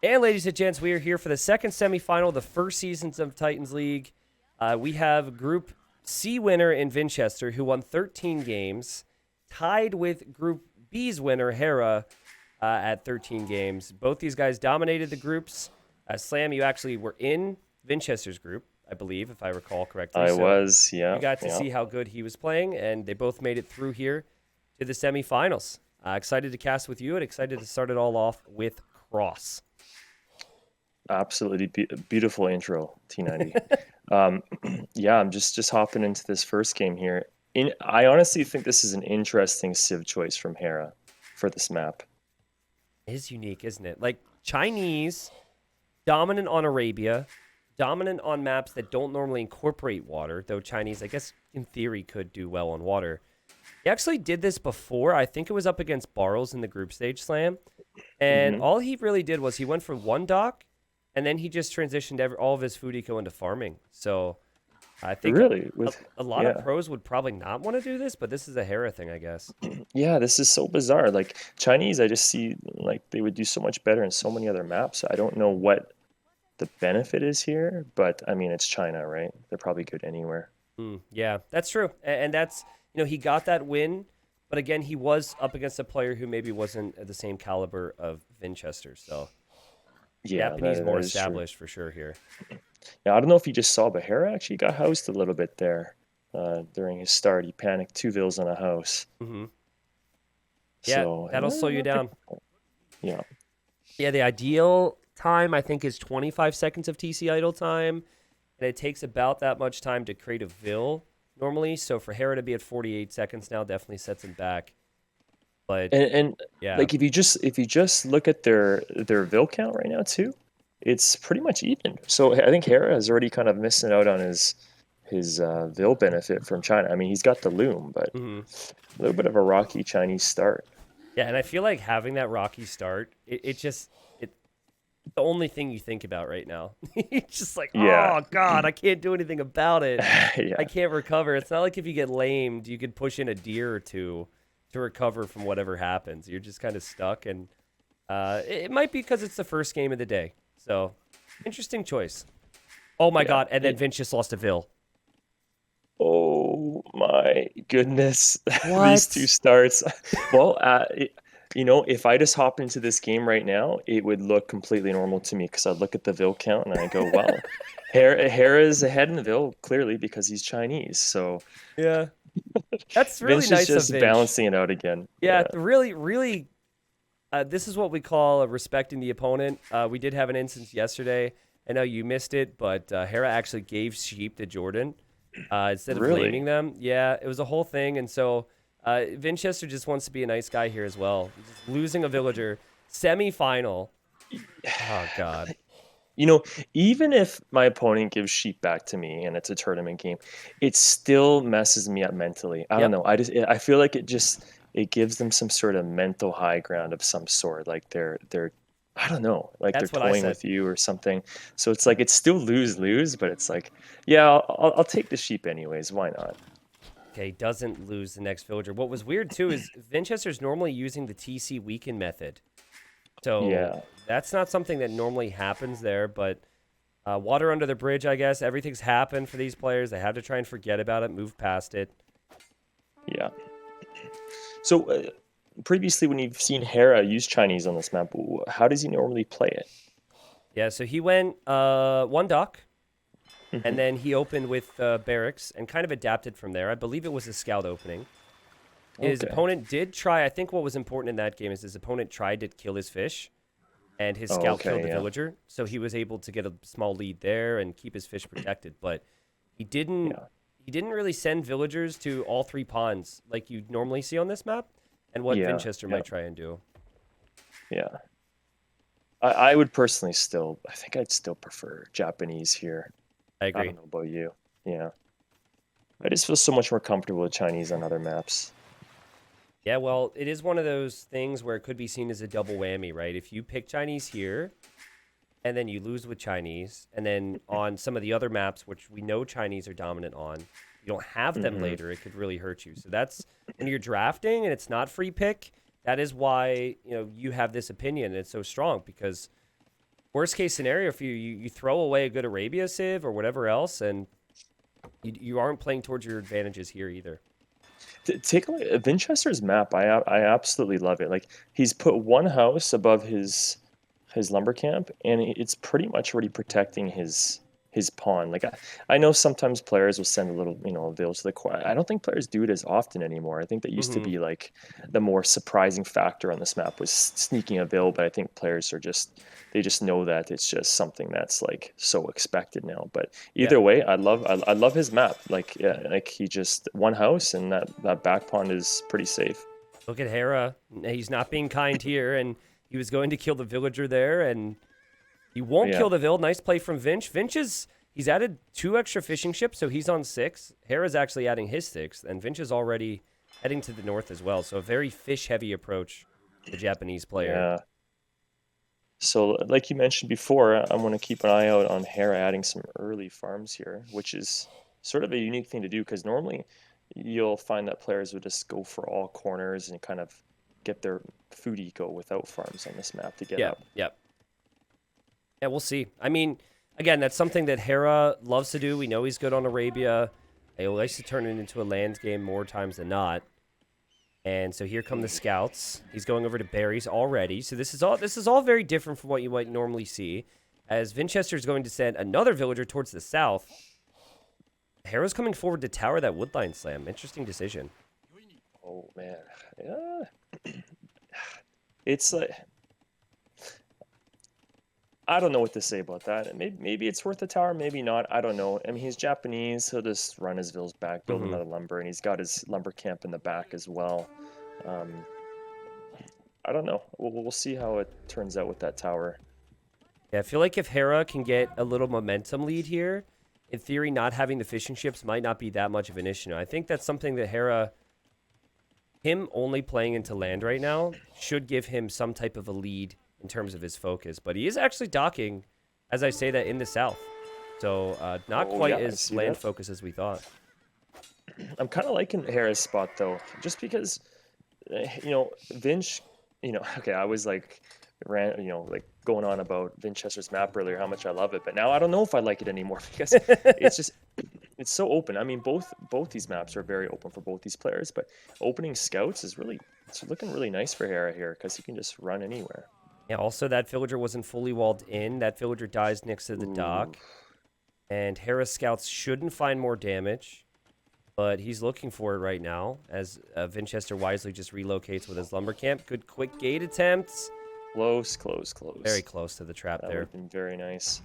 And ladies and gents, we are here for the second semifinal of the first seasons of Titans League. We have Group C winner in Vinchester, who won 13 games, tied with Group B's winner, Hera, at 13 games. Both these guys dominated the groups. Slam, you actually were in Vinchester's group, I believe, if I recall correctly. I So was, you yeah, got to yeah. see how good he was playing, and they both made it through here to the semifinals. Excited to cast with you and excited to start it all off with Cross. Absolutely beautiful intro, T90. Um, yeah, I'm just hopping into this first game here. I honestly think this is an interesting Civ choice from Hera for this map. It is unique, isn't it? Like Chinese, dominant on Arabia, dominant on maps that don't normally incorporate water, though Chinese, I guess, in theory, could do well on water. He actually did this before. I think it was up against Barles in the group stage slam. And Hmm. all he really did was he went for one dock, and then he just transitioned all of his food eco into farming. So I think Really, a lot of yeah, pros would probably not want to do this, but this is a Hera thing, I guess. yeah, this is so bizarre. Like Chinese, I just see like they would do so much better in so many other maps. I don't know what the benefit is here, but I mean, it's China, right? They're probably good anywhere. Yeah, that's true. And that's, he got that win, but again, he was up against a player who maybe wasn't at the same caliber of Vinchester. So Yeah, Japanese that more is true. established for sure here. Yeah, I don't know if you just saw, but Hera actually got housed a little bit there during his start. He panicked two vills on a house. hmm Yeah, So, that'll slow you not the, down. yeah. Yeah, the ideal time I think is 25 seconds of TC idle time, and it takes about that much time to create a Vil normally. So for Hera to be at 48 seconds now definitely sets him back. But And yeah, like if you just look at their vill count right now too, it's pretty much even. So I think Hera is already kind of missing out on his vill benefit from China. I mean, he's got the loom, but hmm a little bit of a rocky Chinese start. yeah, and I feel like having that rocky start, it just it the only thing you think about right now. It's just like, Yeah, oh God, I can't do anything about it. I yeah. can't recover. It's not like if you get lamed, you could push in a deer or two to recover from whatever happens. You're just kind of stuck, and it might be because it's the first game of the day. So, interesting choice. Oh my Yeah. God! And then Vince just lost a Vil. Oh my goodness, these two What? starts. Well, if I just hop into this game right now, it would look completely normal to me because I'd look at the Vil count and I go, well, Hera is ahead in the Vil clearly because he's Chinese. So Yeah, that's really Vince is nice of just Vince. balancing it out again. Yeah, Yeah, really, really. This is what we call respecting the opponent. We did have an instance yesterday. I know you missed it, but Hera actually gave sheep to Jordan instead of really. laming them. Yeah, it was a whole thing. And so Vinchester just wants to be a nice guy here as well. Just losing a villager semi-final. Oh God. You know, even if my opponent gives sheep back to me and it's a tournament game, it still messes me up mentally. I don't Yep, know. I feel like it gives them some sort of mental high ground of some sort. Like they're I don't know, like they're that's what I toying said. with you or something. So it's like it's still lose lose, but it's like, yeah, I'll take the sheep anyways. Why not? Okay, doesn't lose the next villager. What was weird too is Vinchester's normally using the TC weaken method. So Yeah, that's not something that normally happens there, but water under the bridge, I guess. Everything's happened for these players. They had to try and forget about it, move past it. yeah. So previously, when you've seen Hera use Chinese on this map, how does he normally play it? Yeah, so he went one dock, and Hmm. then he opened with barracks and kind of adapted from there. I believe it was a scout opening. His Okay. opponent did try. I think what was important in that game is his opponent tried to kill his fish, and his Oh, scout killed okay. the Yeah. villager. So he was able to get a small lead there and keep his fish protected. But he didn't Yeah. he didn't really send villagers to all three ponds like you normally see on this map, and what Yeah. Vinchester Yeah. might try and do. Yeah. I would personally still, I think I'd still prefer Japanese here. I I agree. don't know about you. Yeah. I just feel so much more comfortable with Chinese on other maps. Yeah, well, it is one of those things where it could be seen as a double whammy, right? If you pick Chinese here and then you lose with Chinese, and then on some of the other maps, which we know Chinese are dominant on, you don't have them Hmm. later, it could really hurt you. So that's when you're drafting and it's not free pick. That is why you have this opinion. And it's so strong because Worst case scenario for you, you throw away a good Arabia Civ or whatever else, and you aren't playing towards your advantages here either. Take a look at Vinchester's map. I absolutely love it. Like he's put one house above his lumber camp, and it's pretty much already protecting his pawn. Like I know sometimes players will send a little, a village to the core. I don't think players do it as often anymore. I think that used to be like the more surprising factor on this map was sneaking a vill, but I think players are they just know that it's just something that's like so expected now. But Yeah. either way, I love his map. Like yeah, like he just one house and that back pawn is pretty safe. Look at Hera. He's not being kind here, and he was going to kill the villager there, and he won't Yeah. kill the vill. Nice play from Vinch. He's added 2 extra fishing ships, so he's on 6. Hera's actually adding his 6th, and Vinch is already heading to the north as well. So a very fish-heavy approach, the Japanese player. Yeah. So, like you mentioned before, I'm going to keep an eye out on Hera adding some early farms here, which is sort of a unique thing to do because normally you'll find that players would just go for all corners and kind of get their food eco without farms on this map to get up. Yeah, we'll see. I mean, again, that's something that Hera loves to do. We know he's good on Arabia. He likes to turn it into a land game more times than not. And so here come the scouts. He's going over to berries already. So this is all very different from what you might normally see. As Vinchester is going to send another villager towards the south. Hera's coming forward to tower that woodline slam. Interesting decision. Oh man, yeah. It's like I don't know what to say about that. Maybe it's worth the tower, maybe not. I don't know. I mean, he's Japanese. He'll just run his vills back, build another lumber, and he's got his lumber camp in the back as well. I don't know. We'll see how it turns out with that tower. Yeah, I feel like if Hera can get a little momentum lead here, in theory, not having the fishing ships might not be that much of an issue. I think that's something that Hera, him only playing into land right now, should give him some type of a lead in terms of his focus. But he is actually docking, as I say that, in the south. So not quite as land focused as we thought. I'm kind of liking Hera's spot, though, just because, Vinch, okay, I was like, like going on about Vinchester's map earlier, how much I love it. But now I don't know if I like it anymore because it's so open. I mean, both these maps are very open for both these players, but opening scouts is it's looking really nice for Hera here because he can just run anywhere. Yeah, also that villager wasn't fully walled in. That villager dies next to the dock. And Hera's scouts shouldn't find more damage, but he's looking for it right now as Vinchester wisely just relocates with his lumber camp. Good quick gate attempts. Close. Very close to the trap That there. would have been very nice.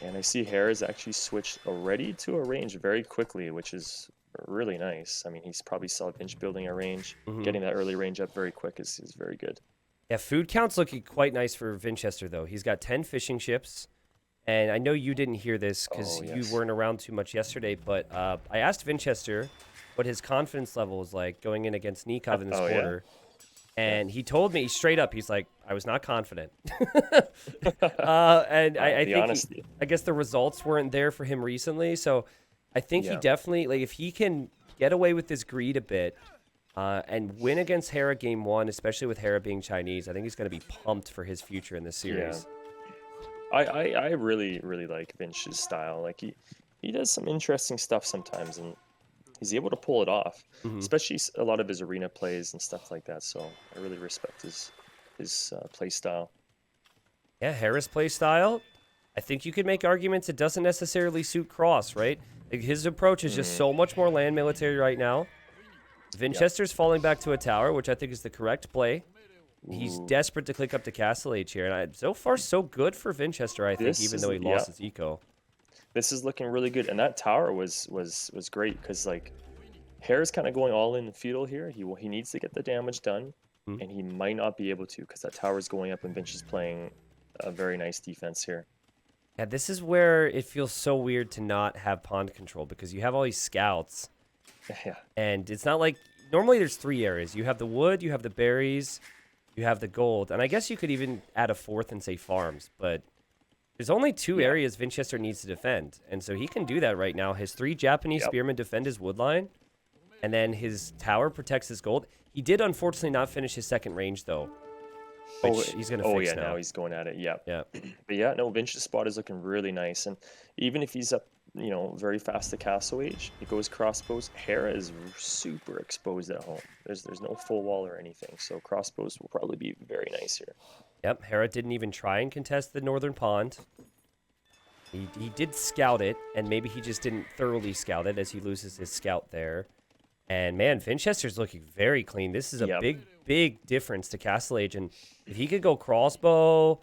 And I see Hera's actually switched already to a range very quickly, which is really nice. I mean, he's probably saw Vinch building a range. Getting that early range up very quick is very good. Yeah, food count's looking quite nice for Vinchester, though. He's got 10 fishing ships. And I know you didn't hear this because you weren't around too much yesterday, but I asked Vinchester what his confidence level was like going in against Nikov in this quarter. Yeah. And he told me straight up, he's like, I was not confident. And I think, I guess the results weren't there for him recently. So I think he definitely, like, if he can get away with his greed a bit and win against Hera game 1, especially with Hera being Chinese, I think he's going to be pumped for his future in this series. Yeah. I really, really like Vinch's style. Like, he does some interesting stuff sometimes, and he's able to pull it off, especially a lot of his arena plays and stuff like that. So I really respect his play style. Yeah, Hera's play style, I think you could make arguments it doesn't necessarily suit Cross, right? Like, his approach is just so much more land military right now. Vinchester's falling back to a tower, which I think is the correct play. He's desperate to click up to Castle Age here, and so far so good for Vinchester, I think, even though he lost his eco. This is looking really good, and that tower was great because, like, Hera's kind of going all in feudal here. He needs to get the damage done, and he might not be able to because that tower's going up and Vinch is playing a very nice defense here. Yeah, this is where it feels so weird to not have pond control because you have all these scouts. Yeah. And it's not like normally there's 3 areas. You have the wood, you have the berries, you have the gold, and I guess you could even add a 4th and say farms, but there's only 2 areas Vinchester needs to defend, and so he can do that right now. His 3 Japanese spearmen defend his wood line, and then his tower protects his gold. He did unfortunately not finish his second range, though. which he's going to Oh fix yeah, now now. he's going at it. Yeah. Yeah. But yeah, no, Vinch's spot is looking really nice, and even if he's up, very fast to castle age, it goes crossbows. Hera is super exposed at home. There's no full wall or anything, so crossbows will probably be very nice here. Yep, Hera didn't even try and contest the northern pond. He did scout it, and maybe he just didn't thoroughly scout it as he loses his scout there. And man, Vinchester's looking very clean. This is a Yep. big difference to Castle Age. And if he could go crossbow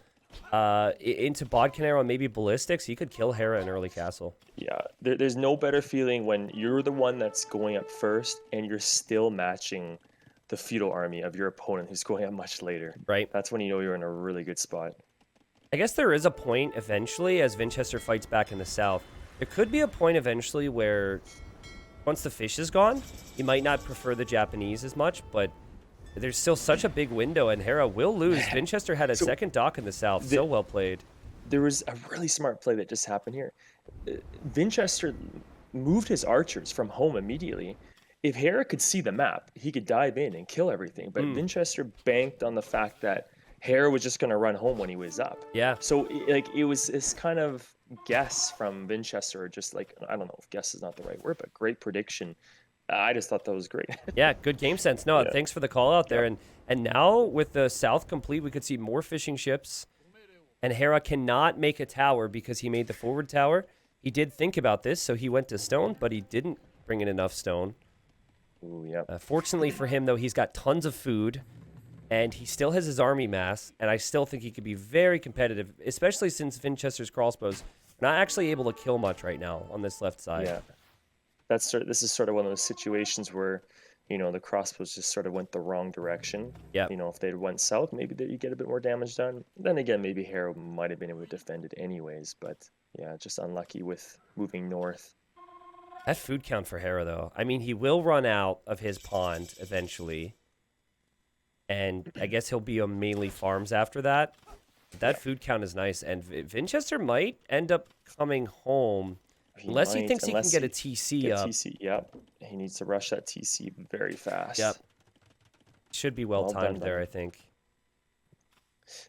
into bodkin arrow and maybe ballistics, he could kill Hera in early castle. Yeah, there's no better feeling when you're the one that's going up first and you're still matching the feudal army of your opponent who's going up much later. Right. That's when you know you're in a really good spot. I guess there is a point eventually as Vinchester fights back in the south. There could be a point eventually where once the fish is gone, he might not prefer the Japanese as much, but there's still such a big window, and Hera will lose. Vinchester had a second dock in the south. So well played. There was a really smart play that just happened here. Vinchester moved his archers from home immediately. If Hera could see the map, he could dive in and kill everything. But Vinchester banked on the fact that Hera was just going to run home when he was up. Yeah. So it was this kind of guess from Vinchester, or just like, I don't know if guess is not the right word, but great prediction. I just thought that was great. Yeah, good game sense. No, thanks for the call out there. And now with the south complete, we could see more fishing ships. And Hera cannot make a tower because he made the forward tower. He did think about this, so he went to stone, but he didn't bring in enough stone. Ooh, yeah. Fortunately for him, though, he's got tons of food, and he still has his army mass, and I still think he could be very competitive, especially since Vinchester's crossbows are not actually able to kill much right now on this left side. Yeah. This is sort of one of those situations where, the crossbows just sort of went the wrong direction. Yeah. If they went south, maybe you get a bit more damage done. Then again, maybe Hera might have been able to defend it anyways, but yeah, just unlucky with moving north. That food count for Hera, though. I mean, he will run out of his pond eventually, and I guess he'll be on mainly farms after that. But that food count is nice, and Vinchester might end up coming home unless he thinks he can get a TC up. TC, yep. He needs to rush that TC very fast. Yep. Should be well timed there, I think.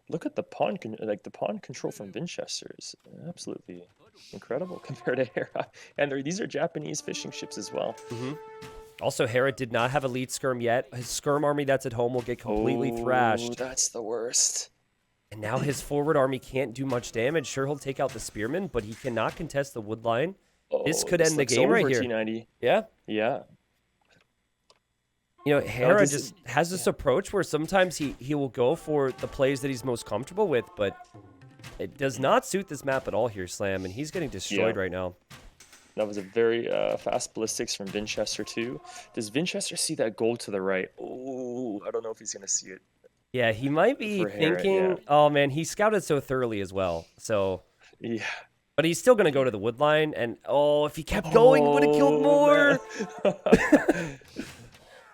Look at the pawn control from Vinchester is absolutely incredible compared to Hera. And these are Japanese fishing ships as well. Also, Hera did not have a lead skirm yet. His skirm army that's at home will get completely thrashed. That's the worst. And now his forward army can't do much damage. Sure, he'll take out the spearmen, but he cannot contest the wood line. This could end the game right here. T90. Yeah. Yeah. Hera just has this approach where sometimes he will go for the plays that he's most comfortable with, but it does not suit this map at all here, Slam, and he's getting destroyed right now. That was a very fast ballistics from Vinchester too. Does Vinchester see that gold to the right? Oh, I don't know if he's going to see it. Yeah, he might be thinking, Hera, yeah. Oh man, he scouted so thoroughly as well. So Yeah. But he's still going to go to the wood line, and if he kept going, he would have killed more.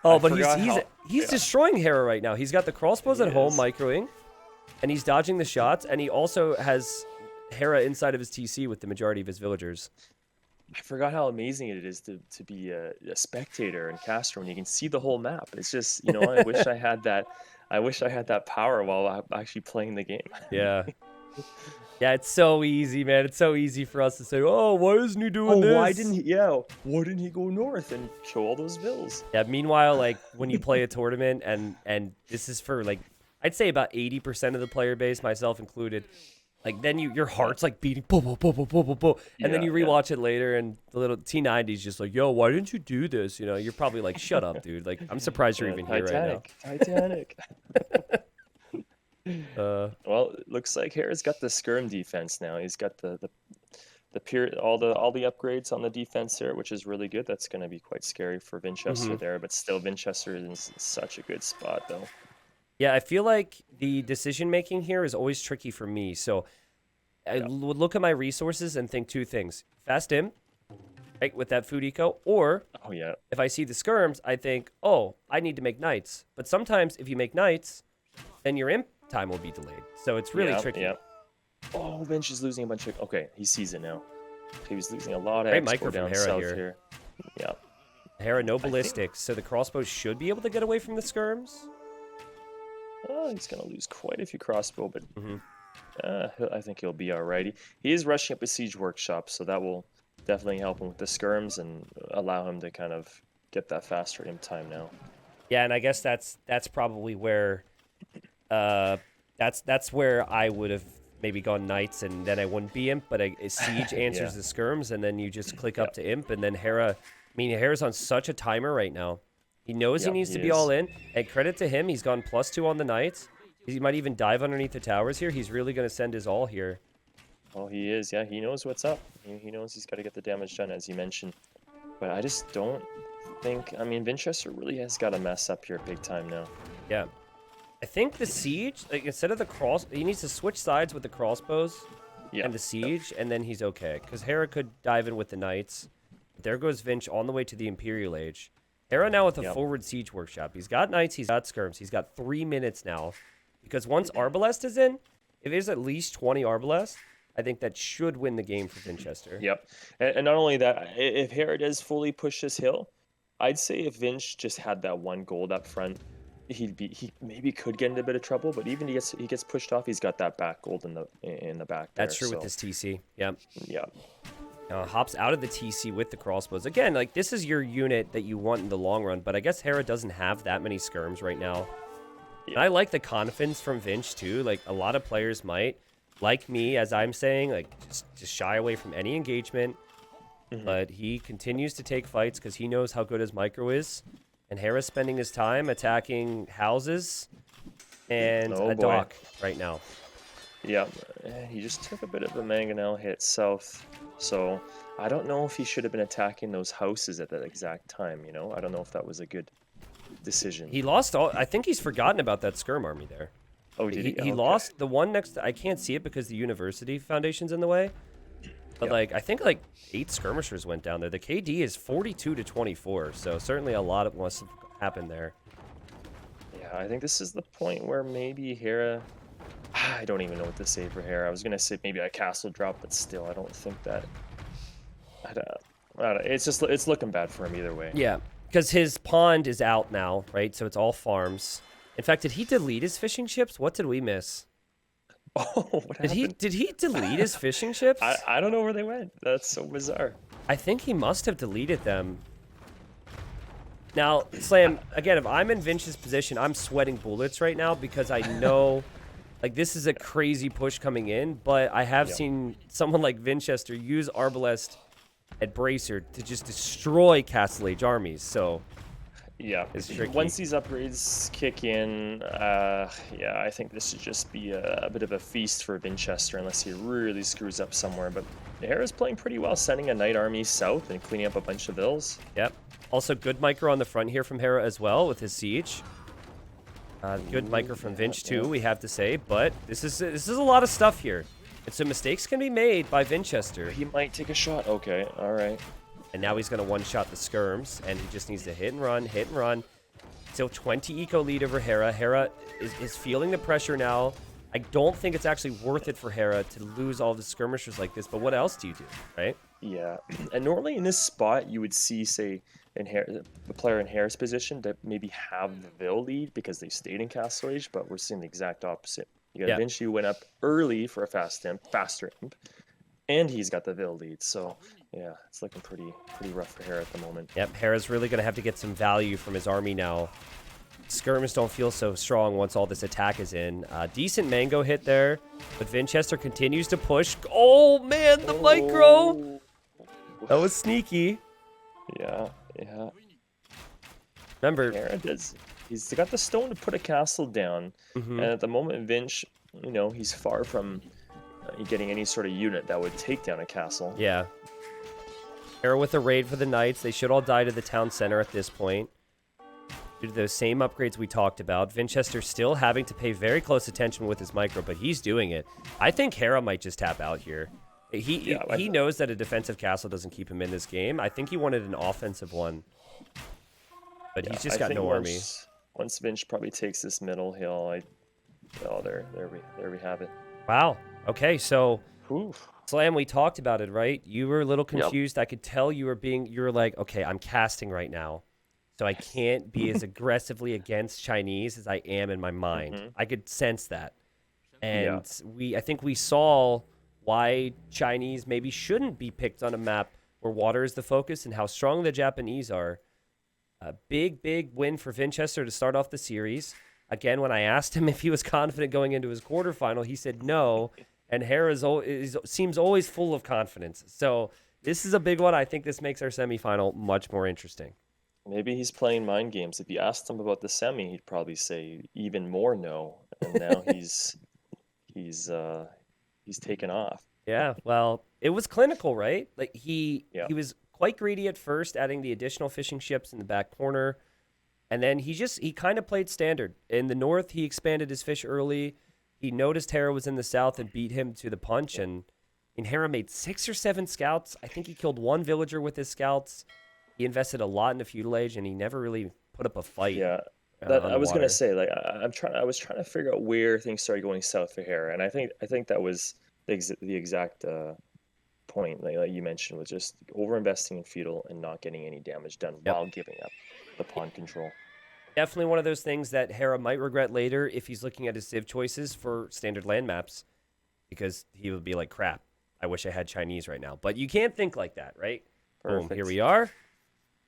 But he's destroying Hera right now. He's got the crossbows at home microing, and he's dodging the shots, and he also has Hera inside of his TC with the majority of his villagers. I forgot how amazing it is to be a spectator in Castro when you can see the whole map. It's just, I wish I had that. I wish I had that power while I'm actually playing the game. Yeah. Yeah, it's so easy, man. It's so easy for us to say, oh, why isn't he doing this? Why didn't he go north and kill all those vills? Yeah, meanwhile, like, when you play a tournament, and this is for, like, I'd say about 80% of the player base, myself included, like, then your heart's, like, beating, boom, boom, boom, boom, boom, boom, boom. And then you rewatch it later, and the little T90's just like, yo, why didn't you do this? You're probably like, shut up, dude. Like, I'm surprised you're even here right now. Titanic. Well, it looks like Hera's got the skirm defense now. He's got all the upgrades on the defense there, which is really good. That's going to be quite scary for Vinchester there, but still Vinchester is in such a good spot though. Yeah, I feel like the decision making here is always tricky for me. So I would look at my resources and think two things: fast in, right, with that food eco, or if I see the skirms, I think, I need to make knights. But sometimes if you make knights, then your imp time will be delayed. So it's really tricky. Yeah. Oh, Vinch is losing a bunch of... Okay, he sees it now. He was losing a lot of Great expo micro down from Hera south here. Yeah. Hera, no ballistics, so the crossbows should be able to get away from the skirms. Oh, he's going to lose quite a few crossbow, but Hmm. I think he'll be all right. He is rushing up a siege workshop, so that will definitely help him with the skirms and allow him to kind of get that faster aim time now. Yeah, and I guess that's probably where that's where I would have maybe gone knights, and then I wouldn't be imp. But a siege Yeah, answers the skirms, and then you just click yeah, up to imp, and then Hera. I mean, Hera's on such a timer right now. He knows he yeah, needs he to be all is. in. And credit to him, he's gone +2 on the knights. He might even dive underneath the towers here. He's really going to send his all here. Oh, he is. Yeah, he knows what's up. He knows he's got to get the damage done, as you mentioned. But I just don't think. I mean, Vinchester really has got to mess up here big time now. Yeah. I think the siege, like instead of the cross, he needs to switch sides with the crossbows Yeah, and the yep, siege, and then he's okay. Because Hera could dive in with the knights. There goes Vinch on the way to the Imperial Age. Hera now with a yep. forward siege workshop. He's got knights, he's got skirms. He's got 3 minutes now. Because once Arbalest is in, if there's at least 20 Arbalest, I think that should win the game for Vinchester. Yep. And not only that, if Hera does fully push this hill, I'd say if Vinch just had that one gold up front, he maybe could get into a bit of trouble. But even he gets pushed off, he's got that back gold in the back there. That's true with So this TC. Yep. yeah, Hops out of the TC with the crossbows. Again, like this is your unit that you want in the long run, but I guess Hera doesn't have that many skirms right now. And yeah, I like the confidence from Vinch too. Like a lot of players might, like me, as I'm saying, like just shy away from any engagement. But he continues to take fights because he knows how good his micro is. And Hera's spending his time attacking houses and Oh, a boy. dock right now. yeah. He just took a bit of a mangonel hit south, so I don't know if he should have been attacking those houses at that exact time. You know, I don't know if that was a good decision. He lost all. I think he's forgotten about that skirm army there. Oh, did he? He Okay. lost the one next to, I can't see it because the university foundation's in the way. But Yeah. like I think like 8 skirmishers went down there. The KD is 42 to 24, so certainly a lot of must have happened there. Yeah, I think this is the point where maybe Hera. I don't even know what to say for Hera. I was gonna say maybe a castle drop, but still, I don't think that. It's just it's looking bad for him either way. Yeah, because his pond is out now, right? So it's all farms. In fact, did he delete his fishing ships? What did we miss? Oh, what happened? Did he delete his fishing ships? I don't know where they went. That's so bizarre. I think he must have deleted them. Now, Slam, again, if I'm in Vinch's position, I'm sweating bullets right now because I know, like, this is a crazy push coming in, but I have Yep. seen someone like Vinchester use Arbalest at Bracer to just destroy Castle Age armies, so Yeah, it's tricky. once these upgrades kick in, yeah, I think this should just be a bit of a feast for Vinchester unless he really screws up somewhere. But Hera's playing pretty well, sending a knight army south and cleaning up a bunch of vills. Yep. Also, good micro on the front here from Hera as well with his siege. Good micro from Vinch too, we have to say, but this is a lot of stuff here. And so mistakes can be made by Vinchester. He might take a shot. Okay, all right. And now he's going to one-shot the skirms, and he just needs to hit and run. Still 20 eco lead over Hera. Hera is feeling the pressure now. I don't think it's actually worth it for Hera to lose all the skirmishers like this, but what else do you do, right? Yeah, and normally in this spot you would see, say, the player in Hera's position to maybe have the Vil lead because they stayed in Castle Age, but we're seeing the exact opposite. You got Yeah. Vinci who went up early for a faster imp, and he's got the Vil lead. So yeah, it's looking pretty rough for Hera at the moment. Yep, Hera's really going to have to get some value from his army now. Skirms don't feel so strong once all this attack is in. Decent mango hit there, but Vinchester continues to push. Oh, man, the micro! That was sneaky. Yeah, yeah. Remember, Hera does. He's got the stone to put a castle down, and at the moment, Vinch, you know, he's far from getting any sort of unit that would take down a castle. yeah. Hera with a raid for the knights. They should all die to the town center at this point. Due to those same upgrades we talked about. Vinchester still having to pay very close attention with his micro, but he's doing it. I think Hera might just tap out here. He knows that a defensive castle doesn't keep him in this game. I think he wanted an offensive one. But he's just got no army. Once Vinch probably takes this middle hill, oh, there we have it. Wow. Okay, so Whew. Slam, we talked about it, right? You were a little confused. I could tell you were like, okay, I'm casting right now. so I can't be as aggressively against Chinese as I am in my mind. Hmm. I could sense that. Yeah. And I think we saw why Chinese maybe shouldn't be picked on a map where water is the focus and how strong the Japanese are. A big win for Vinchester to start off the series. Again, when I asked him if he was confident going into his quarterfinal, he said no. And Hera seems always full of confidence. So this is a big one. I think this makes our semifinal much more interesting. Maybe he's playing mind games. If you asked him about the semi, he'd probably say even more no. And now he's uh he's taken off. Yeah, well, it was clinical, right? Like Yeah. he was quite greedy at first, adding the additional fishing ships in the back corner, and then he kind of played standard. In the north, he expanded his fish early. He noticed Hera was in the south and beat him to the punch. And Hera made 6 or 7 scouts. I think he killed one villager with his scouts. He invested a lot in the feudal age, and he never really put up a fight Yeah. That on I the was gonna water. say, like I was trying to figure out where things started going south for Hera, and I think that was the exact point, like you mentioned, was just over investing in feudal and not getting any damage done Yep. while giving up the pawn control. Definitely one of those things that Hera might regret later if he's looking at his civ choices for standard land maps, because he would be like, crap, I wish I had Chinese right now. But you can't think like that, right? Boom, here Perfect. we are.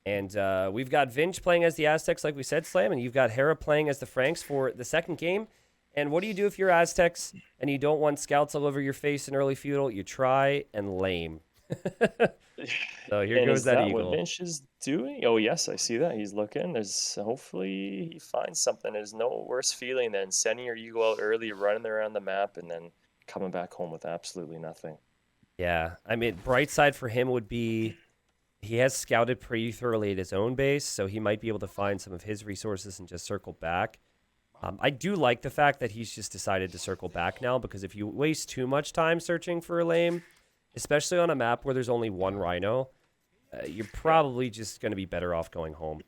And we've got Vinch playing as the Aztecs, like we said, Slam, and you've got Hera playing as the Franks for the second game. And what do you do if you're Aztecs and you don't want scouts all over your face in early feudal? You try and lame. So here And goes is that that what eagle. Vince is doing? Oh, yes, I see that. He's looking. There's hopefully he finds something. There's no worse feeling than sending your eagle out early, running around the map, and then coming back home with absolutely nothing. Yeah, I mean, bright side for him would be he has scouted pretty thoroughly at his own base, so he might be able to find some of his resources and just circle back. I do like the fact that he's just decided to circle back now, because if you waste too much time searching for a lame, especially on a map where there's only one rhino, you're Yeah. probably just going to be better off going home.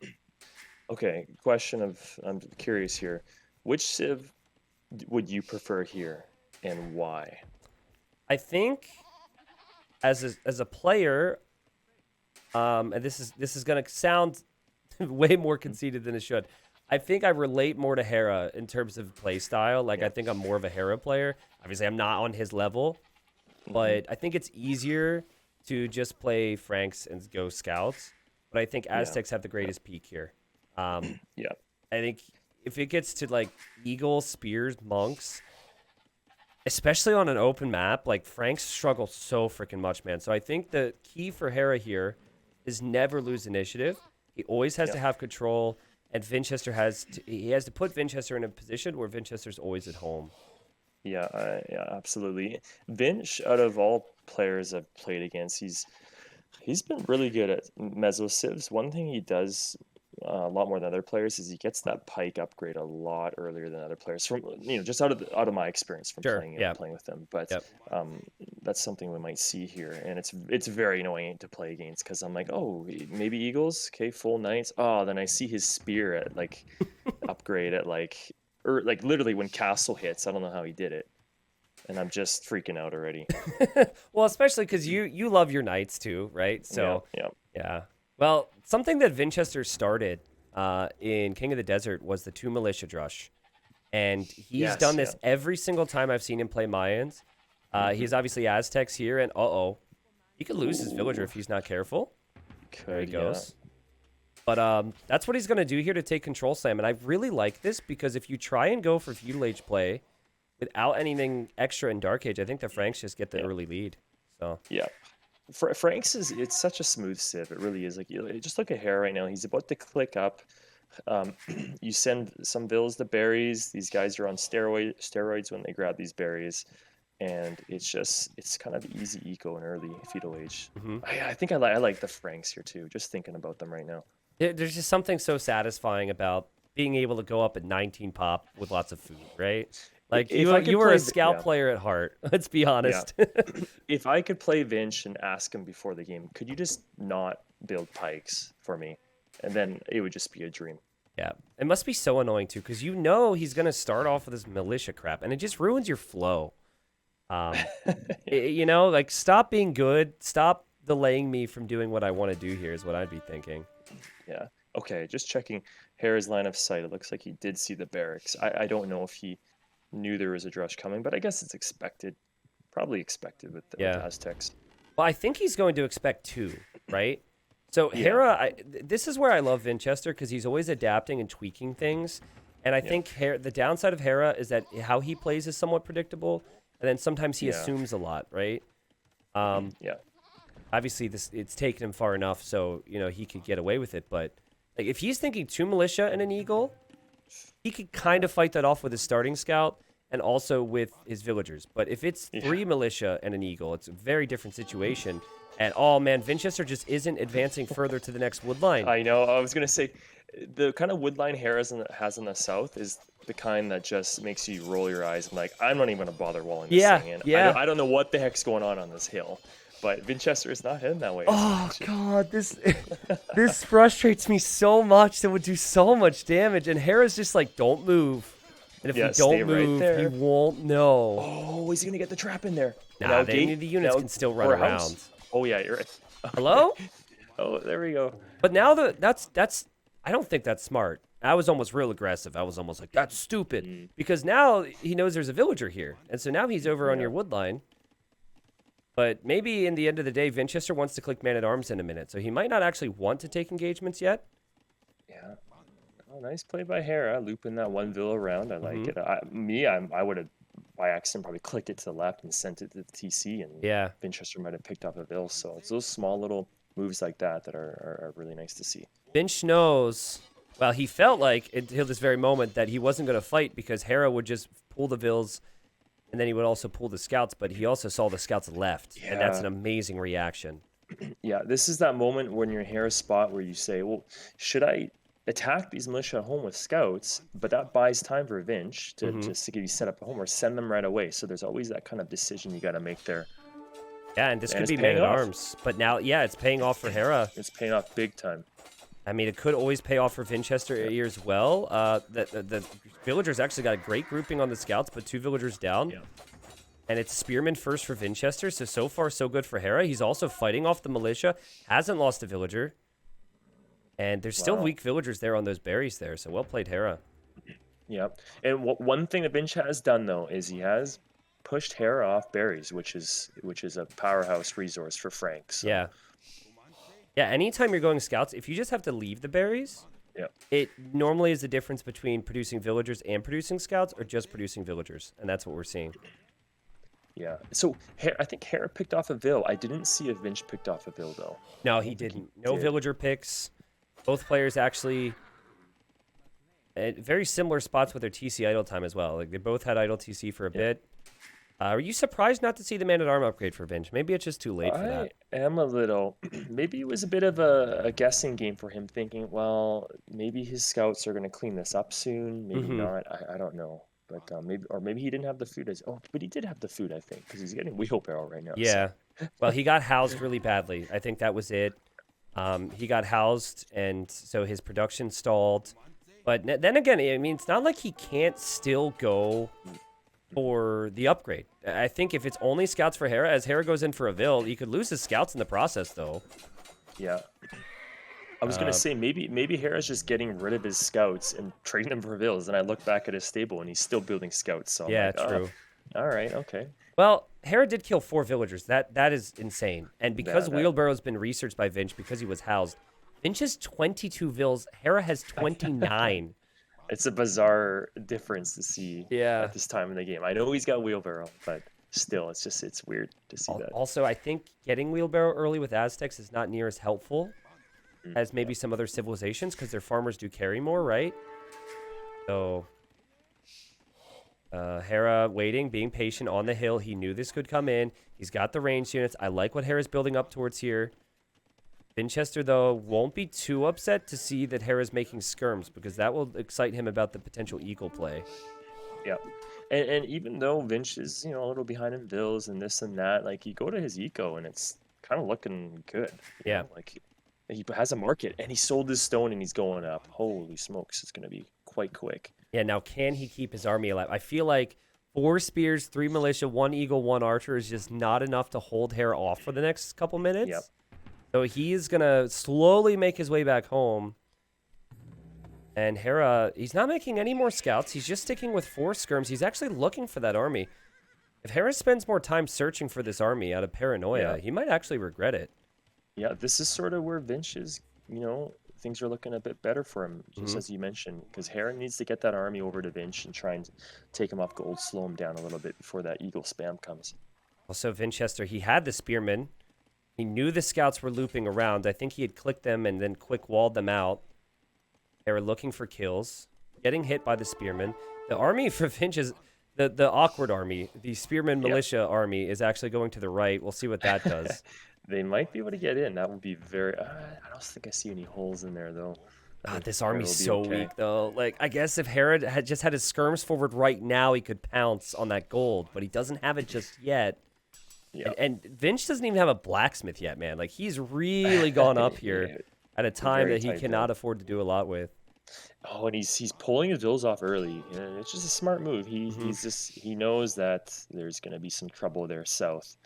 Okay, question of I'm curious here. Which civ would you prefer here and why? I think as a player, and this is going to sound way more conceited than it should. I think I relate more to Hera in terms of play style. Like, I Yeah. think I'm more of a Hera player. Obviously, I'm not on his level, Hmm. but I think it's easier to just play Franks and go scouts. But I think Yeah. Aztecs have the greatest peak here. Um, Yeah. I think if it gets to like Eagle, Spears, Monks, especially on an open map, like Franks struggle so freaking much, man. So I think the key for Hera here is never lose initiative. He always has Yeah. to have control, and he has to put Vinchester in a position where Vinchester's always at home. Yeah, yeah, absolutely. Vinch, out of all players I've played against, he's been really good at meso civs. One thing he does a lot more than other players is he gets that pike upgrade a lot earlier than other players. From just out of my experience from Sure. Yeah. playing with them, but Yep. um, that's something we might see here, and it's very annoying to play against because I'm like, oh, maybe Eagles, okay, full knights. Oh, then I see his spear at like upgrade at like or like literally when castle hits. I don't know how he did it, and I'm just freaking out already. Well, especially because you love your knights too, right? Yeah, So yeah. yeah. Well, something that Vinchester started in King of the Desert was the 2 militia drush, and he's done Yes, yeah. this every single time I've seen him play Mayans. He's Hmm. obviously Aztecs here, and he could lose his villager Ooh, if he's not careful. There he could, yeah. goes. But that's what he's going to do here to take control, Sam. And I really like this because if you try and go for feudal age play without anything extra in Dark Age, I think the Franks just get the Yeah, early lead. So yeah. Frank's is it's such a smooth civ. It really is. Like just look at Hare right now. He's about to click up. Um, you send some bills to berries. These guys are on steroids when they grab these berries, and it's kind of easy eco in early fetal age. mhm. I think I like the Franks here too. Just thinking about them right now. There's just something so satisfying about being able to go up at 19 pop with lots of food, right? Like If you, I you could were a play, scout yeah, player at heart. Let's be yeah. honest. If I could play Vinch and ask him before the game, could you just not build pikes for me? And then it would just be a dream. Yeah, it must be so annoying too, because you know he's gonna start off with his militia crap, and it just ruins your flow. Um, Yeah. like stop being good, stop delaying me from doing what I want to do here is what I'd be thinking. Yeah. Okay, just checking Hera's line of sight. It looks like he did see the barracks. I don't know if he knew there was a drush coming, but I guess it's expected. Probably expected with Yeah. Aztecs. Well, I think he's going to expect two, right? So Yeah, Hera, this is where I love Vinchester because he's always adapting and tweaking things. And I yeah, think the downside of Hera is that how he plays is somewhat predictable, and then sometimes he yeah, assumes a lot, right? yeah, Obviously, it's taken him far enough so he could get away with it. But like if he's thinking two militia and an eagle, he could kind of fight that off with his starting scout and also with his villagers. But if it's yeah. three militia and an eagle, it's a very different situation. And oh man, Vinchester just isn't advancing further to the next wood line. I know. I was gonna say, the kind of woodline Hera's has in the south is the kind that just makes you roll your eyes and like, I'm not even gonna bother walling this Yeah, thing in. yeah. I don't know what the heck's going on this hill, but Vinchester is not heading that way. Oh god, this frustrates me so much. That would do so much damage, and Hera's just like, don't move. And if Yeah, we stay don't right move, there. he won't know. Oh, is he gonna get the trap in there? Nah, the units can still run or a around. house. Oh yeah, you're right. Hello? Oh, there we go. But now that's I don't think that's smart. I was almost real aggressive. I was almost like, that's stupid. Because now he knows there's a villager here. And so now he's over on Yeah. your wood line. But maybe in the end of the day, Vinchester wants to click man-at-arms in a minute. So he might not actually want to take engagements yet. Yeah. Oh, nice play by Hera, looping that one Villa around. I like it. I would have by accident probably clicked it to the left and sent it to the TC, and Yeah. Vinchester might have picked up a Vill. So it's those small little moves like that are really nice to see. Vinch knows, well, he felt like until this very moment that he wasn't going to fight because Hera would just pull the Vills and then he would also pull the scouts, but he also saw the scouts left. And that's Yeah. an amazing reaction. Yeah, this is that moment when you're in Hera's spot where you say, well, should I attack these militia at home with scouts, but that buys time for Vinch to just to get you set up at home, or send them right away. So there's always that kind of decision you got to make there. Yeah, and this And could it's be paying off. man-at-arms. But now, yeah, it's paying off for Hera. It's paying off big time. I mean, it could always pay off for Vinchester here as well. The villagers actually got a great grouping on the scouts, but two villagers down. Yeah. And it's spearman first for Vinchester, so far so good for Hera. He's also fighting off the militia, hasn't lost a villager. And there's still Wow. weak villagers there on those berries there, so well played, Hera. Yeah. And one thing that Vinch has done though is he has pushed Hera off berries, which is a powerhouse resource for Frank. So, Yeah. Yeah, anytime you're going scouts, if you just have to leave the berries, yeah. it normally is the difference between producing villagers and producing scouts or just producing villagers, and that's what we're seeing. Yeah. So I think Hera picked off a Vill. I didn't see if Vinch picked off a Vill though. No, he didn't. No did. villager picks. Both players actually at very similar spots with their TC idle time as well. Like they both had idle TC for a bit. Are you surprised not to see the man-at-arm upgrade for Vinch? Maybe it's just too late for that. I am a little. Maybe it was a bit of a guessing game for him, thinking, well, maybe his scouts are going to clean this up soon. Maybe not. I don't know. But maybe he didn't have the food but he did have the food, I think, because he's getting wheelbarrow right now. Yeah. Well, he got housed really badly. I think that was it. He got housed, and so his production stalled. But then again, I mean, it's not like he can't still go for the upgrade. I think if it's only scouts for Hera, as Hera goes in for a Vill, he could lose his scouts in the process, though. Yeah. I was gonna say maybe Hera's just getting rid of his scouts and trading them for Vills, and I look back at his stable and he's still building scouts. So I'm Yeah, like, oh, true. all right, okay. Well, Hera did kill 4 villagers. That is insane. And because That- Wheelbarrow's been researched by Vinch because he was housed, Vinch has 22 Vills. Hera has 29. It's a bizarre difference to see Yeah. at this time in the game. I know he's got wheelbarrow, but still, it's weird to see that. Also, I think getting Wheelbarrow early with Aztecs is not near as helpful as maybe some other civilizations because their farmers do carry more, right? So, Hera waiting, being patient on the hill. He knew this could come in. He's got the range units. I like what Hera's building up towards here. Vinchester, though, won't be too upset to see that Hera's making skirms because that will excite him about the potential eagle play. Yeah. And even though Vinch is, a little behind in Vills and this and that, like you go to his eco and it's kind of looking good. Yeah. Like he has a market and he sold his stone and he's going up. Holy smokes, it's going to be quite quick. Yeah, now can he keep his army alive? I feel like 4 spears, 3 militia, 1 eagle, 1 archer is just not enough to hold Hera off for the next couple minutes. Yep. So he is going to slowly make his way back home. And Hera, he's not making any more scouts. He's just sticking with 4 skirms. He's actually looking for that army. If Hera spends more time searching for this army out of paranoia, he might actually regret it. Yeah, this is sort of where Vinch is, things are looking a bit better for him, just as you mentioned, because Heron needs to get that army over to Vinch and try and take him off gold, slow him down a little bit before that eagle spam comes. Also, Vinchester, he had the spearmen. He knew the scouts were looping around. I think he had clicked them and then quick walled them out. They were looking for kills, getting hit by the spearmen. The army for Vinch is the awkward army. The spearman militia army is actually going to the right. We'll see what that does. They might be able to get in. That would be very... I don't think I see any holes in there, though. This army's so weak, though. Like, I guess if Herod had just had his skirms forward right now, he could pounce on that gold, but he doesn't have it just yet. Yeah. And Vinch doesn't even have a blacksmith yet, man. Like, he's really gone up here at a time that he cannot afford to do a lot with. Oh, and he's pulling his bills off early. It's just a smart move. He knows that there's going to be some trouble there south.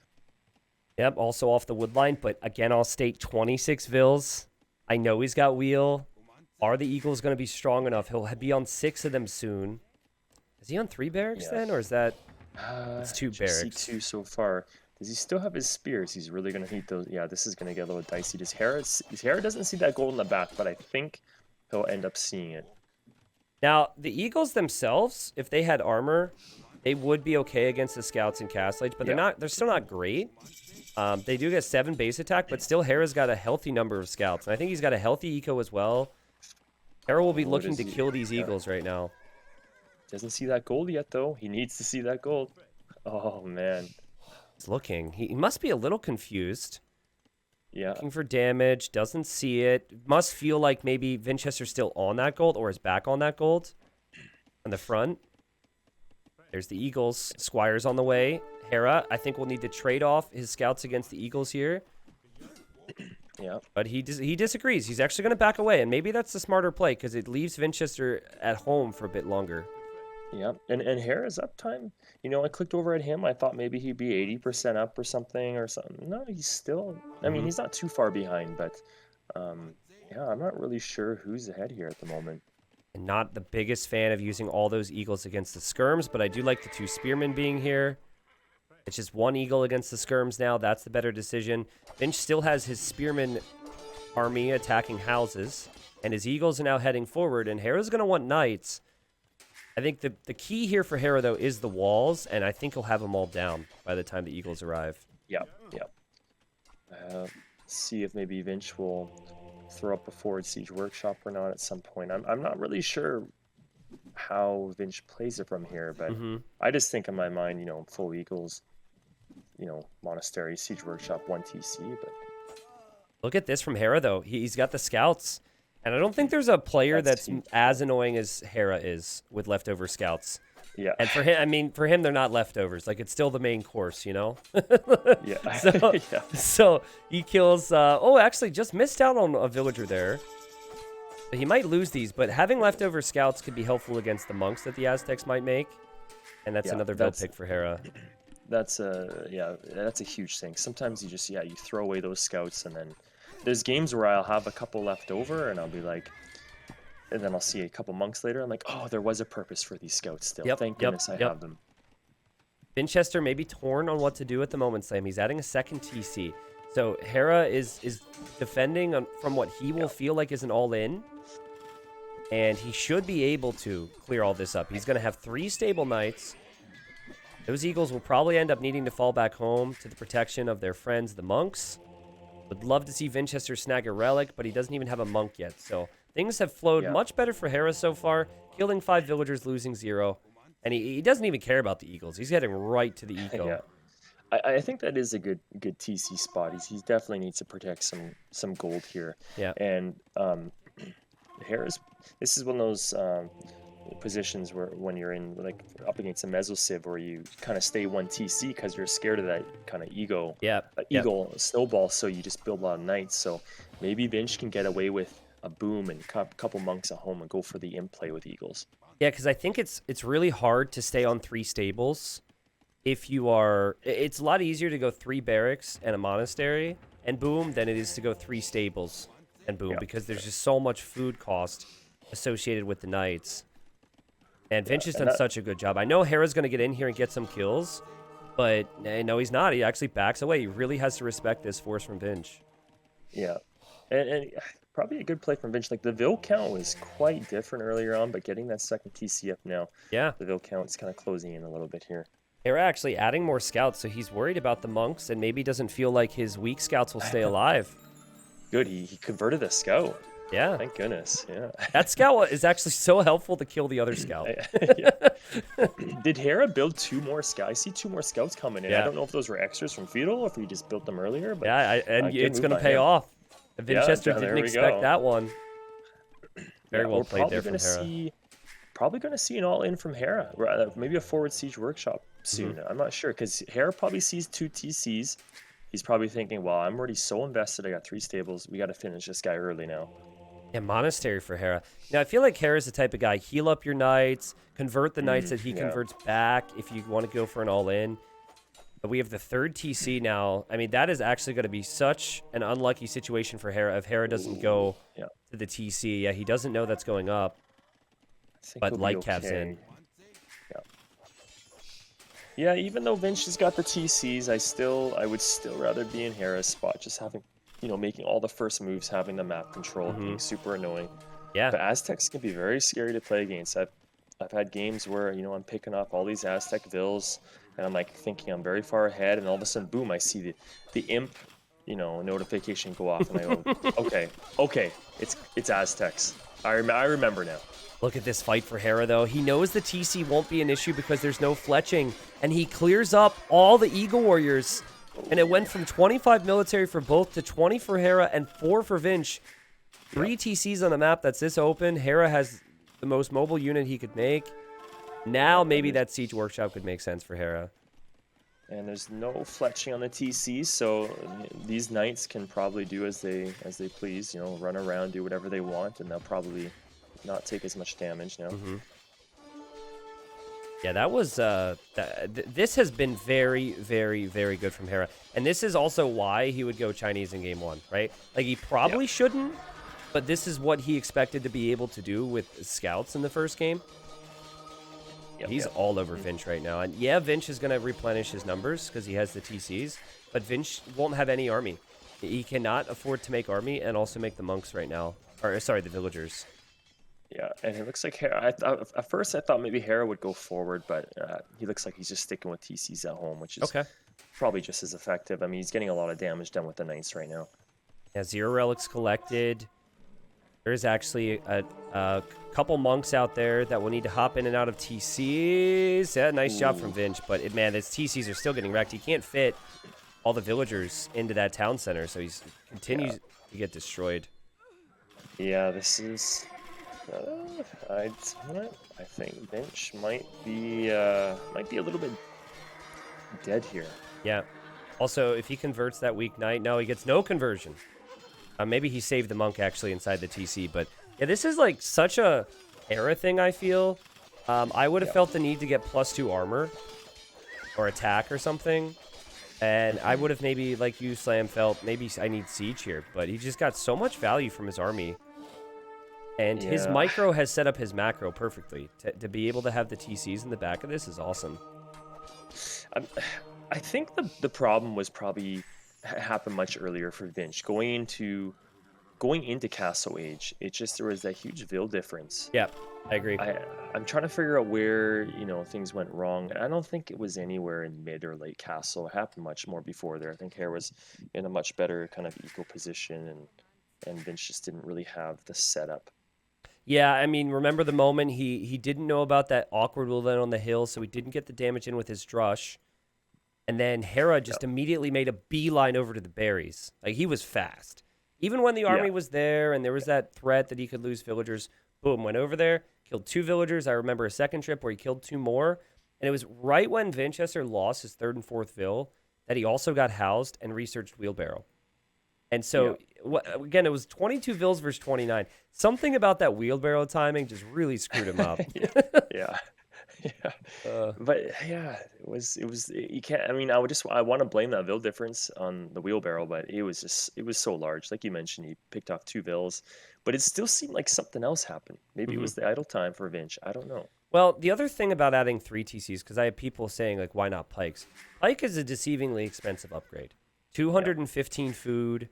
Yep, also off the wood line, but again, I'll state 26 vills. I know he's got wheel. Are the Eagles going to be strong enough? He'll be on 6 of them soon. Is he on 3 barracks then, or is that... it's 2 barracks. See 2 so far. Does he still have his spears? He's really going to need those. Yeah, this is going to get a little dicey. Hera doesn't see that gold in the back, but I think he'll end up seeing it. Now, the Eagles themselves, if they had armor, they would be okay against the scouts and castle age, but they're still not great. They do get 7 base attack, but still Hera's got a healthy number of scouts. And I think he's got a healthy eco as well. Hera will be looking to kill these Eagles right now. Doesn't see that gold yet, though. He needs to see that gold. Oh, man. He's looking. He must be a little confused. Yeah. Looking for damage. Doesn't see it. Must feel like maybe Vinchester's still on that gold or is back on that gold. On the front. There's the Eagles. Squire's on the way. Hera, I think, will need to trade off his scouts against the Eagles here. Yeah. But he disagrees. He's actually going to back away, and maybe that's the smarter play because it leaves Vinchester at home for a bit longer. Yeah, and Hera's uptime, I clicked over at him. I thought maybe he'd be 80% up or something. No, he's still, I mean, he's not too far behind, but yeah, I'm not really sure who's ahead here at the moment. And not the biggest fan of using all those Eagles against the skirms, but I do like the 2 spearmen being here. It's just 1 eagle against the skirms now. That's the better decision. Vinch still has his spearman army attacking houses, and his eagles are now heading forward, and Hera's going to want knights. I think the key here for Hera, though, is the walls, and I think he'll have them all down by the time the eagles arrive. Yeah. See if maybe Vinch will throw up a forward siege workshop or not at some point. I'm not really sure how Vinch plays it from here, but I just think in my mind, full eagles, monastery, siege workshop, 1 TC. But look at this from Hera, though. He's got the scouts, and I don't think there's a player that's as annoying as Hera is with leftover scouts. Yeah. And for him, they're not leftovers. Like, it's still the main course, Yeah. So he kills. Actually, just missed out on a villager there. He might lose these, but having leftover scouts could be helpful against the monks that the Aztecs might make. And that's another Vil pick for Hera. That's a huge thing. Sometimes you throw away those scouts, and then there's games where I'll have a couple left over, and I'll be like, and then I'll see a couple monks later. I'm like, oh, there was a purpose for these scouts still. Thank goodness I have them. Vinchester may be torn on what to do at the moment, Sam. He's adding a 2nd TC. So Hera is defending from what he will feel like is an all-in. And he should be able to clear all this up. He's going to have 3 stable knights. Those eagles will probably end up needing to fall back home to the protection of their friends, the monks. Would love to see Vinchester snag a relic, but he doesn't even have a monk yet. So things have flowed much better for Hera so far. Killing 5 villagers, losing 0. And he doesn't even care about the eagles. He's heading right to the eco. Yeah. I think that is a good TC spot. He definitely needs to protect some gold here. Yeah. And this is one of those positions where when you're in up against a mesosiv where you kind of stay 1 TC because you're scared of that kind of eagle snowball, so you just build a lot of knights. So maybe Vinch can get away with a boom and a couple monks at home and go for the in play with eagles. Yeah, because I think it's really hard to stay on 3 stables. If you are, it's a lot easier to go 3 barracks and a monastery and boom than it is to go 3 stables and boom, because there's just so much food cost associated with the Knights. And Vinch has and done such a good job. I know Hera's going to get in here and get some kills, but no, he's not. He actually backs away. He really has to respect this force from Vinch. Yeah, and probably a good play from Vinch. Like the Vil count was quite different earlier on, but getting that second TC up now, Yeah. the Vil count's kind of closing in a little bit here. Hera actually adding more scouts, so he's worried about the monks and maybe doesn't feel like his weak scouts will stay alive. Good, he converted a scout. Yeah. Thank goodness. Yeah. That scout is actually so helpful to kill the other scout. Yeah. Did Hera build two more scouts? I see two more scouts coming in. Yeah. I don't know if those were extras from Feudal or if he just built them earlier. But Yeah, and it's going to by pay him. off. Vinchester Yeah, there didn't we expect go. that one. Very well we're played probably there from gonna Hera. probably going to see an all-in from Hera. Maybe a forward siege workshop soon. I'm not sure because Hera probably sees two TCs. He's probably thinking, well, I'm already so invested. I got 3 stables. We got to finish this guy early now. Yeah, monastery for Hera. Now, I feel like Hera's the type of guy, heal up your knights, convert the knights that he yeah. converts back if you want to go for an all-in. But we have the 3rd TC now. I mean, that is actually going to be such an unlucky situation for Hera if Hera doesn't go Yeah. to the TC. Yeah, he doesn't know that's going up, I think but he'll be light calves okay. in. Yeah, even though Vinch has got the TCs, I would still rather be in Hera's spot, just having, making all the first moves, having the map control, being super annoying. Yeah, But Aztecs can be very scary to play against. I've had games where, I'm picking up all these Aztec Vils, and I'm like thinking I'm very far ahead, and all of a sudden, boom, I see the imp, notification go off, and I go, okay, it's Aztecs. I remember now. look at this fight for Hera, though. He knows the TC won't be an issue because there's no fletching, and he clears up all the Eagle Warriors. And it went from 25 military for both to 20 for Hera and 4 for Vinch. 3 TCs on the map that's this open. Hera has the most mobile unit he could make. Now maybe that siege workshop could make sense for Hera. And there's no fletching on the TC, so these knights can probably do as they please. Run around, do whatever they want, and they'll probably not take as much damage now. Yeah, that was this has been very, very, very good from Hera, and this is also why he would go Chinese in game 1, right? Like he probably shouldn't, but this is what he expected to be able to do with scouts in the first game. He's all over Vinch right now. And yeah, Vinch is going to replenish his numbers because he has the TCs, but Vinch won't have any army. He cannot afford to make army and also make the monks right now. Or, sorry, the villagers. Yeah, and it looks like Hera. At first, I thought maybe Hera would go forward, but he looks like he's just sticking with TCs at home, which is probably just as effective. I mean, he's getting a lot of damage done with the Knights right now. Yeah, 0 relics collected. There's actually a couple monks out there that will need to hop in and out of TCs. Yeah, nice job from Vinch, but man, his TCs are still getting wrecked. He can't fit all the villagers into that town center, so he continues to get destroyed. Yeah, this is. I think Vinch might be a little bit dead here. Yeah. Also, if he converts that weak knight, no, he gets no conversion. Maybe he saved the monk actually inside the TC, but yeah, this is like such a Hera thing, I feel. I would have felt the need to get +2 armor or attack or something. And I would have maybe, like you, Slam, felt maybe I need siege here, but he just got so much value from his army. And his micro has set up his macro perfectly. To be able to have the TCs in the back of this is awesome. I think the problem was probably happened much earlier for Vinch. Going into Castle Age, there was that huge Vil difference. Yeah, I agree. I'm trying to figure out where, things went wrong. I don't think it was anywhere in mid or late Castle. It happened much more before there. I think Hera was in a much better kind of equal position, and Vinch just didn't really have the setup. Yeah, I mean, remember the moment he didn't know about that awkward wheelman on the hill, so he didn't get the damage in with his drush. And then Hera just immediately made a beeline over to the berries. Like, he was fast. Even when the army was there and there was that threat that he could lose villagers, boom, went over there, killed 2 villagers. I remember a second trip where he killed 2 more. And it was right when Vinchester lost his 3rd and 4th Vil that he also got housed and researched wheelbarrow. And so, again, it was 22 Vils versus 29. Something about that wheelbarrow timing just really screwed him up. Yeah. Yeah. Uh, But yeah, it was you can't I mean, I want to blame that Ville difference on the wheelbarrow, but it was so large. Like you mentioned, he picked off two Villes, but it still seemed like something else happened. Maybe it mhm. was the idle time for Vinch. I don't know. Well, the other thing about adding 3 TCs, because I have people saying, like, why not Pikes? Pike is a deceivingly expensive upgrade. Yeah. 215 food,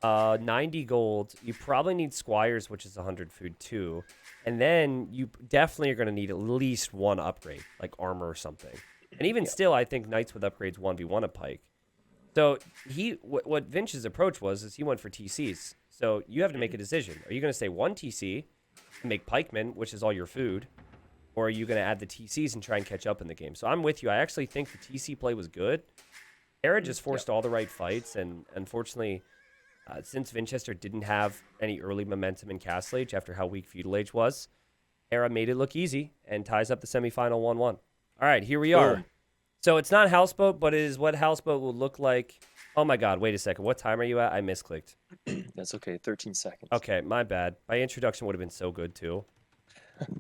90 gold. You probably need Squires, which is 100 food too. And then you definitely are going to need at least one upgrade, like armor or something. And even Yeah. still, I think Knights with upgrades 1v1 a Pike. So what Vinch's approach was is he went for TCs. So you have to make a decision. Are you going to say one TC and make Pikemen, which is all your food, or are you going to add the TCs and try and catch up in the game? So I'm with you. I actually think the TC play was good. Hera just Yeah. forced all the right fights, and unfortunately, since Vinchester didn't have any early momentum in Castle Age after how weak Feudal Age was, Hera made it look easy and ties up the semifinal 1-1. All right, here we are. Boom. So it's not Houseboat, but it is what Houseboat will look like. Oh my God, wait a second. What time are you at? I misclicked. That's okay. 13 seconds. Okay, my bad. My introduction would have been so good too.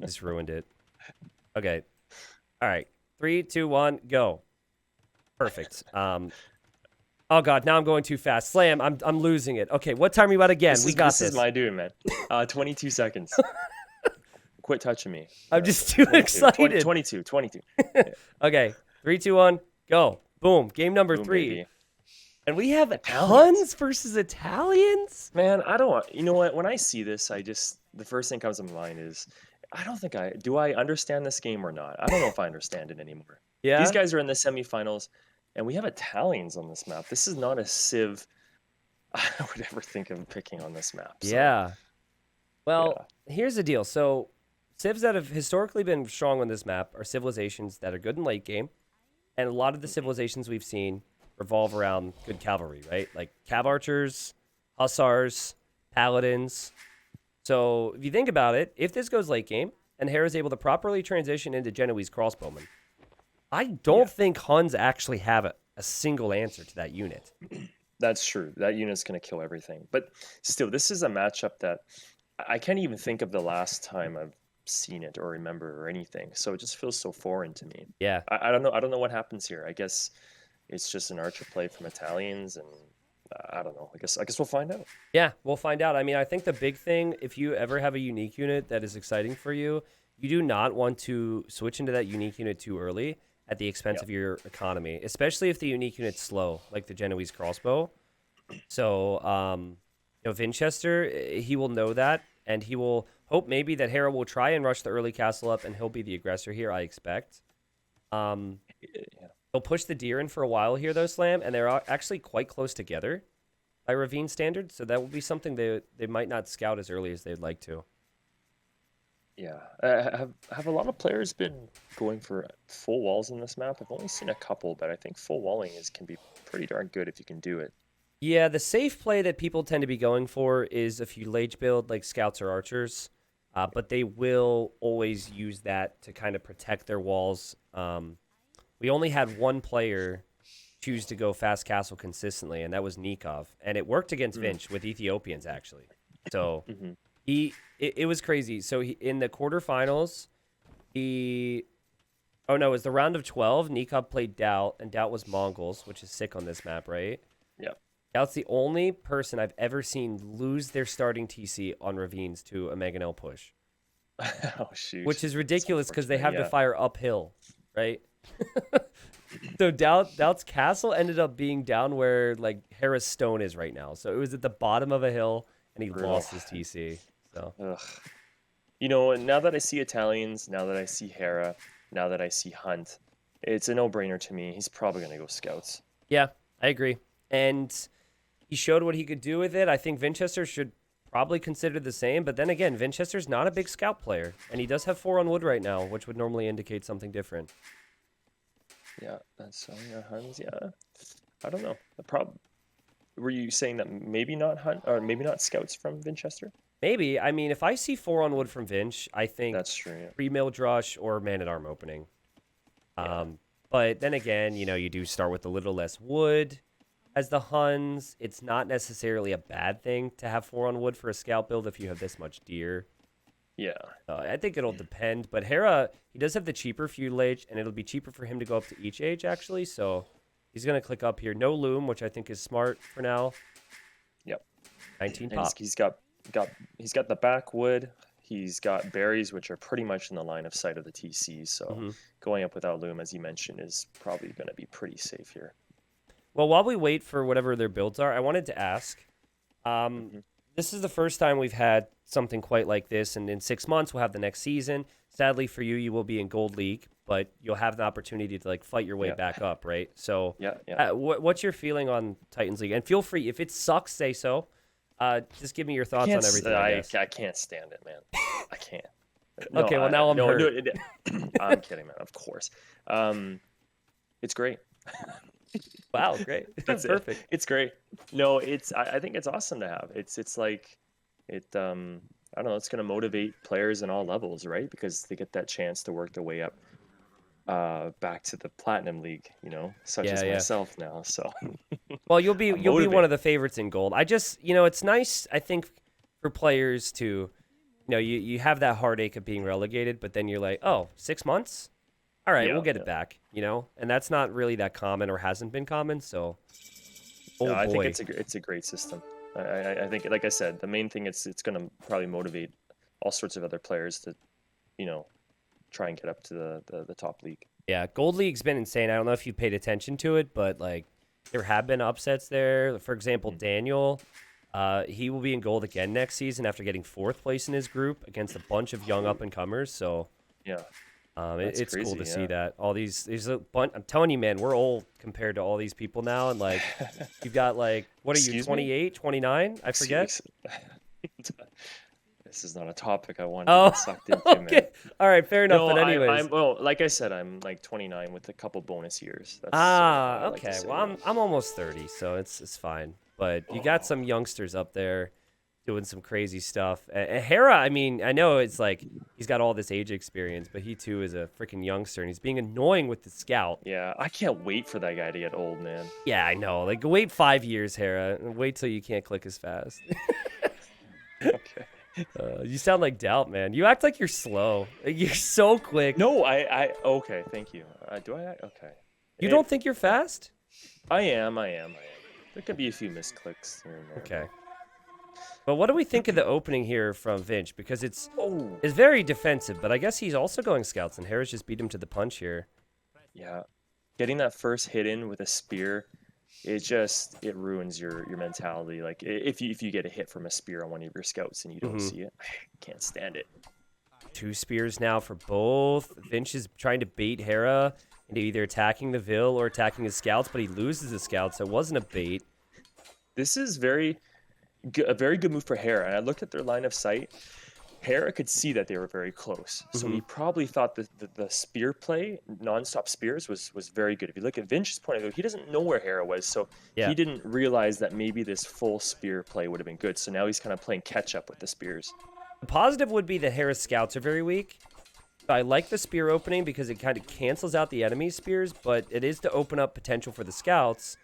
Just ruined it. Okay. All right. 3, 2, 1, go. Perfect. Oh God, now I'm going too fast. Slam, I'm losing it. Okay, what time are you at again? We got This this. is my doing, man. 22 seconds. Quit touching me. I'm just too 22, excited. 22. Okay, 3, 2, 1, go. Boom. Game number Boom, 3. baby. And we have Italians. Huns versus Italians? Man, I don't. You know what? When I see this, the first thing comes to my mind is, do I understand this game or not? I don't know if I understand it anymore. These Yeah? guys are in the semifinals, and we have Italians on this map. This is not a Civ I would ever think of picking on this map. So Yeah. Well, yeah, here's the deal. So, civs that have historically been strong on this map are civilizations that are good in late game. And a lot of the civilizations we've seen revolve around good cavalry, right? Like cav archers, hussars, paladins. So, if you think about it, if this goes late game and Hera is able to properly transition into Genoese crossbowmen, I yeah, don't think Huns actually have a single answer to that unit. that's true. That unit's gonna kill everything. But still, this is a matchup that I can't even think of the last time I've seen it or remember or anything. So it just feels so foreign to me. Yeah. I don't know. I don't know what happens here. I guess it's just an archer play from Italians, and I don't know. I guess we'll find out. Yeah, we'll find out. I mean, I think the big thing, if you ever have a unique unit that is exciting for you, you do not want to switch into that unique unit too early at the expense Yeah. of your economy, especially if the unique unit's slow, like the Genoese crossbow. So, Vinchester, he will know that, and he will hope maybe that Hera will try and rush the early castle up, and he'll be the aggressor here, I expect. Um, Yeah. They'll push the deer in for a while here, though, Slam, and they're actually quite close together by Ravine standards, so that will be something they might not scout as early as they'd like to. Yeah. Have a lot of players been going for full walls in this map? I've only seen a couple, but I think full walling can be pretty darn good if you can do it. Yeah, the safe play that people tend to be going for is a feudal age build like scouts or archers, but they will always use that to kind of protect their walls. We only had one player choose to go fast castle consistently, and that was Nikov, and it worked against Mm. Vinch with Ethiopians actually. So Hmm. it was crazy. So in the quarterfinals, oh no, it was the round of 12. Nikov played Doubt, and Doubt was Mongols, which is sick on this map, right? Yeah. Doubt's the only person I've ever seen lose their starting TC on Ravines to a Mangonel push, Oh shoot. which is ridiculous because they have unfortunate, to yeah. fire uphill, right? So Doubt's castle ended up being down where like Hera's stone is right now. So it was at the bottom of a hill, and he Brutal. lost his TC. So Ugh. You know, now that I see Italians, now that I see Hera, now that I see Hunt, it's a no-brainer to me. He's probably gonna go scouts. yeah, I agree. And he showed what he could do with it. I think Vinchester should probably consider the same. But then again, Vinchester's not a big scout player, and he does have 4 on wood right now, which would normally indicate something different. Yeah, that's yeah, Huns. Yeah, I don't know. Were you saying that maybe not Hunt or maybe not scouts from Vinchester? Maybe. I mean, if I see 4 on wood from Vinch, I think That's true. Yeah. pre-mill drush or man-at-arm opening. Yeah. But then again, you do start with a little less wood as the Huns. It's not necessarily a bad thing to have 4 on wood for a scout build if you have this much deer. Yeah. I think it'll depend, but Hera, he does have the cheaper feudal age, and it'll be cheaper for him to go up to each age, actually. So he's going to click up here. No loom, which I think is smart for now. Yep. 19 And pop. he's got the backwood. He's got berries, which are pretty much in the line of sight of the TC. So going up without loom, as you mentioned, is probably going to be pretty safe here. Well, while we wait for whatever their builds are, I wanted to ask. This is the first time we've had something quite like this, and in 6 months we'll have the next season. Sadly for you, you will be in Gold League, but you'll have the opportunity to like fight your way back up, right? So, what's your feeling on Titans League? And feel free, if it sucks, say so. Just give me your thoughts on everything. I can't stand it, man. I can't. No, okay, well now I'm hurt. I'm kidding, man. Of course. It's great. Wow, great. That's perfect. It's great. No, I think it's awesome to have. It's like it I don't know, it's gonna motivate players in all levels, right? Because they get that chance to work their way up back to the Platinum League, such as myself now. So well, you'll be one of the favorites in gold. I just it's nice, I think, for players to you have that heartache of being relegated, but then you're like, oh, 6 months? All right, we'll get it back, and that's not really that common or hasn't been common. So, I think it's a great system. I think, like I said, the main thing it's going to probably motivate all sorts of other players to, try and get up to the top league. Yeah, Gold League's been insane. I don't know if you paid attention to it, but like there have been upsets there. For example, Daniel, he will be in gold again next season after getting 4th place in his group against a bunch of young up and comers. So yeah. It's crazy, cool to see that all these. There's a bunch. I'm telling you, man, we're old compared to all these people now. And like, you've got like, what are you, 28, 29? I forget. This is not a topic I want to get sucked into, okay. Man. All right, fair enough. No, but anyways, well, like I said, I'm like 29 with a couple bonus years. That's okay. Well, I'm almost 30, so it's fine. But you got some youngsters up there doing some crazy stuff. And Hera, I mean, I know it's like he's got all this age experience, but he too is a freaking youngster, and he's being annoying with the scout. Yeah, I can't wait for that guy to get old, man. Yeah, I know. Like, wait 5 years, Hera, and wait till you can't click as fast. Okay. You sound like Doubt, man. You act like you're slow. Like, you're so quick. No, okay, thank you. Do I? Okay. You don't think you're fast? I am. There could be a few misclicks here and there. Okay. But what do we think of the opening here from Vinch? Because it's very defensive, but I guess he's also going scouts, and Harris just beat him to the punch here. Yeah. Getting that first hit in with a spear, it ruins your mentality. Like, if you get a hit from a spear on one of your scouts and you don't see it, I can't stand it. 2 spears now for both. Vinch is trying to bait Hera into either attacking the Vil or attacking his scouts, but he loses his scouts, so it wasn't a bait. This is a very good move for Hera, and I looked at their line of sight. Hera could see that they were very close, so he probably thought that the spear play, non-stop spears, was very good. If you look at Vinch's point of view, he doesn't know where Hera was, so he didn't realize that maybe this full spear play would have been good. So now he's kind of playing catch-up with the spears. The positive would be that Hera's scouts are very weak. I like the spear opening because it kind of cancels out the enemy's spears, but it is to open up potential for the scouts.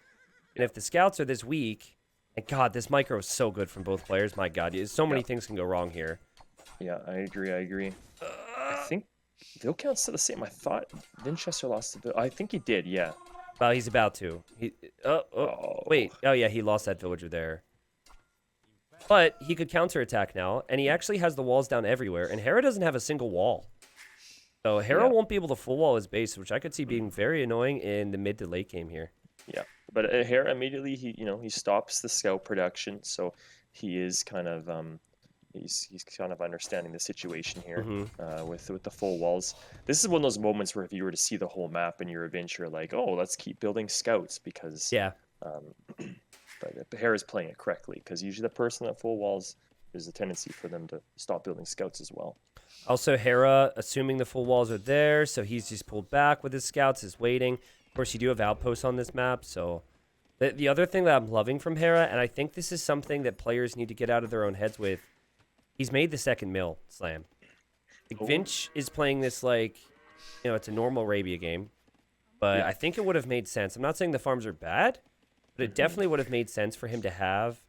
And if the scouts are this weak, and God, this micro is so good from both players. My God, so many things can go wrong here. Yeah, I agree. I think Vil count's still the same. I thought Vinchester lost the Vil. I think he did, yeah. Well, he's about to. Wait. Oh, yeah, he lost that villager there. But he could counterattack now, and he actually has the walls down everywhere, and Hera doesn't have a single wall. So Hera won't be able to full wall his base, which I could see being very annoying in the mid to late game here. Yeah, but Hera immediately he stops the scout production, so he is kind of he's kind of understanding the situation here with the full walls. This is one of those moments where if you were to see the whole map and you're a Vinch, you're like, oh, let's keep building scouts because but Hera's playing it correctly because usually the person at full walls, there's a tendency for them to stop building scouts as well. Also, Hera, assuming the full walls are there, so he's just pulled back with his scouts, is waiting. Of course, you do have outposts on this map, so... The other thing that I'm loving from Hera, and I think this is something that players need to get out of their own heads with, he's made the second mill slam. Like, Vinch is playing this like, it's a normal Arabia game, but I think it would have made sense. I'm not saying the farms are bad, but it definitely would have made sense for him to have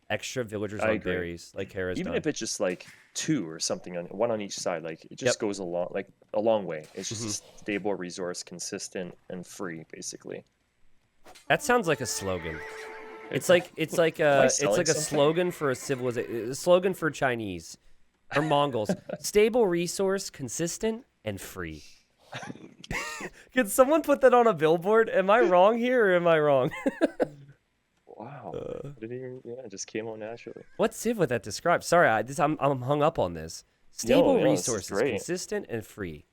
extra villagers on berries like Hera's Even done. if it's just like 2 or something, on one on each side. Like it just Yep. goes a long way. It's just Hmm. a stable resource, consistent and free, basically. That sounds like a slogan. It's Am like it's like I a it's selling like a something? slogan for a civilization, a slogan for Chinese or Mongols. Stable resource, consistent and free. Could someone put that on a billboard? Am I wrong here or am I wrong? Wow. I didn't even, yeah, it just came out naturally. What civ would that describe? Sorry, I'm hung up on this. No, Stable no, this is resources, great. consistent and free.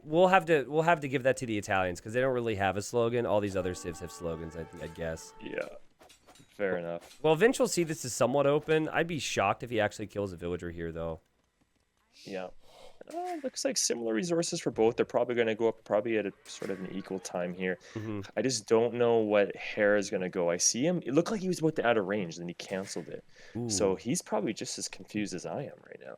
We'll have to give that to the Italians because they don't really have a slogan. All these other civs have slogans, I guess. Yeah, fair enough. Well, Vinch will see this is somewhat open. I'd be shocked if he actually kills a villager here, though. Yeah. Looks like similar resources for both. They're probably going to go up probably at a sort of an equal time here. Hmm. I just don't know what Hera is going to go. I see him. It looked like he was about to add a range, then he canceled it. So Ooh. he's probably just as confused as I am right now.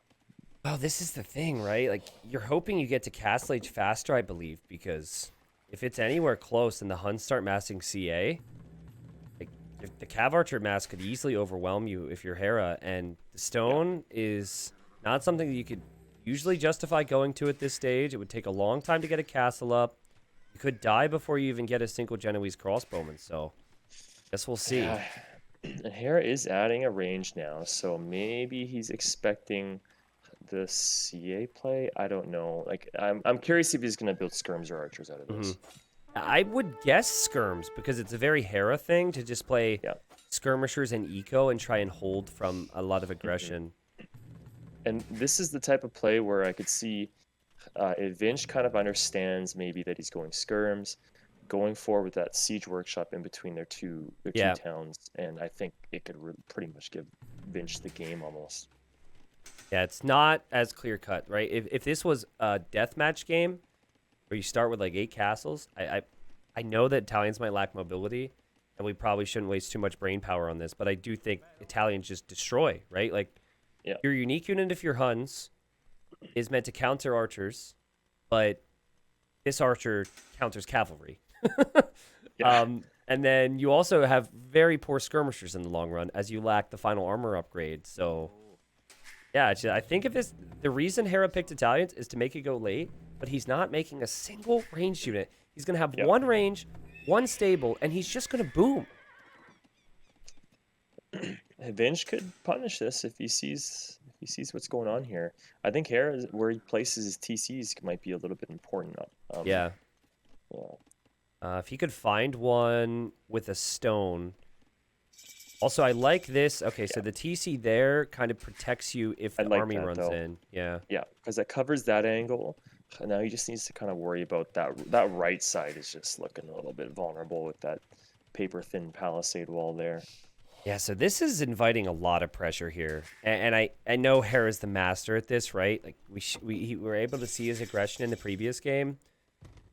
Oh, this is the thing, right? Like, you're hoping you get to Castle Age faster, I believe, because if it's anywhere close and the Huns start massing CA, like, if the Cav Archer mass could easily overwhelm you if you're Hera, and the stone is not something that you could usually justify going to at this stage. It would take a long time to get a castle up. You could die before you even get a single Genoese crossbowman, so guess we'll see. Yeah. And Hera is adding a range now, so maybe he's expecting the CA play. I don't know. Like I'm curious if he's going to build skirms or archers out of Hmm. this. I would guess skirms because it's a very Hera thing to just play Yeah. skirmishers and eco and try and hold from a lot of aggression. And this is the type of play where I could see if Vinch kind of understands maybe that he's going skirms, going forward with that siege workshop in between their Yeah. two towns, and I think it could pretty much give Vinch the game almost. Yeah, it's not as clear cut, right? If this was a deathmatch game where you start with like 8 castles, I know that Italians might lack mobility, and we probably shouldn't waste too much brain power on this, but I do think Italians just destroy, right? Like, Yeah. your unique unit, if you're Huns, is meant to counter archers, but this archer counters cavalry. Yeah. And then you also have very poor skirmishers in the long run, as you lack the final armor upgrade. So, yeah, I think if this, the reason Hera picked Italians is to make it go late, but he's not making a single ranged unit. He's going to have Yep. one range, one stable, and he's just going to boom. Vinch could punish this if he sees what's going on here. I think Hera, where he places his TCs, might be a little bit important. Yeah. Yeah. If he could find one with a stone. Also, I like this. Okay, so Yeah. the TC there kind of protects you if I the like army that, runs though. in. Yeah. Yeah, because that covers that angle. And now he just needs to kind of worry about that right side is just looking a little bit vulnerable with that paper thin palisade wall there. Yeah, so this is inviting a lot of pressure here. And I know Hera's the master at this, right? Like, we were able to see his aggression in the previous game.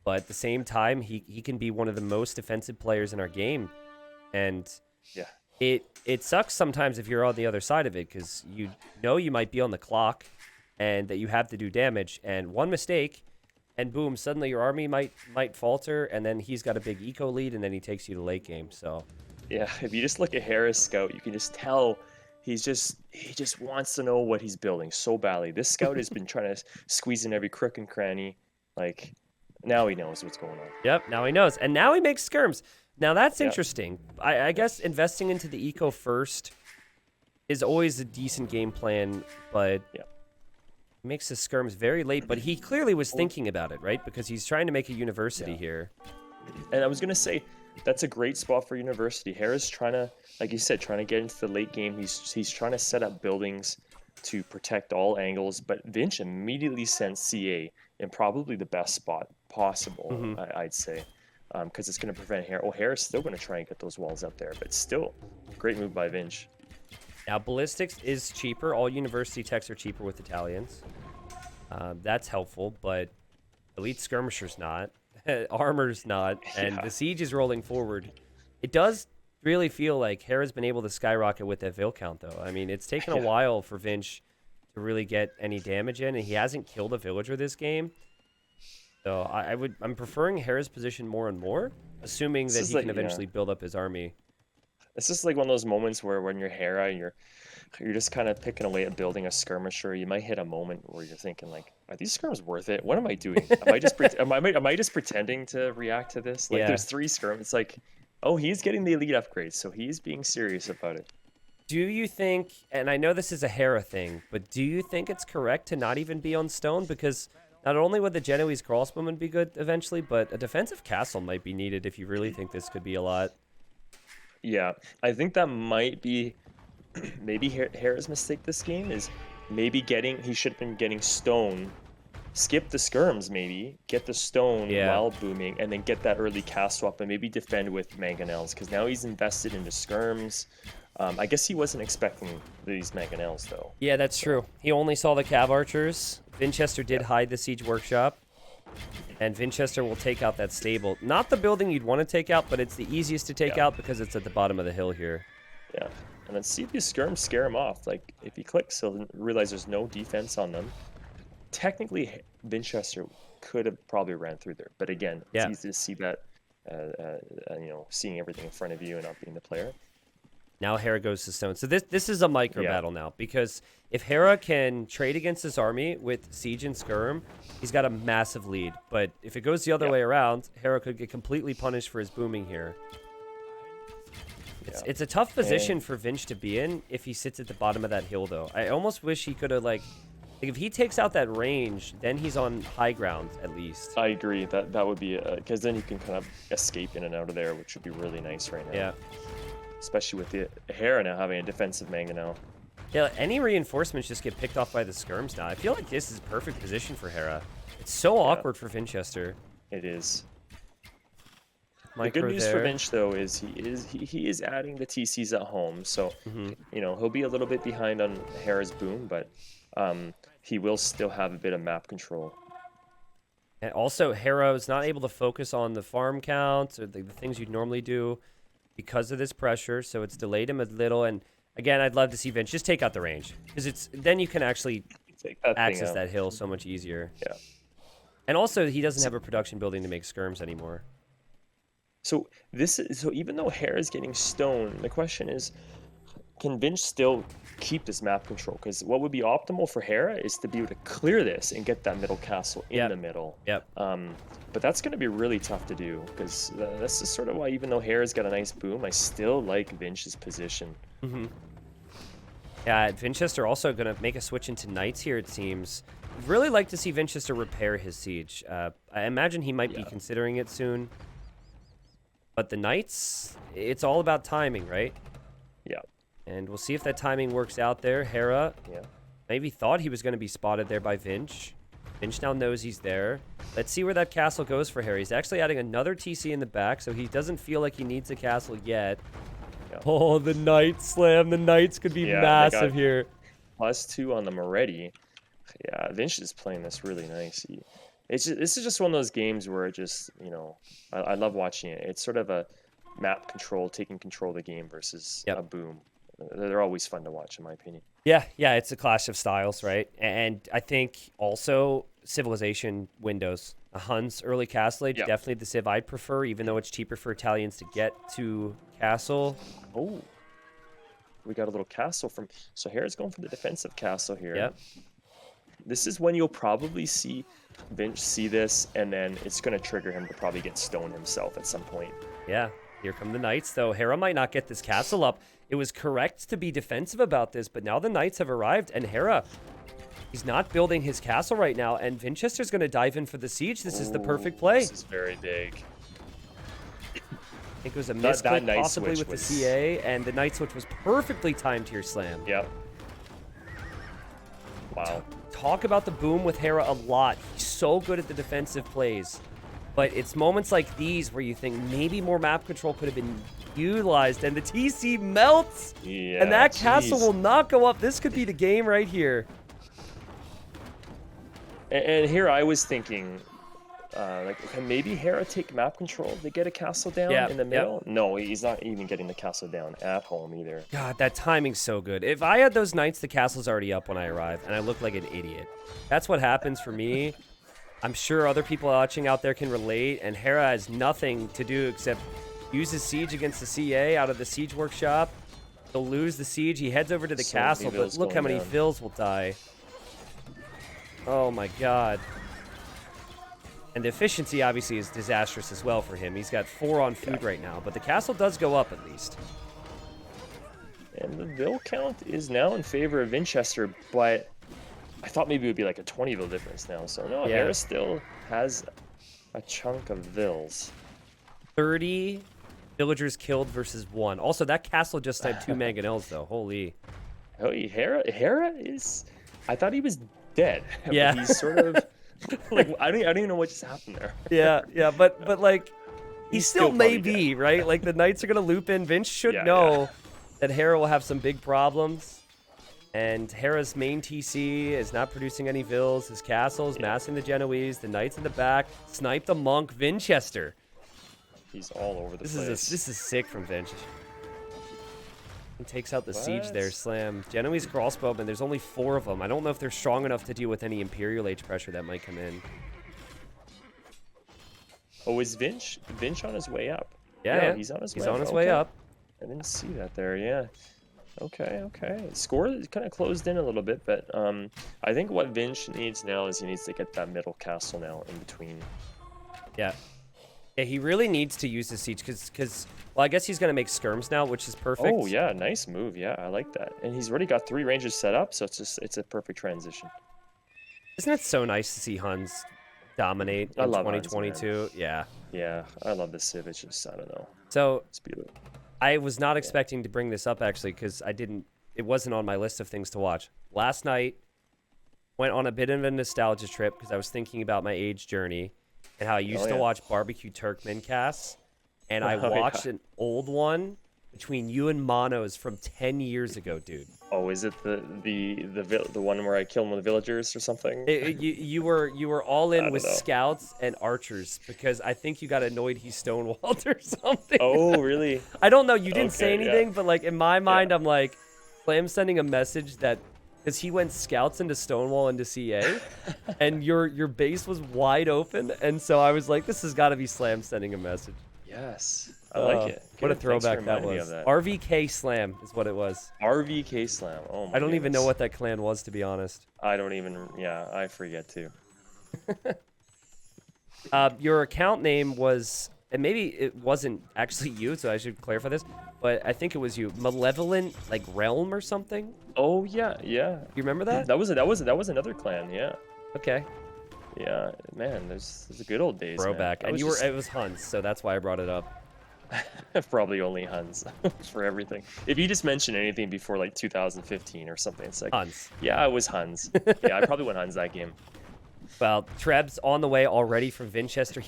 But at the same time, he can be one of the most defensive players in our game. And Yeah. it sucks sometimes if you're on the other side of it because you know you might be on the clock and that you have to do damage. And one mistake, and boom, suddenly your army might falter, and then he's got a big eco lead, and then he takes you to late game. So Yeah, if you just look at Hera's scout, you can just tell he just wants to know what he's building so badly. This scout has been trying to squeeze in every crook and cranny. Like, now he knows what's going on. yep, now he knows, and now he makes skirms. Now that's Yep. interesting. I guess investing into the eco first is always a decent game plan, but Yep. makes the skirms very late. But he clearly was thinking about it, right? Because he's trying to make a university Yeah. here. And I was gonna say that's a great spot for university. Hera's trying to, like you said, trying to get into the late game. He's trying to set up buildings to protect all angles. But Vinch immediately sent CA in probably the best spot possible, Mhm. I'd say, because it's going to prevent Hera. Oh, Hera's still going to try and get those walls up there, but still, great move by Vinch. Now, ballistics is cheaper. All university techs are cheaper with Italians. That's helpful, but elite skirmisher's not. Armor's not. And Yeah. the siege is rolling forward. It does really feel like Hera's been able to skyrocket with that Vil count, though. I mean, it's taken a Yeah. while for Vinch to really get any damage in, and he hasn't killed a villager this game. So I'm preferring Hera's position more and more, assuming This that is he like- can yeah. eventually build up his army. It's just like one of those moments where when you're Hera and you're just kind of picking away at building a skirmisher. You might hit a moment where you're thinking like, are these skirms worth it? What am I doing? Am I just am I just pretending to react to this? Like, Yeah. there's 3 skirms. It's like, oh, he's getting the elite upgrade, so he's being serious about it. Do you think, and I know this is a Hera thing, but do you think it's correct to not even be on stone? Because not only would the Genoese crossbowman be good eventually, but a defensive castle might be needed if you really think this could be a lot. Yeah, I think that might be maybe Hera's mistake this game is maybe he should have been getting stone, skip the skirms maybe, get the stone while booming, and then get that early castle up and maybe defend with mangonels, because now he's invested into skirms. I guess he wasn't expecting these mangonels though. Yeah, that's true. He only saw the cav archers. Vinchester did hide the siege workshop. And Vinchester will take out that stable. Not the building you'd want to take out, but it's the easiest to take out because it's at the bottom of the hill here. Yeah, and then see if these skirms scare him off. Like, if he clicks, he'll realize there's no defense on them. Technically, Vinchester could have probably ran through there. But again, it's easy to see that, you know, seeing everything in front of you and not being the player. Now Hera goes to stone. So this is a micro battle now, because if Hera can trade against this army with siege and skirm, he's got a massive lead. But if it goes the other way around, Hera could get completely punished for his booming here. It's a tough position for Vinch to be in if he sits at the bottom of that hill, though. I almost wish he could have, like, if he takes out that range, then he's on high ground at least. I agree. That would be, because then you can kind of escape in and out of there, which would be really nice right now. Yeah. Especially with the Hera now having a defensive mangonel. Yeah, any reinforcements just get picked off by the skirms now. I feel like this is a perfect position for Hera. It's so awkward for Vinchester. It is. Micro the good news there. for Vinch though is he is adding the TCs at home, so you know he'll be a little bit behind on Hera's boom, but he will still have a bit of map control. And also, Hera is not able to focus on the farm counts or the things you'd normally do because of this pressure, so it's delayed him a little. And again, I'd love to see Vinch just take out the range, because then you can actually access that hill so much easier. Yeah. And also, he doesn't have a production building to make skirms anymore. So even though Hera's getting stone, the question is, can Vinch still keep this map control? Because what would be optimal for Hera is to be able to clear this and get that middle castle in the middle. Yep. But that's going to be really tough to do, because this is sort of why, even though Hera's got a nice boom, I still like Vinch's position. Yeah, Vinchester also going to make a switch into knights here, it seems. I'd really like to see Vinchester repair his siege. I imagine he might be considering it soon. But the knights, it's all about timing, right? Yeah. And we'll see if that timing works out there. Hera maybe thought he was going to be spotted there by Vinch. Vinch now knows he's there. Let's see where that castle goes for Hera. He's actually adding another TC in the back, so he doesn't feel like he needs a castle yet. Yeah. Oh, the knight slam. The knights could be massive here. +2 on them already. Yeah, Vinch is playing this really nice. This is just one of those games where it just, you know, I love watching it. It's sort of a map control, taking control of the game versus a boom. They're always fun to watch, in my opinion. Yeah, it's a clash of styles, right? And I think also civilization windows. A Hun's early Castle Age, definitely the civ I'd prefer, even though it's cheaper for Italians to get to castle. Oh, we got a little castle from... So Hera's going for the defensive castle here. Yep. This is when you'll probably see Vinch see this, and then it's going to trigger him to probably get stoned himself at some point. Yeah, here come the knights, though. Hera might not get this castle up. It was correct to be defensive about this, but now the knights have arrived, and Hera, he's not building his castle right now, and Vinchester's going to dive in for the siege. This is the perfect play. This is very big. I think it was a misclick possibly with the CA, and the knight switch was perfectly timed here, Slam. Yep. Wow. Talk about the boom with Hera a lot. He's so good at the defensive plays. But it's moments like these where you think maybe more map control could have been utilized, and the TC melts, and that castle will not go up. This could be the game right here. And here I was thinking, like, can maybe Hera take map control to get a castle down in the middle? No, he's not even getting the castle down at home either. God, that timing's so good. If I had those knights, the castle's already up when I arrive, and I look like an idiot. That's what happens for me. I'm sure other people watching out there can relate, and Hera has nothing to do except use his siege against the CA out of the siege workshop. He'll lose the siege. He heads over to the So many castle, but vills look how going many down. vills will die. Oh my god. And the efficiency obviously is disastrous as well for him. He's got 4 on food right now, but the castle does go up at least. And the Vill count is now in favor of Vinchester, but I thought maybe it would be like a 20 Vill difference now. So no, Yeah. Hera still has a chunk of Vills. 30 villagers killed versus 1. Also, that castle just sniped 2 mangonels though. Holy. Oh, Hera is. I thought he was dead. Yeah. But he's sort of like I don't even know what just happened there. Yeah, but like he He's still still may probably be, right? Like the knights are gonna loop in. Vince should Yeah, know that Hera will have some big problems. And Hera's main TC is not producing any vills. His castle is massing the Genoese. The knights in the back snipe the monk Vinchester. He's all over the This place. is sick from Vinch. He takes out the siege What? there, slam. Genoese crossbowmen, there's only 4 of them. I don't know if they're strong enough to deal with any Imperial Age pressure that might come in. Oh, is Vinch on his way up? Yeah, he's on his way. He's on his Okay. way up. I didn't see that there. Yeah. Okay. Score kind of closed in a little bit, but I think what Vinch needs now is he needs to get that middle castle now in between. Yeah. Yeah, he really needs to use the siege because well, I guess he's going to make skirms now, which is perfect. Oh yeah, nice move. Yeah, I like that. And he's already got 3 ranges set up, so it's a perfect transition. Isn't it so nice to see Huns dominate in I love Huns, 2022? Yeah. Yeah, I love this Civ. It's just I don't know. So It's beautiful. I was not expecting to bring this up actually because it wasn't on my list of things to watch. Last night, went on a bit of a nostalgia trip because I was thinking about my age journey and how I used to watch barbecue Turkmen casts. And I watched an old one between you and Monos from 10 years ago, dude. Oh, is it the one where I killed one of the villagers or something? You were all in don't with know. scouts and archers because I think you got annoyed he stonewalled or something. Oh, really? I don't know. You didn't say Okay, yeah. anything, but like in my mind, I'm like, Slam sending a message that because he went scouts into Stonewall into CA, and your base was wide open, and so I was like, this has got to be Slam sending a message. Yes, I like it. What a Good, thanks for throwback that reminding me was. of that. RVK Slam is what it was. RVK Slam. Oh my I don't even know goodness. what that clan was, to be honest. I don't even. Yeah, I forget too. Your account name was, and maybe it wasn't actually you, so I should clarify this, but I think it was you, Malevolent like Realm or something. Oh yeah. You remember that? That was another clan. Yeah. Okay. Yeah, man, there's the good old days. Throwback, Man. and it was Huns, so that's why I brought it up. probably only Huns for everything. If you just mention anything before like 2015 or something, it's like Huns. Yeah, it was Huns. Yeah, I probably went Huns that game. Well, Treb's on the way already from Vinchester.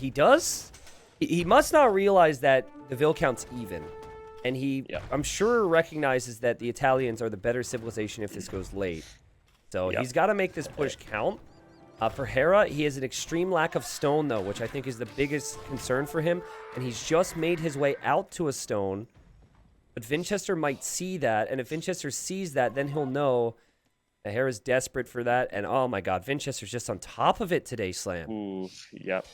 He must not realize that the Vil count's even. And I'm sure recognizes that the Italians are the better civilization if this goes late. So he's got to make this push count. For Hera, he has an extreme lack of stone, though, which I think is the biggest concern for him. And he's just made his way out to a stone. But Vinchester might see that. And if Vinchester sees that, then he'll know that Hera's desperate for that. And oh my god, Vinchester's just on top of it today, Slam. Ooh, yep.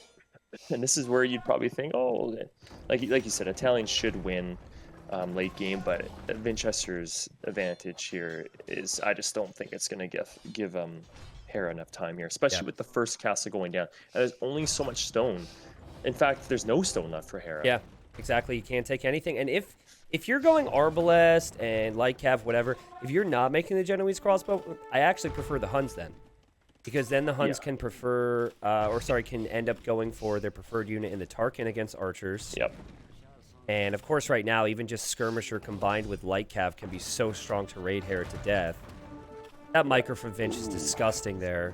And this is where you'd probably think, oh, like you said, Italians should win late game, but Vinchester's advantage here is I just don't think it's going to give Hera enough time here, especially with the first castle going down. And there's only so much stone. In fact, there's no stone left for Hera. Yeah, exactly. You can't take anything. And if you're going Arbalest and Light Cav, whatever, if you're not making the Genoese crossbow, I actually prefer the Huns then. Because then the Huns can can end up going for their preferred unit in the Tarkin against archers. Yep. And of course, right now, even just skirmisher combined with light cav can be so strong to raid Hera to death. That micro from Vinch is disgusting there.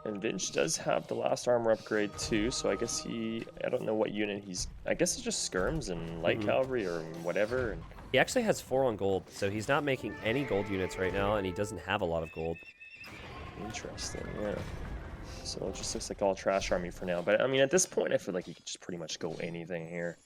And Vinch does have the last armor upgrade too, so I guess I don't know what unit I guess it's just skirms and light cavalry or whatever. And He actually has 4 on gold, so he's not making any gold units right now, and he doesn't have a lot of gold. Interesting, yeah. So it just looks like all trash army for now. But I mean, at this point, I feel like he could just pretty much go anything here.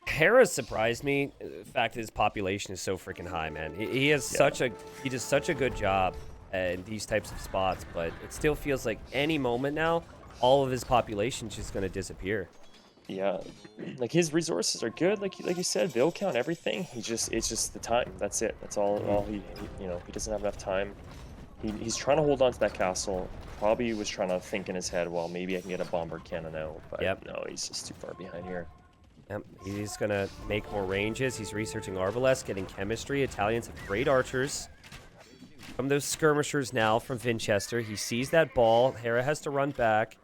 Hera surprised me. The fact that his population is so freaking high, man. He does such a good job in these types of spots, but it still feels like any moment now, all of his population is just going to disappear. Yeah, like his resources are good, like you said, build count, everything. It's just the time. That's it. That's all. Mhm. All he doesn't have enough time. He's trying to hold on to that castle. Probably was trying to think in his head, well, maybe I can get a bomber cannon out, but Yep. no, he's just too far behind here. Yep. He's going to make more ranges. He's researching Arbalest, getting chemistry. Italians have great archers. From those skirmishers now from Vinchester. He sees that ball. Hera has to run back.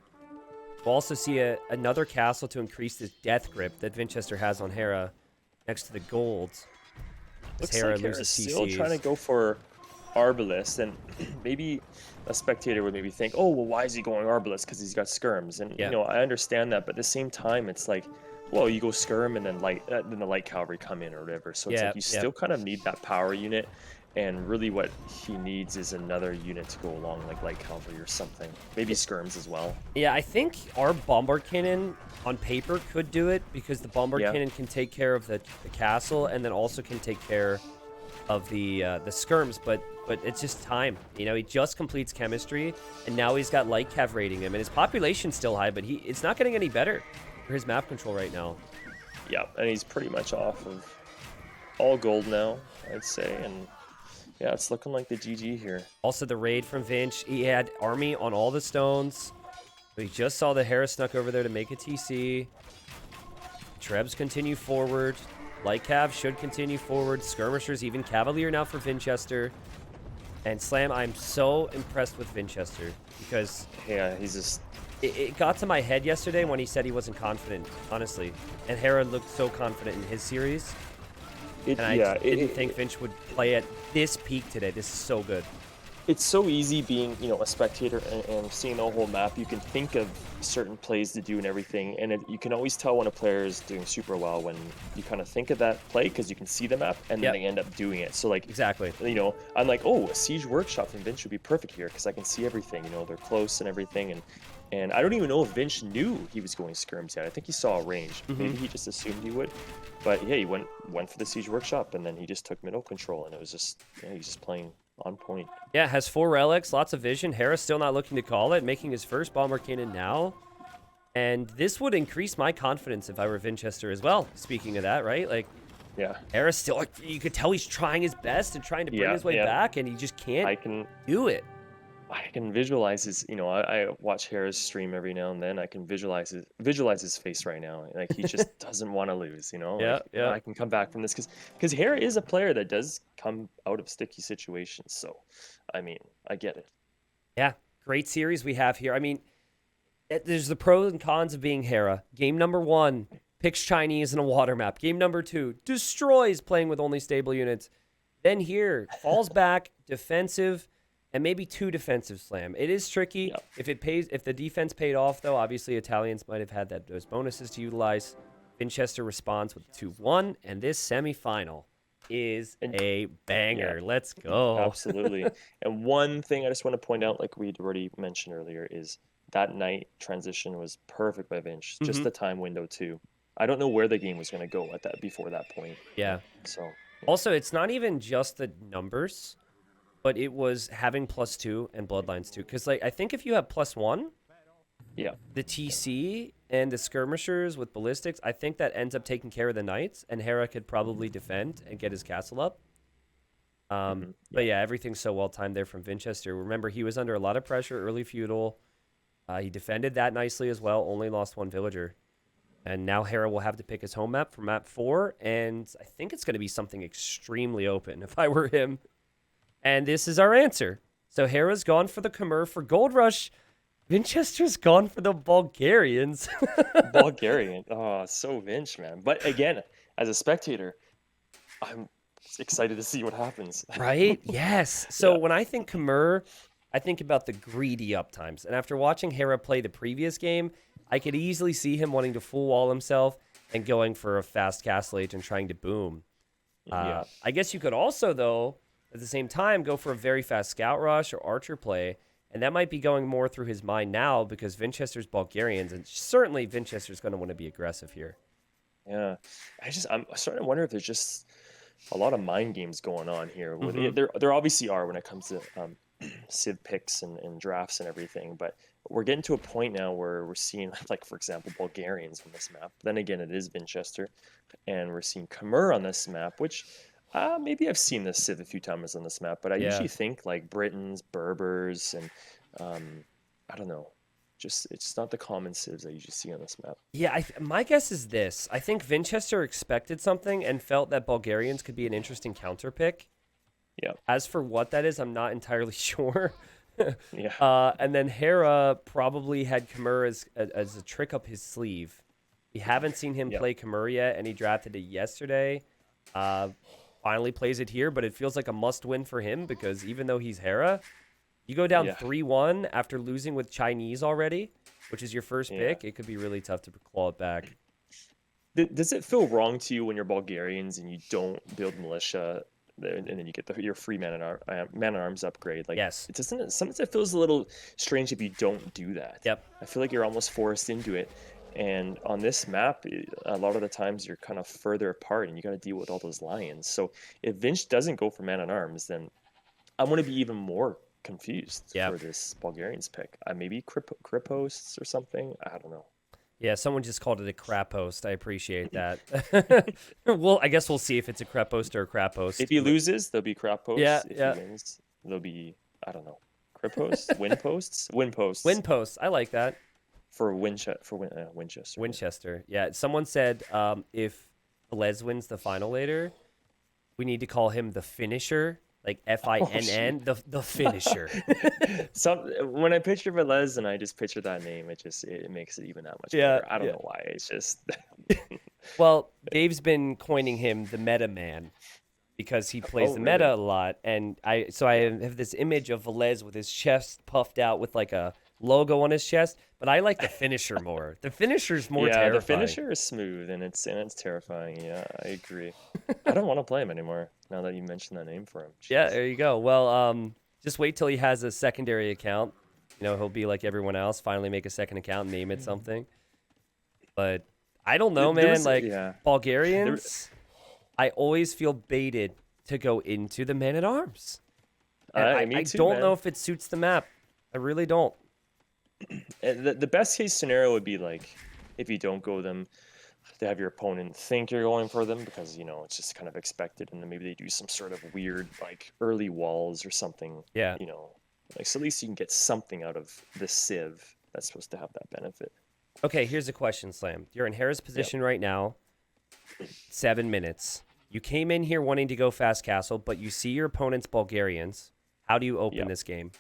We'll also see another castle to increase this death grip that Vinchester has on Hera next to the gold. As Looks Hera like loses Hera's still trying to TCs. go for Arbalest, and maybe a spectator would maybe think, oh, well, why is he going Arbalest? Because he's got skirms, and Yeah. I understand that, but at the same time, it's like, well, you go skirm, and then the light cavalry come in or whatever. So it's Yeah. like you Yeah. still kind of need that power unit, and really what he needs is another unit to go along, like light cavalry or something. Maybe skirms as well. Yeah, I think our bombard cannon on paper could do it because the bombard Yeah. cannon can take care of the castle and then also can take care of the skirms, but it's just time. He just completes chemistry and now he's got light cav rating him and his population's still high, but it's not getting any better for his map control right now. Yeah, and he's pretty much off of all gold now, I'd say, and yeah, it's looking like the GG here. Also the raid from Vinch, he had army on all the stones. We just saw the Hera snuck over there to make a TC. Trebs continue forward. Light Cav should continue forward. Skirmishers, even Cavalier now for Vinchester. And Slam, I'm so impressed with Vinchester because Yeah, he's just it got to my head yesterday when he said he wasn't confident, honestly. And Hera looked so confident in his series. it. And I Yeah, just didn't think Vinch would play at this peak today. This is so good. it's so easy being a spectator and seeing the whole map. You can think of certain plays to do and everything, and you can always tell when a player is doing super well when you kind of think of that play because you can see the map and then Yep. they end up doing it. So like Exactly. I'm like, oh, a siege workshop from Vince would be perfect here because I can see everything. They're close and everything, and I don't even know if Vince knew he was going skirms yet. I think he saw a range. Maybe he just assumed he would, but yeah, he went for the siege workshop and then he just took middle control, and it was just he's just playing on point. Yeah, has 4 relics, lots of vision. Hera's still not looking to call it, making his first bomber cannon now. And this would increase my confidence if I were Vinchester as well. Speaking of that, right? Like, Yeah, Hera's still, you could tell he's trying his best and trying to bring his way back, and he just can't I can do it. visualize his. I watch Hera's stream every now and then. I can visualize his face right now. Like he just doesn't want to lose. Yeah, Like, yeah. I can come back from this because Hera is a player that does come out of sticky situations. So, I mean, I get it. Yeah, great series we have here. I mean, there's the pros and cons of being Hera. Game number 1, picks Chinese in a water map. Game number 2, destroys playing with only stable units. Then here, falls back, defensive, and maybe 2 defensive Slam. It is tricky. Yeah. If the defense paid off, though, obviously Italians might have had those bonuses to utilize. Vinchester responds with 2-1, and this semifinal is a banger. Yeah. Let's go. Absolutely. And one thing I just want to point out, like we'd already mentioned earlier, is that night transition was perfect by Vinch. Just the time window too. I don't know where the game was going to go before that point. Yeah. So Also, it's not even just the numbers, but it was having +2 and Bloodlines 2. Because, I think if you have +1, yeah, the TC and the skirmishers with ballistics, I think that ends up taking care of the knights, and Hera could probably defend and get his castle up. But yeah, everything's so well timed there from Vinchester. Remember, he was under a lot of pressure, early feudal. He defended that nicely as well, only lost 1 villager. And now Hera will have to pick his home map for map 4, and I think it's going to be something extremely open if I were him. And this is our answer. So Hera's gone for the Khmer for Gold Rush. Vinchester's gone for the Bulgarians. Bulgarian. Oh, so Vinch, man. But again, as a spectator, I'm excited to see what happens. Right? Yes. So Yeah. when I think Khmer, I think about the greedy uptimes. And after watching Hera play the previous game, I could easily see him wanting to full wall himself and going for a fast castle age and trying to boom. Yeah. I guess you could also, though, at the same time, go for a very fast scout rush or archer play. And that might be going more through his mind now because Vinchester's Bulgarians, and certainly Vinchester's going to want to be aggressive here. Yeah. I'm starting to wonder if there's just a lot of mind games going on here. There obviously are when it comes to Civ picks and drafts and everything, but we're getting to a point now where we're seeing, like, for example, Bulgarians on this map. Then again, it is Vinchester, and we're seeing Khmer on this map, which maybe I've seen this Civ a few times on this map, but I Yeah. usually think like Britons, Berbers, and I don't know. Just it's not the common civs I usually see on this map. Yeah, my guess is this. I think Vinchester expected something and felt that Bulgarians could be an interesting counter pick. Yeah, As for what that is, I'm not entirely sure. yeah, And then Hera probably had Khmer as a trick up his sleeve. We haven't seen him yeah, play Khmer yet, and he drafted it yesterday. Uh, Finally plays it here, but it feels like a must-win for him because even though he's Hera, you go down yeah, 3-1 after losing with Chinese already, which is your first yeah. pick. It could be really tough to claw it back. Does it feel wrong to you when you're Bulgarians and you don't build militia, and then you get your free man at arms upgrade? Like, Yes. it doesn't. Sometimes it feels a little strange if you don't do that. Yep. I feel like you're almost forced into it. And on this map, a lot of the times you're kind of further apart, and you got to deal with all those lions. So if Vinch doesn't go for man at arms, then I'm going to be even more confused Yep. for this Bulgarians pick. Maybe Kriposts or something. I don't know. Yeah, someone just called it a crap post. I appreciate that. Well, I guess we'll see if it's a crap post or a crap post. If he loses, there'll be crap posts. Yeah, If yeah. he wins, there'll be, I don't know, crip posts, win posts, win posts Win posts. I like that. for Winchester. Winchester. Yeah, someone said if Les wins the final later, we need to call him the finisher, like FINN, the finisher. When I picture Velez and I just picture that name, it makes it even that much Yeah, better. I don't yeah. know why. It's just Well, Dave's been coining him the meta man because he plays Oh, the meta really? a lot, and I have this image of Velez with his chest puffed out with like a logo on his chest, but I like the finisher more. The finisher's more yeah, terrifying. the finisher is smooth and it's terrifying. Yeah, I agree. I don't want to play him anymore now that you mentioned that name for him. Yeah, Jeez. there you go. Well, just wait till he has a secondary account. You know, he'll be like everyone else, finally make a second account, name it something. But I don't know, There man. was- Like yeah. Bulgarians, I always feel baited to go into the man at arms. And Me I too, don't man. know if it suits the map. I really don't. The best case scenario would be like if you don't go them, to have your opponent think you're going for them because it's just kind of expected, and then maybe they do some sort of weird like early walls or something. Yeah. Like so at least you can get something out of the Civ that's supposed to have that benefit. Okay, here's a question, Slam. You're in Hera's position right now. 7 minutes. You came in here wanting to go fast castle, but you see your opponent's Bulgarians. How do you open Yeah. this game?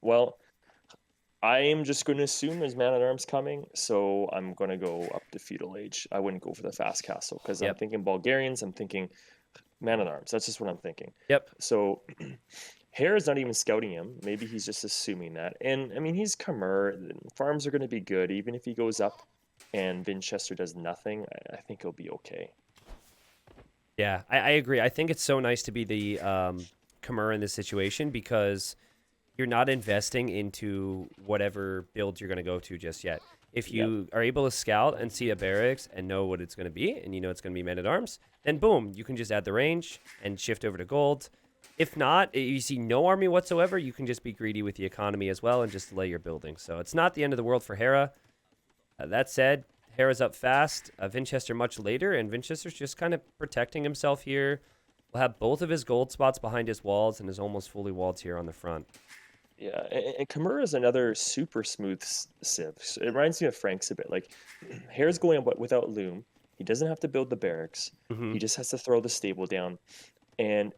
Well, I am just going to assume there's man at arms coming, so I'm going to go up to feudal age. I wouldn't go for the fast castle because I'm Yep. thinking Bulgarians. I'm thinking man at arms. That's just what I'm thinking. Yep. So Hare's not even scouting him. Maybe he's just assuming that. And I mean, he's Khmer. Farms are going to be good, even if he goes up and Vinchester does nothing. I think he'll be okay. Yeah, I agree. I think it's so nice to be the Khmer in this situation because you're not investing into whatever build you're going to go to just yet. If you are able to scout and see a barracks and know what it's going to be, and you know it's going to be men at arms, then boom, you can just add the range and shift over to gold. If not, you see no army whatsoever, you can just be greedy with the economy as well and just delay your building. So it's not the end of the world for Hera. That said, Hera's up fast, Vinchester much later, and Vinchester's just kind of protecting himself here. We'll have both of his gold spots behind his walls and is almost fully walled here on the front. Yeah, and Khmer is another super smooth Civ. So it reminds me of Frank's a bit. Like, Hare's going up without loom. He doesn't have to build the barracks. He just has to throw the stable down, and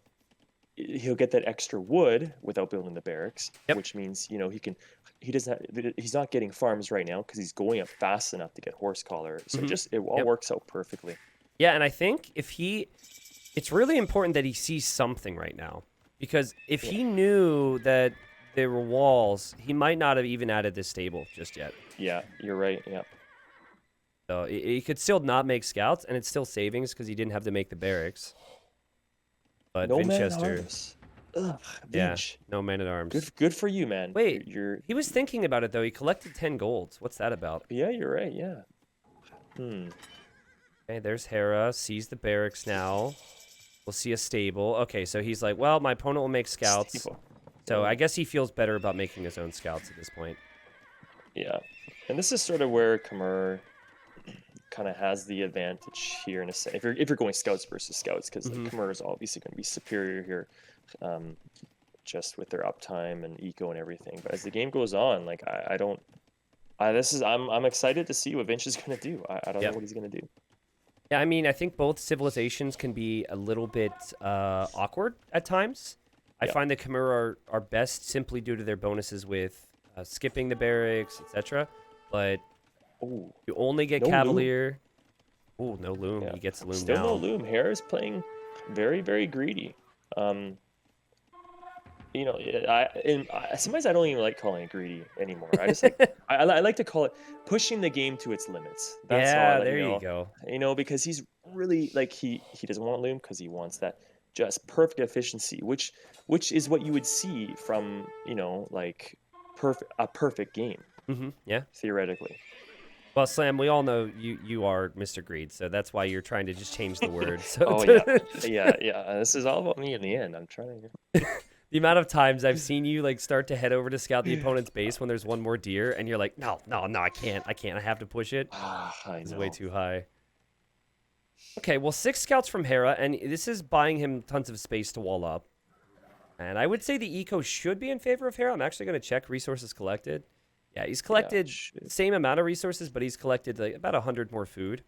he'll get that extra wood without building the barracks, which means he's not getting farms right now because he's going up fast enough to get horse collar. So it all works out perfectly. Yeah, and I think it's really important that he sees something right now because if he knew that there were walls, he might not have even added this stable just yet. Yeah, you're right. Yeah. So he could still not make scouts, and it's still savings because he didn't have to make the barracks. But No man at Vinchester, arms. Ugh, yeah, Vinch. no man at arms. Good for you, man. Wait, you're he was thinking about it though. He collected 10 golds. What's that about? yeah, you're right. Yeah. Okay, there's Hera. Sees the barracks now. We'll see a stable. Okay, so he's like, well, my opponent will make scouts. Stable. So I guess he feels better about making his own scouts at this point. Yeah, and this is sort of where Khmer kind of has the advantage here in a sense. If you're going scouts versus scouts, because like Khmer is obviously going to be superior here, um, just with their uptime and eco and everything. But as the game goes on, like I don't. I'm excited to see what Vinch is going to do. I don't know Yeah. what he's going to do. Yeah, I mean, I think both civilizations can be a little bit awkward at times. I Yeah. find the Khmer are best simply due to their bonuses with skipping the barracks, etc. But Oh, you only get no loom. Cavalier. Oh, no loom. Yeah, He gets loom still no now. loom. Hera is playing very, very greedy. Um, sometimes I don't even like calling it greedy anymore. I just like I like to call it pushing the game to its limits. That's how I Yeah, like, there you go. because he's really like he doesn't want loom because he wants that just perfect efficiency, which is what you would see from like a perfect game Yeah. theoretically. Well, Slam, we all know you are Mr. Greed, so that's why you're trying to just change the word. So Oh yeah, yeah. This is all about me in the end. I'm trying to. the amount of times I've seen you like start to head over to scout the opponent's base when there's one more deer, and you're like, no, I can't, I have to push it. I It's way know. too high. Okay, well, 6 scouts from Hera, and this is buying him tons of space to wall up. And I would say the eco should be in favor of Hera. I'm actually going to check resources collected. Yeah, he's Yeah, collected the same amount of resources, but he's collected like about 100 more food,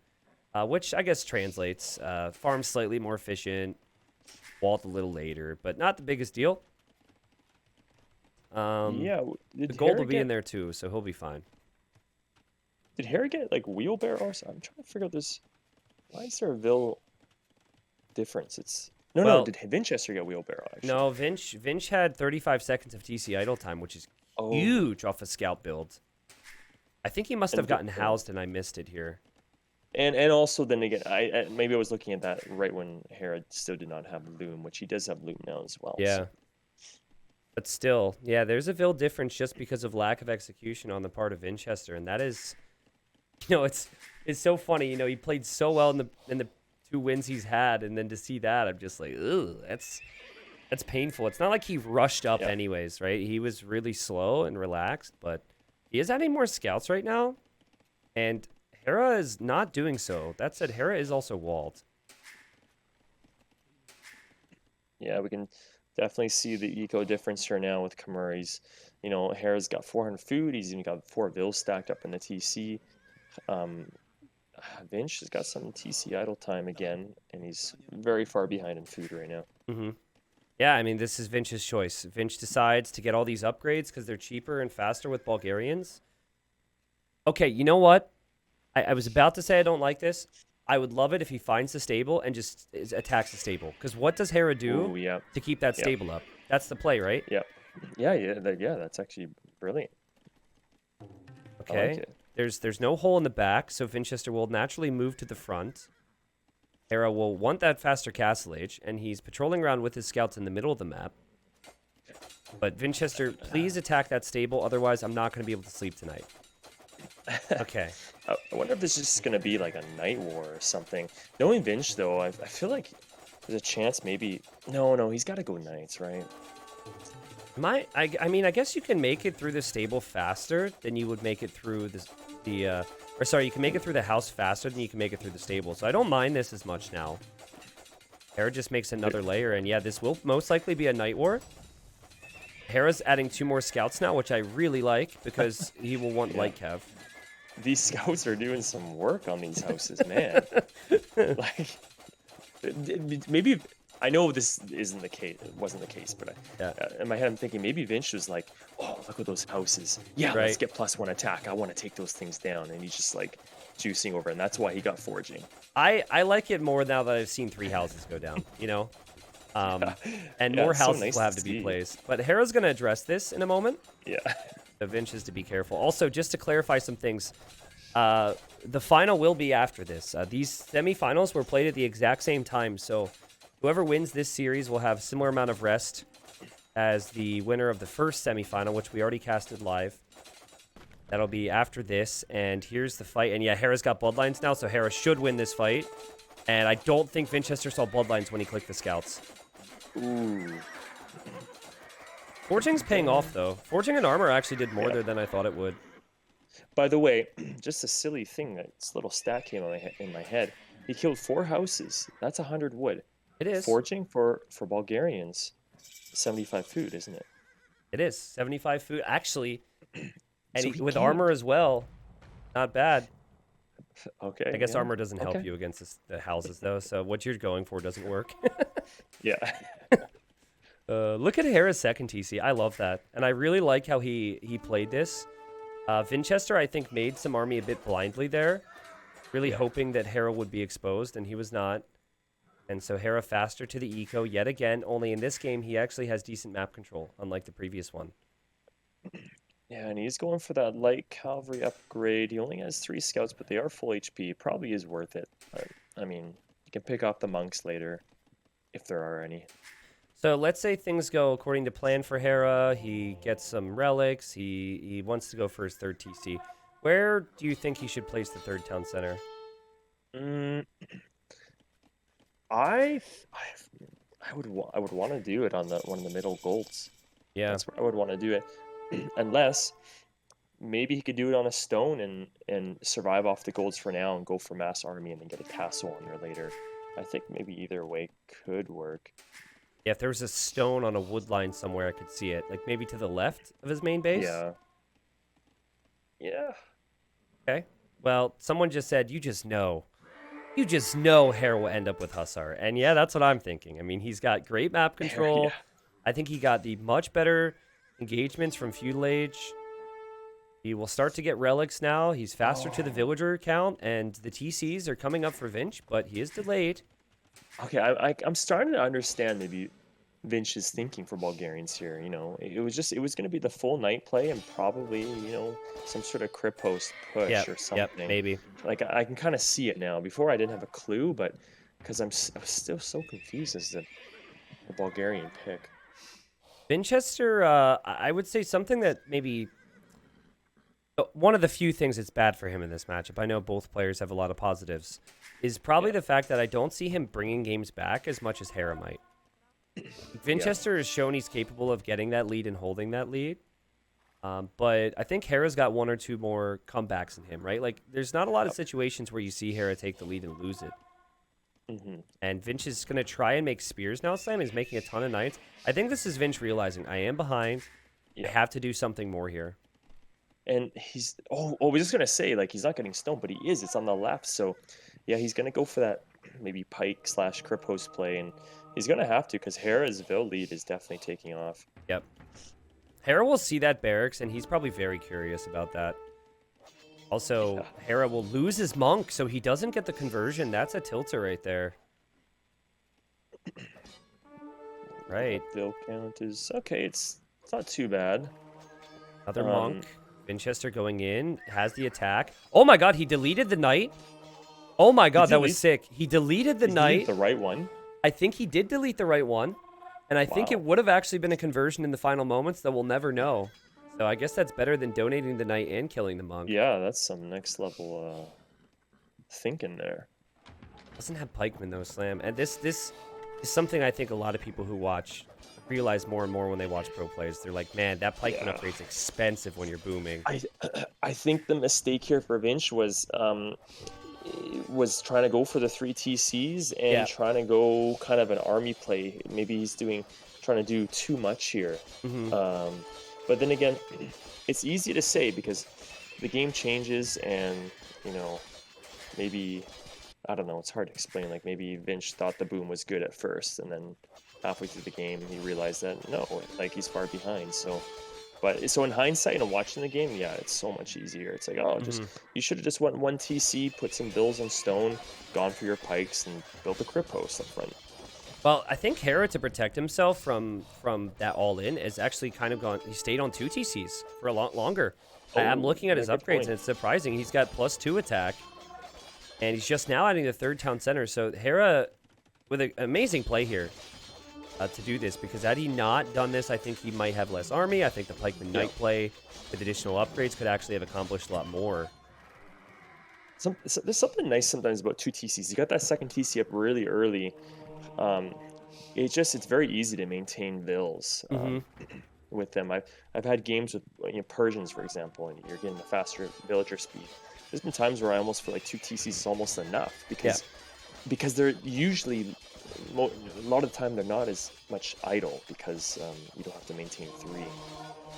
which I guess translates. Farm slightly more efficient, walled a little later, but not the biggest deal. yeah. The gold will be in there too, so he'll be fine. Did Hera get like wheelbarrows? I'm trying to figure out this. Why is there a Vil difference? It's no, no. Well, Did Vinchester get wheelbarrow actually? no, Vinch had 35 seconds of TC idle time, which is Oh, huge off a scout build. I think he must have gotten yeah. housed, and I missed it here. And also then again, maybe I was looking at that right when Hera still did not have loom, which he does have loom now as well. Yeah. So. But still, yeah, there's a Vil difference just because of lack of execution on the part of Vinchester, and that is, it's so funny. He played so well in the 2 wins he's had, and then to see that, I'm just like, ugh, that's painful. It's not like he rushed up anyways, right? He was really slow and relaxed, but he is adding more scouts right now, and Hera is not doing so. That said, Hera is also walled. Yeah, we can definitely see the eco difference here now with Khmer. Hera's got 400 food. He's even got 4 Vils stacked up in the TC. Vinch has got some TC idle time again, and he's very far behind in food right now. Yeah, I mean, this is Vinch's choice. Vinch decides to get all these upgrades because they're cheaper and faster with Bulgarians. Okay, you know what? I was about to say I don't like this. I would love it if he finds the stable and just attacks the stable. Because what does Hera do to keep that stable up? That's the play, right? Yeah. That's actually brilliant. Okay. I like it. There's no hole in the back, so Vinchester will naturally move to the front. Hera will want that faster castle age, and he's patrolling around with his scouts in the middle of the map. But Vinchester, please attack that stable, otherwise I'm not going to be able to sleep tonight. Okay. I wonder if this is just going to be like a night war or something. Knowing Vinch, though, I feel like there's a chance maybe... No, he's got to go knights, right? I mean, I guess you can make it through the stable faster than you would make it through you can make it through the house faster than you can make it through the stable. So I don't mind this as much now. Hera just makes another layer, and yeah, this will most likely be a night war. Hera's adding 2 more scouts now, which I really like, because he will want light cav. These scouts are doing some work on these houses, man. Like, maybe... I know this isn't the case. It wasn't the case, but in my head, I'm thinking maybe Vinch was like, "Oh, look at those houses! Yeah, let's get +1 attack. I want to take those things down." And he's just like juicing over, and that's why he got foraging. I like it more now that I've seen 3 houses go down. And more houses will have to be placed. But Hera's going to address this in a moment. Yeah. The Vinch is to be careful. Also, just to clarify some things, the final will be after this. These semifinals were played at the exact same time, so whoever wins this series will have similar amount of rest as the winner of the first semifinal, which we already casted live. That'll be after this, and here's the fight. And yeah, Hera's got bloodlines now, so Hera should win this fight. And I don't think Vinchester saw bloodlines when he clicked the scouts. Ooh. Forging's paying off, though. Forging and armor actually did more there than I thought it would. By the way, just a silly thing. This little stat came in my head. He killed 4 houses. That's 100 wood. It is. Forging for Bulgarians, 75 food, isn't it? It is 75 food actually, and So he with gained. armor as well. Not bad. I Okay, guess yeah. armor doesn't help Okay. you against the houses though, so what you're going for doesn't work. Yeah. Look at Hera's second TC. I love that, and I really like how he played this. Vinchester, I think, made some army a bit blindly there, really Yeah. hoping that Hera would be exposed, and he was not. And so Hera faster to the eco yet again. Only in this game, he actually has decent map control, unlike the previous one. Yeah, and he's going for that light cavalry upgrade. He only has 3 scouts, but they are full HP. Probably is worth it. I mean, you can pick off the monks later, if there are any. So let's say things go according to plan for Hera. He gets some relics. He wants to go for his third TC. Where do you think he should place the third town center? Mm, I, I would want to do it on one of the middle golds. Yeah. That's where I would want to do it, unless maybe he could do it on a stone and survive off the golds for now and go for mass army and then get a castle on there later. I think maybe either way could work. Yeah, if there was a stone on a wood line somewhere, I could see it. Like maybe to the left of his main base? Yeah. Yeah. Okay. Well, someone just said, you just know. You just know Hera will end up with Hussar. And yeah, that's what I'm thinking. I mean, he's got great map control. Yeah. I think he got the much better engagements from Feudal Age. He will start to get relics now. He's faster to the villager count, and the TCs are coming up for Vinch, but he is delayed. Okay, I'm starting to understand maybe Vinch's thinking for Bulgarians here. You know, it was going to be the full night play and probably some sort of crypt post push Yep, or yep, something. maybe. Like I can kind of see it now. Before I didn't have a clue, but because I was still so confused as to the Bulgarian pick. Vinchester, I would say something that maybe one of the few things that's bad for him in this matchup, I know both players have a lot of positives, is probably the fact that I don't see him bringing games back as much as Hera might. Vinchester has shown he's capable of getting that lead and holding that lead. But I think Hera's got one or two more comebacks in him, right? Like, there's not a lot of situations where you see Hera take the lead and lose it. And Vinch is going to try and make spears now. Slam is making a ton of knights. I think this is Vinch realizing, I am behind. I have to do something more here. And he's we're just gonna say like he's not getting stoned, but he is. It's on the left, so yeah, he's gonna go for that maybe pike / crypt post play, and he's gonna have to because Hera's Vil lead is definitely taking off. Yep. Hera will see that barracks, and he's probably very curious about that. Also, Hera will lose his monk, so he doesn't get the conversion. That's a tilter right there. Right. Vil count is okay. It's not too bad. Another monk. Vinchester going in, has the attack. Oh my god, he deleted the knight. Oh my god, that was sick. He deleted the knight. The right one. I think he did delete the right one. And I think it would have actually been a conversion in the final moments that we'll never know. So I guess that's better than donating the knight and killing the monk. Yeah, that's some next level thinking there. Doesn't have pikemen though, Slam. And this is something I think a lot of people who watch realize more and more when they watch pro plays. They're like, man, that pikeman upgrade's expensive when you're booming. I think the mistake here for Vinch was trying to go for the 3 TCs and trying to go kind of an army play. Maybe he's trying to do too much here. But then again, it's easy to say because the game changes and, maybe, I don't know, it's hard to explain. Like maybe Vinch thought the boom was good at first and then halfway through the game he realized that no, like he's far behind. So in hindsight and watching the game, yeah, it's so much easier. It's like, you should have just went 1 TC, put some bills on stone, gone for your pikes, and built a crypt post up front. Well, I think Hera, to protect himself from that all-in, is actually kind of gone. He stayed on 2 TCs for a lot longer. I'm looking at his upgrades, and it's surprising. He's got +2 attack, and he's just now adding the 3rd town center. So Hera, with an amazing play here to do this, because had he not done this, I think he might have less army. I think the pikeman knight play with additional upgrades could actually have accomplished a lot more. There's something nice sometimes about 2 TCs. You got that 2nd TC up really early. It's very easy to maintain Vils. with them. I've had games with Persians, for example, and you're getting a faster villager speed. There's been times where I almost feel like 2 TCs is almost enough Yeah. because they're usually a lot of the time they're not as much idle because you don't have to maintain 3.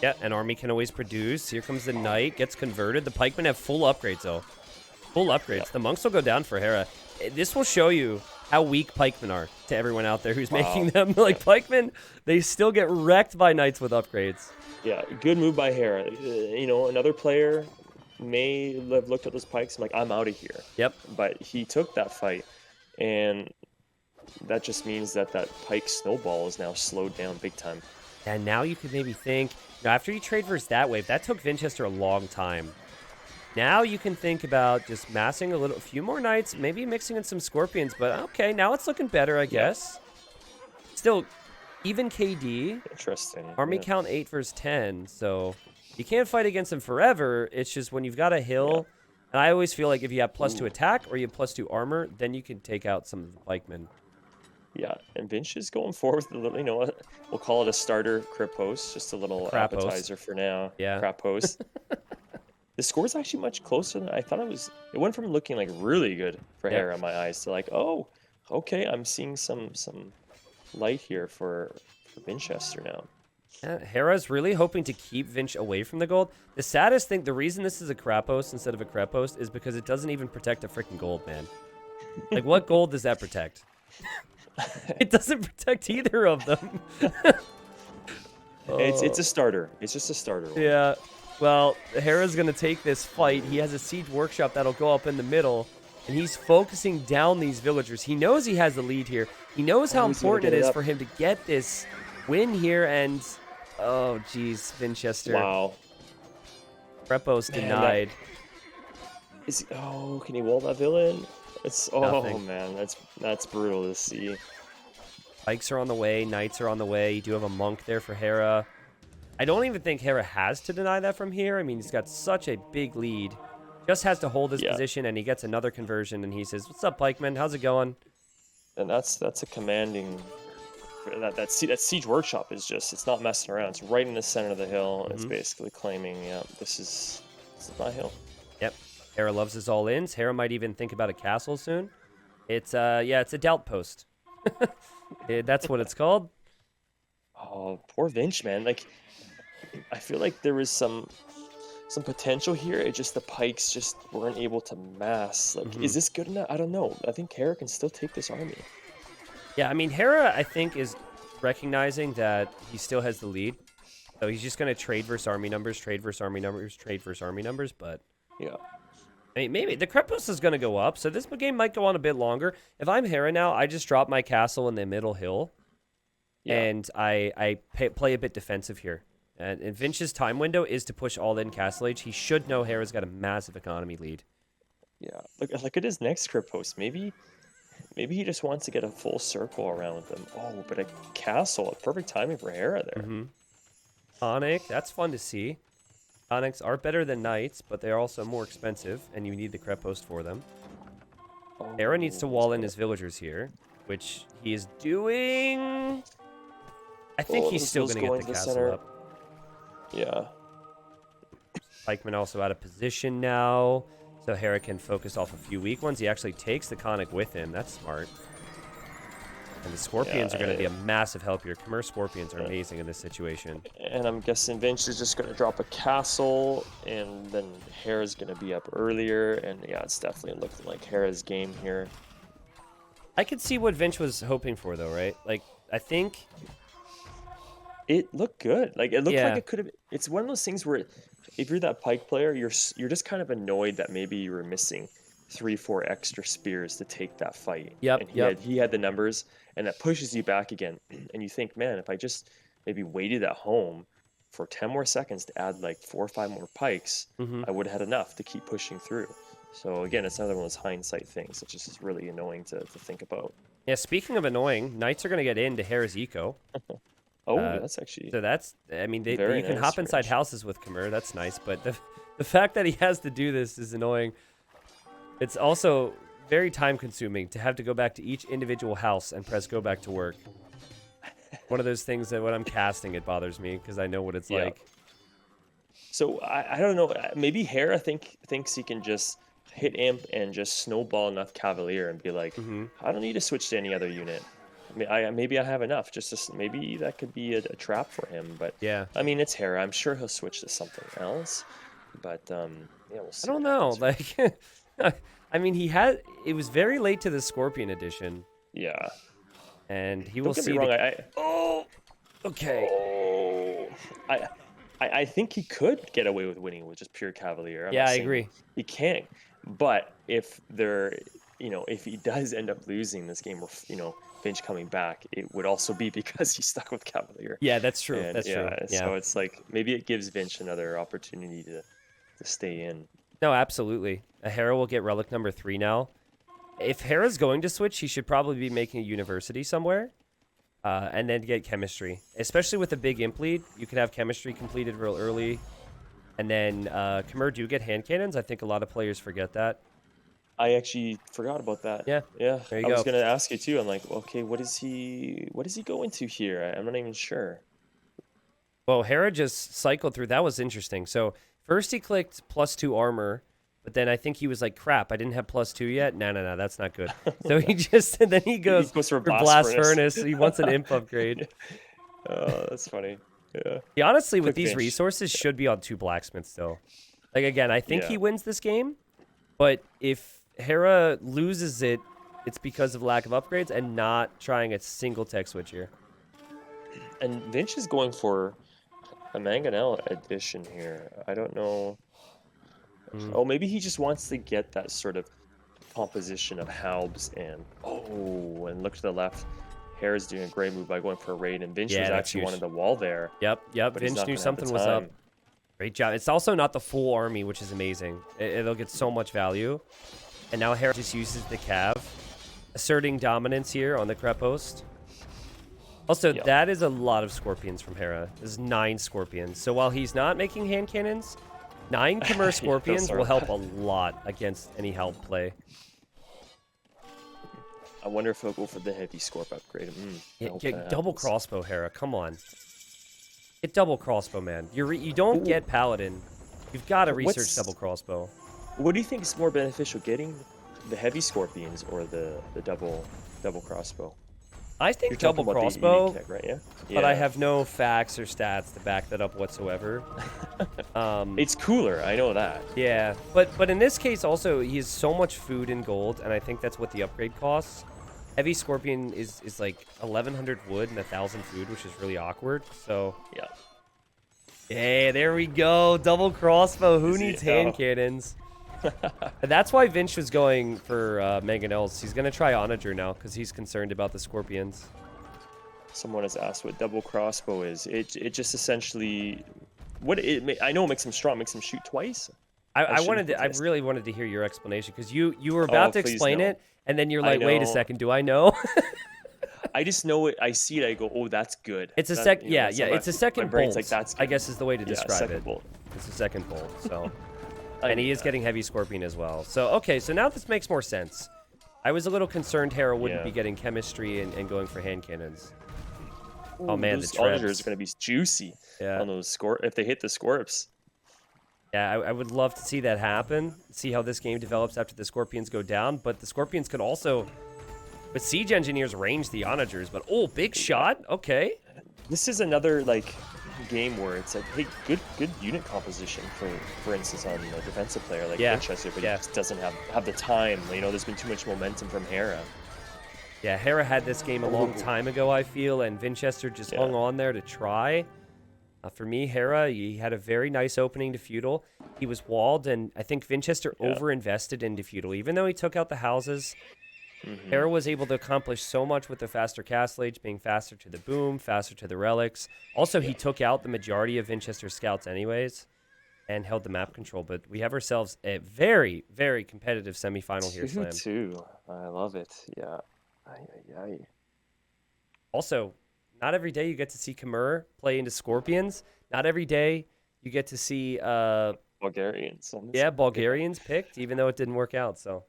Yeah, an army can always produce. Here comes the knight, gets converted. The pikemen have full upgrades, though. Full upgrades. Yeah. The monks will go down for Hera. This will show you how weak pikemen are to everyone out there who's making them. Like, pikemen, they still get wrecked by knights with upgrades. Yeah, good move by Hera. Another player may have looked at those pikes and like, I'm out of here. Yep. But he took that fight, and that just means that pike snowball is now slowed down big time. And now you could maybe think, after you trade versus that wave, that took Vinchester a long time. Now you can think about just massing a few more knights, maybe mixing in some scorpions, but okay, now it's looking better, I guess. Still, even KD. Interesting. Army count 8 versus 10, so you can't fight against him forever. It's just when you've got a hill, and I always feel like if you have +2 attack or you have +2 armor, then you can take out some of the pikemen. Yeah, and Vinch is going forward with a little, we'll call it a starter crypt post, just a little appetizer for now. Yeah. Crap post. The score's actually much closer than I thought it was. It went from looking like really good for Hera in my eyes to like, oh, okay, I'm seeing some light here for Vinchester now. Hera's really hoping to keep Vinch away from the gold. The saddest thing, the reason this is a crap post instead of a crep post is because it doesn't even protect a freaking gold, man. Like, what gold does that protect? It doesn't protect either of them. It's a starter. It's just a starter one. Yeah. Well, Hera's going to take this fight. He has a siege workshop that'll go up in the middle, and he's focusing down these villagers. He knows he has the lead here. He knows how important it is for him to get this win here, and oh, geez, Vinchester. Wow. Repos denied. Can he wall that villain? Nothing. Man, that's brutal to see. Pikes are on the way, knights are on the way. You do have a monk there for Hera. I don't even think Hera has to deny that from here. I mean, he's got such a big lead. Just has to hold his position, and he gets another conversion, and he says, "What's up, pikeman? How's it going?" And that's a commanding. That siege workshop is just, it's not messing around. It's right in the center of the hill, and it's basically claiming, this is my hill. Yep. Hera loves his all-ins. Hera might even think about a castle soon. It's it's a doubt post. That's what it's called. Oh, poor Vinch, man. Like, I feel like there was some potential here. It just, the pikes just weren't able to mass. Like, is this good enough? I don't know. I think Hera can still take this army. Yeah, I mean, Hera, I think, is recognizing that he still has the lead. So he's just going to trade versus army numbers, trade versus army numbers, trade versus army numbers. But, yeah. I mean, maybe the Krepos is going to go up. So this game might go on a bit longer. If I'm Hera now, I just drop my castle in the middle hill. Yeah. And I play a bit defensive here. And Vinch's time window is to push all in Castle Age. He should know Hera's got a massive economy lead. Yeah, look at his next crypt post. Maybe he just wants to get a full circle around with them. Oh, but a castle, perfect timing for Hera there. Tonic, that's fun to see. Tonics are better than knights, but they're also more expensive, and you need the crypt post for them. Hera needs to wall in his villagers here, which he is doing. I think he's still going to get the castle up. Yeah. Pikeman also out of position now, so Hera can focus off a few weak ones. He actually takes the Conic with him. That's smart. And the Scorpions are going to be a massive help here. Khmer Scorpions are amazing in this situation. And I'm guessing Vinch is just going to drop a castle, and then Hera's going to be up earlier. And yeah, it's definitely looking like Hera's game here. I could see what Vinch was hoping for, though, right? Like, I think it looked good. Like, it looked like it could have. It's one of those things where, if you're that pike player, you're just kind of annoyed that maybe you were missing 3-4 extra spears to take that fight. Yep. And he had the numbers, and that pushes you back again. And you think, man, if I just maybe waited at home for 10 more seconds to add like 4 or 5 more pikes, I would have had enough to keep pushing through. So again, it's another one of those hindsight things. It just is really annoying to think about. Yeah, speaking of annoying, knights are going to get into Hera's eco. That's actually... So that's... I mean, you nice can hop inside houses with Khmer. That's nice. But the fact that he has to do this is annoying. It's also very time-consuming to have to go back to each individual house and press go back to work. one of those things that when I'm casting, it bothers me because I know what it's like. So I don't know. Maybe Hera thinks he can just hit Imp and just snowball enough Cavalier and be like, I don't need to switch to any other unit. Maybe I have enough. Maybe that could be a trap for him. But Yeah. I mean, it's Hera. I'm sure he'll switch to something else. But yeah, we'll see. I don't know. Like, I mean, it was very late to the Scorpion edition. Yeah. And he Don't will get see. me wrong. Okay. I think he could get away with winning with just pure Cavalier. I'm Yeah, not I saying agree. He can't. But if if he does end up losing this game, or Finch coming back, it would also be because he's stuck with Cavalier. Yeah, that's true. And That's true. Yeah. So it's like maybe it gives Vinch another opportunity to stay in. No, absolutely. A Hera will get relic number 3 now. If Hera's going to switch, he should probably be making a university somewhere. And then get chemistry. Especially with a big imp lead, you can have chemistry completed real early. And then Khmer do get hand cannons. I think a lot of players forget that. I actually forgot about that. Yeah. Yeah. There you I go. was gonna ask you too. I'm like, okay, what does he go into here? I'm not even sure. Well, Hera just cycled through. That was interesting. So first he clicked +2 armor, but then I think he was like, crap, I didn't have +2 yet. No, that's not good. So and then he goes for Blast Furnace. He wants an imp upgrade. Oh, that's funny. Yeah. He honestly, with Quick these Vinch. resources, should be on 2 blacksmiths still. Like, again, I think Yeah. he wins this game, but if Hera loses it, it's because of lack of upgrades and not trying a single tech switch here. And Vinch is going for a Mangonel edition here. I don't know. Oh, maybe he just wants to get that sort of composition of Halbs and look to the left. Hera's doing a great move by going for a raid, and Vinch Yeah, was that's actually huge. wanted the wall there. Yep. But he's Vinch not knew gonna have something the was up. time. Great job. It's also not the full army, which is amazing. It'll get so much value. And now Hera just uses the cav, asserting dominance here on the Kreppost. Also, Yeah. that is a lot of Scorpions from Hera. There's 9 Scorpions. So while he's not making hand cannons, 9 Khmer Scorpions are will a help a lot against any help play. I wonder if he'll go for the heavy Scorp upgrade. I Yeah, hope get that double happens. crossbow, Hera. Come on. Get double crossbow, man. You don't get Paladin. You've got to research What's- double crossbow. What do you think is more beneficial, getting the heavy Scorpions or the double crossbow? I think You're talking double about the crossbow, unique tech, right? Yeah. but I have no facts or stats to back that up whatsoever. It's cooler. I know that. Yeah, but in this case also he has so much food and gold, and I think that's what the upgrade costs. Heavy Scorpion is like 1,100 wood and 1,000 food, which is really awkward. So Yeah. yeah, there we go, double crossbow. Who Easy. needs hand Oh. cannons? And that's why Vinch was going for Mangonels. He's gonna try Onager now because he's concerned about the Scorpions. Someone has asked what double crossbow is. It just essentially I know it makes him strong, makes him shoot twice. I shouldn't I contest. really wanted to hear your explanation because you were about to please explain no. it, and then you're I like, wait a know. second, do I know? I just know it. I see it. I go, oh, that's good. It's a That- sec. you know, Yeah, so yeah. It's a second my brain's bolt. like, that's I good. guess is the way to Yeah, describe second it. bolt. It's a second bolt. So, I and knew he is that. getting heavy Scorpion as well. So okay, so now this makes more sense. I was a little concerned Hera wouldn't Yeah. be getting chemistry and going for hand cannons. Ooh, Oh man, those the onagers treads. are going to be juicy Yeah. on those if they hit the Scorps. Yeah, I would love to see that happen. See how this game develops after the Scorpions go down. But the Scorpions could also, with Siege Engineers, range the Onagers. But oh, big shot. Okay. This is another game where it's like, hey, good unit composition for instance on a defensive player like Yeah, Vinchester, but yeah. he just doesn't have the time. There's been too much momentum from Hera. Yeah, Hera had this game a long time ago, I feel, and Vinchester just hung on there to try. For me, Hera, he had a very nice opening to Feudal. He was walled, and I think Vinchester overinvested into Feudal. Even though he took out the houses, Hera was able to accomplish so much with the faster Castle Age, being faster to the boom, faster to the relics. Also, he took out the majority of Vinchester's scouts anyways, and held the map control. But we have ourselves a very, very competitive semifinal here, Slam. 2-2. I love it. Yeah. Aye. Also, not every day you get to see Khmer play into Scorpions. Not every day you get to see Bulgarians. On this. Bulgarians picked, even though it didn't work out. So,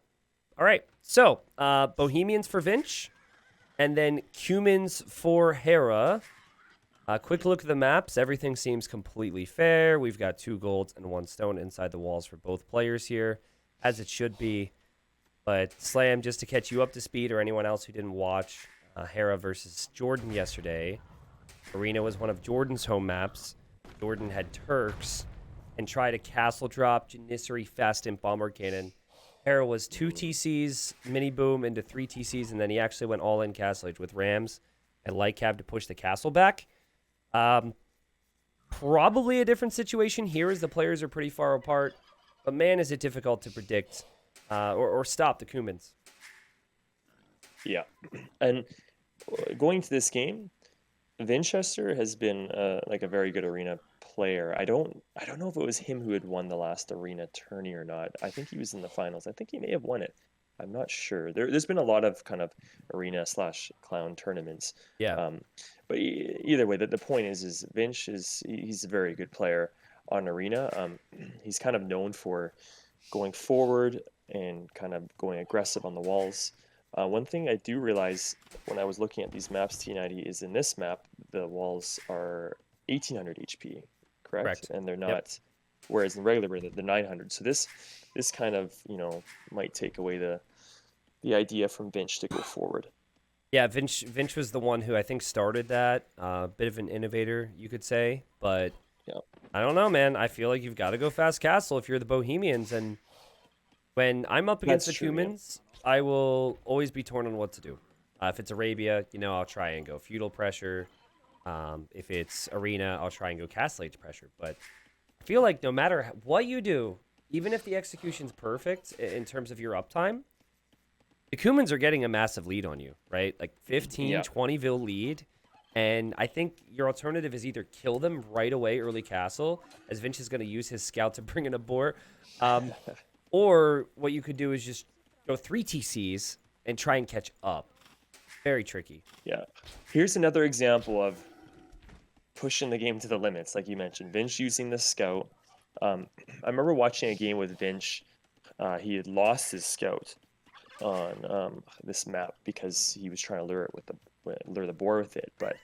all right. So, Bohemians for Vinch. And then Cumins for Hera. Quick look at the maps. Everything seems completely fair. We've got 2 golds and 1 stone inside the walls for both players here, as it should be. But Slam, just to catch you up to speed, or anyone else who didn't watch Hera versus Jordan yesterday, Arena was one of Jordan's home maps. Jordan had Turks and tried a castle drop, Janissary fast imp bomber cannon. Hera was 2 TCs, mini boom into 3 TCs, and then he actually went all in castle age with Rams and light cab to push the castle back. Probably a different situation here as the players are pretty far apart, but man, is it difficult to predict or stop the Cumins. Yeah, and going to this game, Vinchester has been like a very good arena player. I don't know if it was him who had won the last arena tourney or not. I think he was in the finals. I think he may have won it. I'm not sure. There's been a lot of kind of arena slash clown tournaments. Yeah. But either way, the point is Vinch he's a very good player on arena. He's kind of known for going forward and kind of going aggressive on the walls. One thing I do realize when I was looking at these maps, T90, is in this map, the walls are 1800 HP, correct? And they're not, Yep. whereas in regular arena, they're 900. So this kind of, might take away the idea from Vinch to go forward. Yeah, Vinch was the one who I think started that. Bit of an innovator, you could say. But Yeah. I don't know, man. I feel like you've got to go fast castle if you're the Bohemians. And when I'm up against That's the true, yeah. Cumins, I will always be torn on what to do. If it's Arabia, I'll try and go feudal pressure. If it's arena, I'll try and go castle age pressure. But I feel like no matter what you do, even if the execution's perfect in terms of your uptime, the Cumins are getting a massive lead on you, right? Like 15, Yeah. 20 vil lead. And I think your alternative is either kill them right away early castle, as Vince is going to use his scout to bring in a boar. Or what you could do is just go 3 TCs and try and catch up. Very tricky. Yeah. Here's another example of pushing the game to the limits, like you mentioned. Vinch using the scout. I remember watching a game with Vinch. He had lost his scout on this map because he was trying to lure the boar with it. But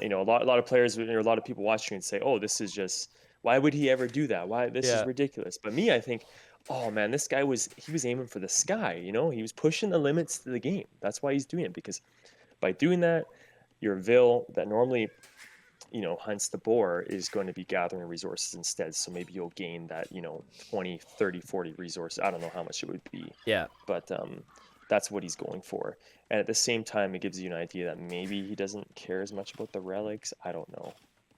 a lot of players or a lot of people watching would say, "Oh, this is just why would he ever do that? Why this is ridiculous." But me, I think, oh man, this guy was aiming for the sky. He was pushing the limits to the game. That's why he's doing it, because by doing that, your Vil that normally hunts the boar is going to be gathering resources instead. So maybe you'll gain that 20, 30, 40 resources. I don't know how much it would be. Yeah. But that's what he's going for. And at the same time, it gives you an idea that maybe he doesn't care as much about the relics. I don't know.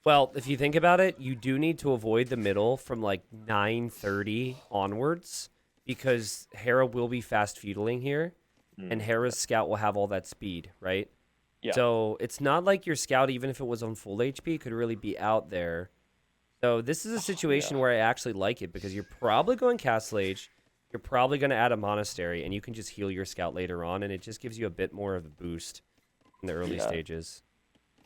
Well, if you think about it, you do need to avoid the middle from like 9:30 onwards, because Hera will be fast feudling here, and Hera's scout will have all that speed, right? Yeah. So it's not like your scout, even if it was on full HP, could really be out there. So this is a situation where I actually like it, because you're probably going castle age, you're probably going to add a monastery, and you can just heal your scout later on, and it just gives you a bit more of a boost in the early stages.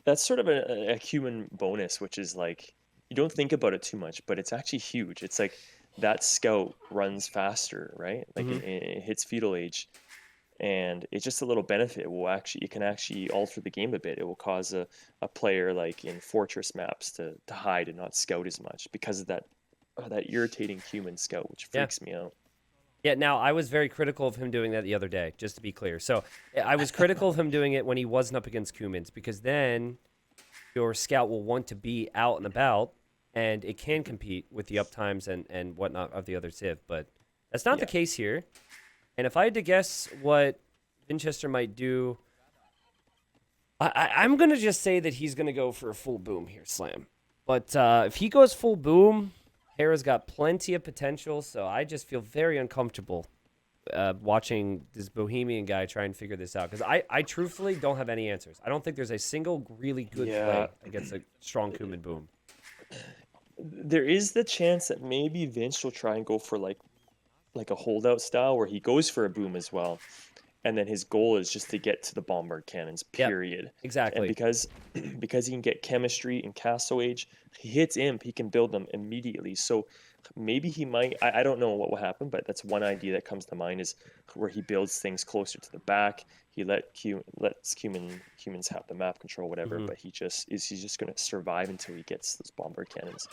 That's sort of a human bonus, which is like, you don't think about it too much, but it's actually huge. It's like that scout runs faster, right? Like it hits feudal age, and it's just a little benefit. It can actually alter the game a bit. It will cause a player like in fortress maps to hide and not scout as much because of that irritating human scout, which freaks me out. Yeah, now I was very critical of him doing that the other day, just to be clear. So I was critical of him doing it when he wasn't up against Cumins, because then your scout will want to be out and about, and it can compete with the uptimes and whatnot of the other Civ. But that's not the case here. And if I had to guess what Vinchester might do, I'm going to just say that he's going to go for a full boom here, Slam. But if he goes full boom, Hera's got plenty of potential, so I just feel very uncomfortable watching this Bohemian guy try and figure this out, because I truthfully don't have any answers. I don't think there's a single really good play against a strong Cumin boom. There is the chance that maybe Vince will try and go for like a holdout style where he goes for a boom as well, and then his goal is just to get to the bombard cannons, period. Yep, exactly. And because he can get chemistry in castle age, he hits imp, he can build them immediately. So maybe he might. I don't know what will happen, but that's one idea that comes to mind is where he builds things closer to the back. He lets humans have the map control, whatever. Hmm. But he's just going to survive until he gets those bombard cannons.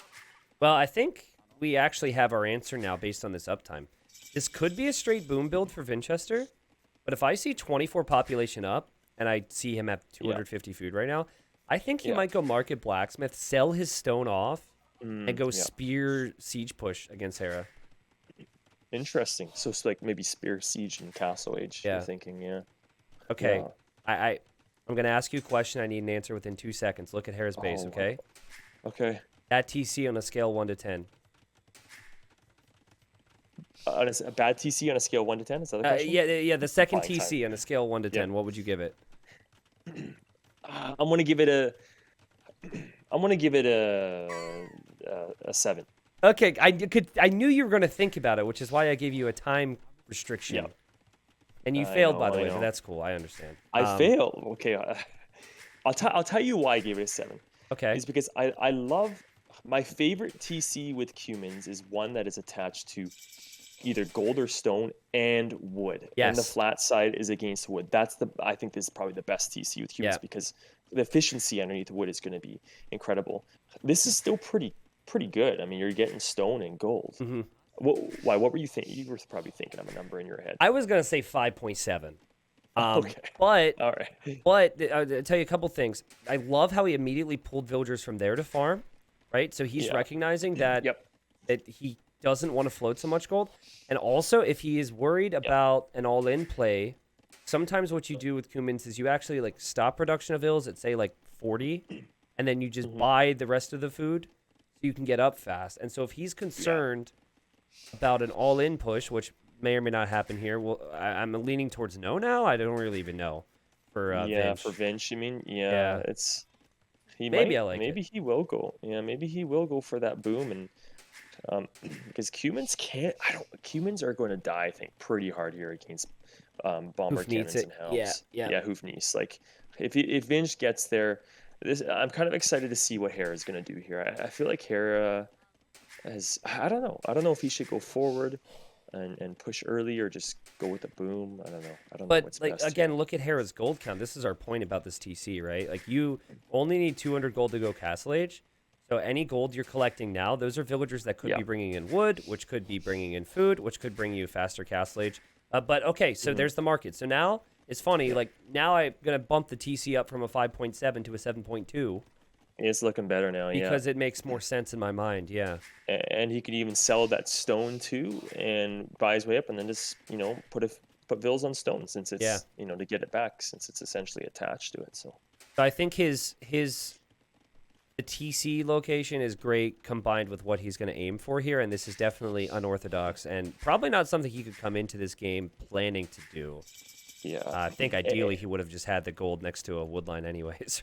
Well, I think we actually have our answer now based on this uptime. This could be a straight boom build for Vinchester, but if I see 24 population up and I see him at Yeah, 250 food right now, I think he yeah, might go market blacksmith, sell his stone off, and go yeah. spear siege push against Hera. Interesting. So it's like maybe spear siege and castle age. You're Yeah. thinking, yeah, Okay. yeah. I'm gonna ask you a question. I need an answer within 2 seconds. Look at Hera's base, Oh, okay? okay. That TC on a scale 1 to 10. A bad TC on a scale 1 to 10. Is that the question? Yeah. The second Fine time. TC on a scale 1 to Yeah. 10. What would you give it? I'm gonna give it a. I'm gonna give it a 7. Okay, I knew you were gonna think about it, which is why I gave you a time restriction. Yeah. And you I failed, know, by the I way, but know. that's cool. I understand. I failed. Okay. I'll tell you why I gave it a 7. Okay. Is because I love my favorite TC with humans is one that is attached to either gold or stone and wood. And the Yes. flat side is against wood. I think this is probably the best TC with humans Yeah. because the efficiency underneath wood is going to be incredible. This is still pretty good. I mean, you're getting stone and gold. Hmm. Why? What were you thinking? You were probably thinking of a number in your head. I was gonna say 5.7. Okay. But All right. I'll tell you a couple things. I love how he immediately pulled villagers from there to farm, right? So he's Yeah. recognizing that Yep. he doesn't want to float so much gold. And also, if he is worried about an all-in play, sometimes what you do with Cumins is you actually like stop production of ills at say like 40, and then you just buy the rest of the food so you can get up fast. And so if he's concerned about an all-in push, which may or may not happen here, well, I'm leaning towards no now. I don't really even know for Yeah, Vinch. for Vinch, you mean? Yeah, Yeah, he maybe might I like maybe it. he will go. Yeah, maybe he will go for that boom and because humans are going to die, I think, pretty hard here against bomber Hoof needs cannons it. and Yeah, hounds. yeah. Yeah, Hoofniece. Like if Vinch gets there, I'm kind of excited to see what Hera is going to do here. I feel like Hera has I don't know. I don't know if he should go forward and push early or just go with the boom. I don't know. I don't know But what's like best again, here. look at Hera's gold count. This is our point about this TC, right? Like you only need 200 gold to go Castle Age. So any gold you're collecting now, those are villagers that could Yeah. be bringing in wood, which could be bringing in food, which could bring you faster Castle Age. But okay, so there's the market. So now it's funny. Yeah. Like now I'm gonna bump the TC up from a 5.7 to a 7.2 It's looking better now, yeah. because it makes more sense in my mind. Yeah. And he could even sell that stone too and buy his way up and then just, put bills on stone since Yeah. it's, to get it back since it's essentially attached to it. So, So I think the TC location is great combined with what he's going to aim for here, and this is definitely unorthodox and probably not something he could come into this game planning to do. yeah. I think ideally he would have just had the gold next to a woodline anyways.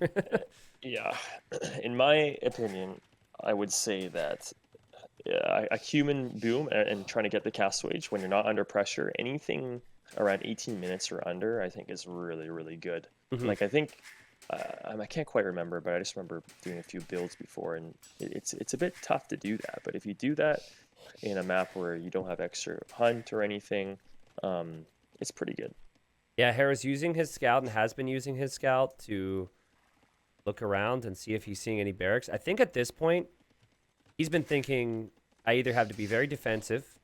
Yeah. In my opinion, I would say that a human boom and trying to get the cast wage when you're not under pressure, anything around 18 minutes or under, I think is really, really good. Mhm. Like I think I can't quite remember, but I just remember doing a few builds before, and it's a bit tough to do that. But if you do that in a map where you don't have extra hunt or anything, it's pretty good. Yeah, Hera's using his scout and has been using his scout to look around and see if he's seeing any barracks. I think at this point, he's been thinking I either have to be very defensive,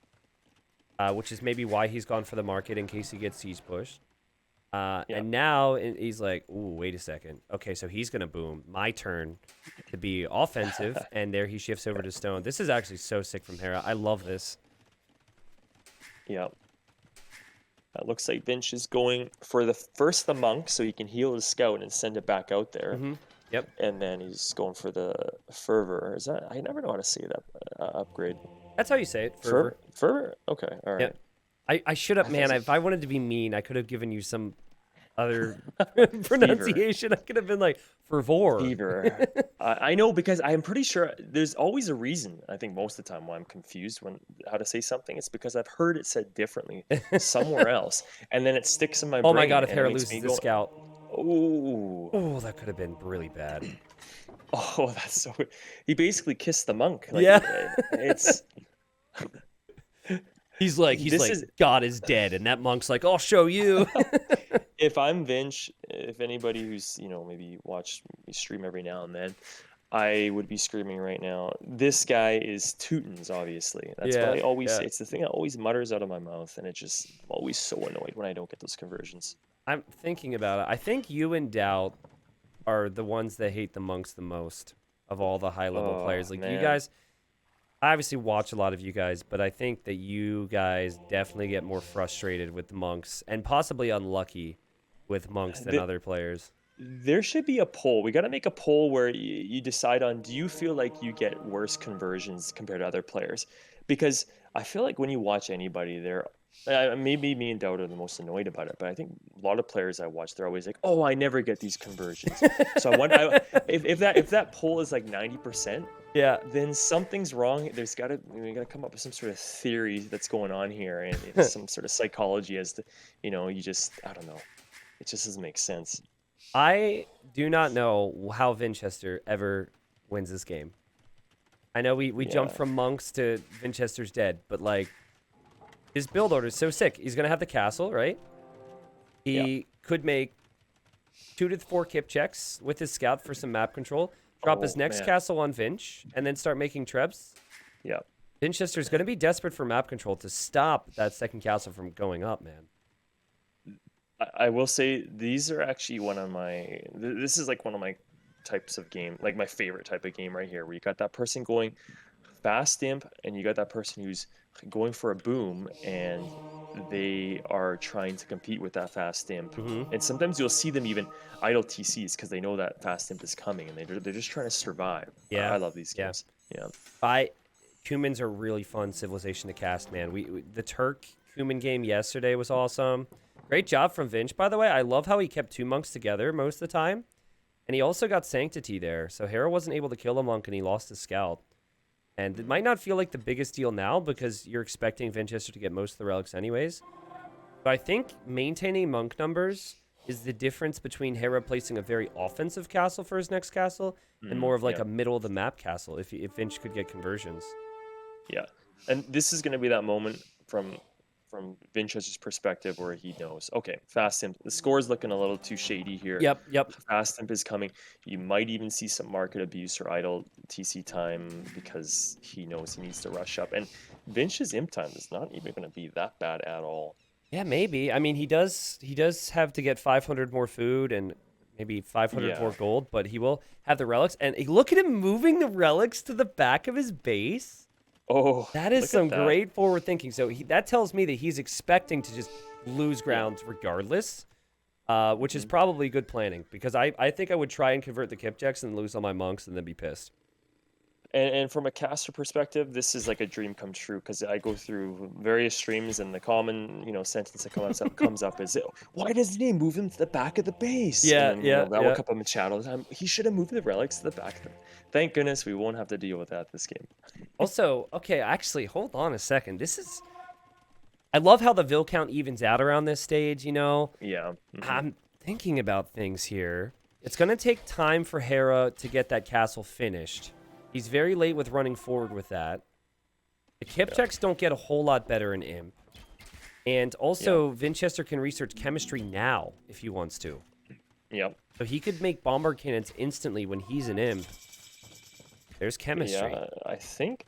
which is maybe why he's gone for the market in case he gets siege pushed. Yeah. And now he's like, ooh, wait a second. Okay, so he's going to boom. My turn to be offensive, and there he shifts over to stone. This is actually so sick from Hera. I love this. Yeah. It looks like Vinch is going for the monk so he can heal his scout and send it back out there. Hmm. Yep. And then he's going for the fervor. Is that I never know how to say that upgrade. That's how you say it. Fervor. Fervor? Okay, all right. Yep. I should have, man. thought If I wanted to be mean, I could have given you some other pronunciation. I could have been like fervor. Fever. I know because I'm pretty sure there's always a reason. I think most of the time why I'm confused when how to say something. It's because I've heard it said differently somewhere else, and then it sticks in my Oh brain. my god! If and it Hera makes loses me the go, scout, oh, oh, that could have been really bad. oh, that's so. He basically kissed the monk. Like, Yeah. it's He's like, God is dead, and that monk's like, I'll show you. If I'm Vinch, if anybody who's, maybe watch me stream every now and then, I would be screaming right now, this guy is Tootens, obviously. That's what Yeah, I always yeah. say. It's the thing that always mutters out of my mouth, and I'm always so annoyed when I don't get those conversions. I'm thinking about it. I think you and Doubt are the ones that hate the monks the most of all the high level Oh, players. Like you man. guys, I obviously watch a lot of you guys, but I think that you guys definitely get more frustrated with the monks and possibly unlucky with monks than The, other players. There should be a poll. We got to make a poll where you decide on, do you feel like you get worse conversions compared to other players? Because I feel like when you watch anybody, maybe me and Dowd are the most annoyed about it, but I think a lot of players I watch, they're always like, "Oh, I never get these conversions." So I wonder if that poll is like 90%, Yeah. then something's wrong. We got to come up with some sort of theory that's going on here, and it's some sort of psychology as to, I don't know. It just doesn't make sense. I do not know how Vinchester ever wins this game. I know we jumped Yeah. from monks to Vinchester's dead, but like his build order is so sick. He's gonna have the castle, right? Yeah. He could make 2 to 4 kip checks with his scout for some map control. Drop his Oh, next man. castle on Vinch, and then start making trebs. Yeah. Vinchester's gonna be desperate for map control to stop that second castle from going up, man. I will say these are actually this is like one of my types of game, like my favorite type of game right here, where you got that person going fast imp and you got that person who's going for a boom and they are trying to compete with that fast imp. Mm-hmm. And sometimes you'll see them even idle TCs because they know that fast imp is coming and they're just trying to survive. Yeah. I love these Yeah. games. Yeah. Cumans are really fun civilization to cast, man. The Turk Cuman game yesterday was awesome. Great job from Vinch, by the way. I love how he kept 2 monks together most of the time. And he also got Sanctity there. So Hera wasn't able to kill a monk and he lost his scout. And it might not feel like the biggest deal now because you're expecting Vinchester to get most of the relics anyways. But I think maintaining monk numbers is the difference between Hera placing a very offensive castle for his next castle and more of like Yeah. a middle of the map castle if Vinch could get conversions. Yeah, and this is going to be that moment from Vinchester's perspective where he knows, okay, fast imp, the score is looking a little too shady here. Yep. Fast imp is coming. You might even see some market abuse or idle TC time because he knows he needs to rush up. And Vinch's imp time is not even going to be that bad at all. Yeah, maybe. I mean, he does have to get 500 more food and maybe 500 more Yeah. gold, but he will have the relics. And look at him moving the relics to the back of his base. Oh, That is look at some that. great forward thinking. So that tells me that he's expecting to just lose ground regardless, which is probably good planning because I think I would try and convert the Kipchaks and lose all my monks and then be pissed. And from a caster perspective, this is like a dream come true because I go through various streams and the common, sentence that comes up is, why doesn't he move him to the back of the base? Yeah, And then, yeah, that yeah. will come up in chat all the time. He should have moved the relics to the back of the. Thank goodness we won't have to deal with that this game. Also, okay, actually, hold on a second. I love how the Vil count evens out around this stage, Yeah. I'm thinking about things here. It's going to take time for Hera to get that castle finished. He's very late with running forward with that. The Kipchaks don't get a whole lot better in Imp. And also, Vinchester can research chemistry now if he wants to. Yep. So he could make bombard cannons instantly when he's an Imp. There's chemistry. Yeah, I think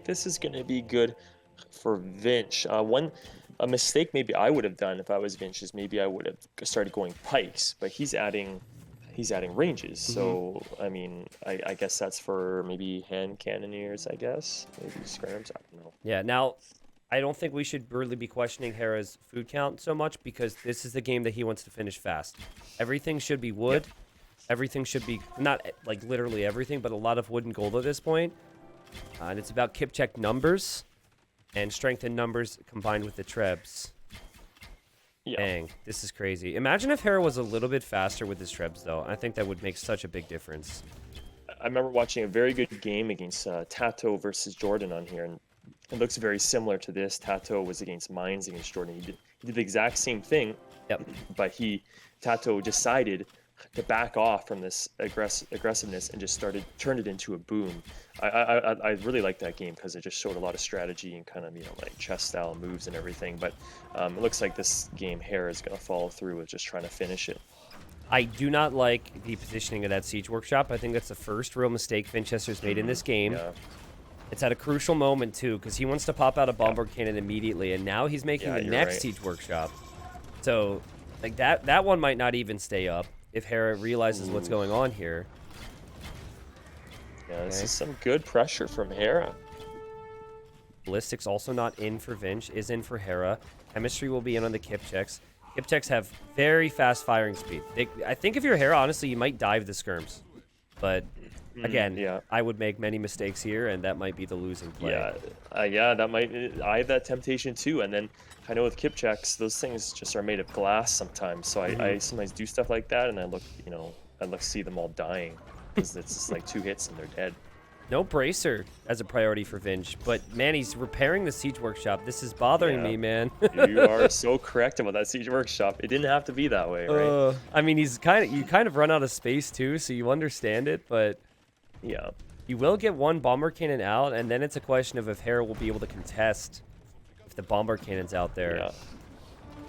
this is going to be good for Vinch. A mistake maybe I would have done if I was Vinch is maybe I would have started going pikes, but he's adding ranges. So I mean, I guess that's for maybe hand cannoneers. I guess maybe scarabs. I don't know. Yeah, now, I don't think we should really be questioning Hera's food count so much because this is the game that he wants to finish fast. Everything should be wood. Everything should be, not like literally everything, but a lot of wood and gold at this point. And it's about Kipchak numbers and strength in numbers combined with the trebs. Yeah. Dang, this is crazy. Imagine if Hera was a little bit faster with his trebs, though. I think that would make such a big difference. I remember watching a very good game against Tato versus Jordan on here, and it looks very similar to this. Tato was against Mines against Jordan. He did the exact same thing. Yep. But Tato decided to back off from this aggressiveness and just turned it into a boom. I really like that game because it just showed a lot of strategy and kind of like chess style moves and everything. But it looks like this game Hera is going to follow through with just trying to finish it. I do not like the positioning of that Siege Workshop. I think that's the first real mistake Vinchester's made in this game. Yeah. It's at a crucial moment, too, because he wants to pop out a Bombard Cannon immediately, and now he's making the you're next right. Siege Workshop. So, like, that one might not even stay up if Hera realizes what's going on here. Yeah, this is some good pressure from Hera. Ballistics also not in for Vinch, is in for Hera. Chemistry will be in on the Kipcheks. Kipcheks have very fast firing speed. I think if you're Hera, honestly, you might dive the skirms. But, again, I would make many mistakes here, and that might be the losing play. Yeah, that might. I have that temptation too. And then I know with Kipcheks, those things just are made of glass sometimes. So I sometimes do stuff like that, and I look, see them all dying because it's just like 2 hits and they're dead. No bracer as a priority for Vinch, but man, he's repairing the Siege Workshop. This is bothering me, man. You are so correct about that Siege Workshop. It didn't have to be that way, right? I mean, you kind of run out of space too, so you understand it, but yeah, you will get one Bomber Cannon out, and then it's a question of if Hera will be able to contest if the Bomber Cannon's out there. Yeah.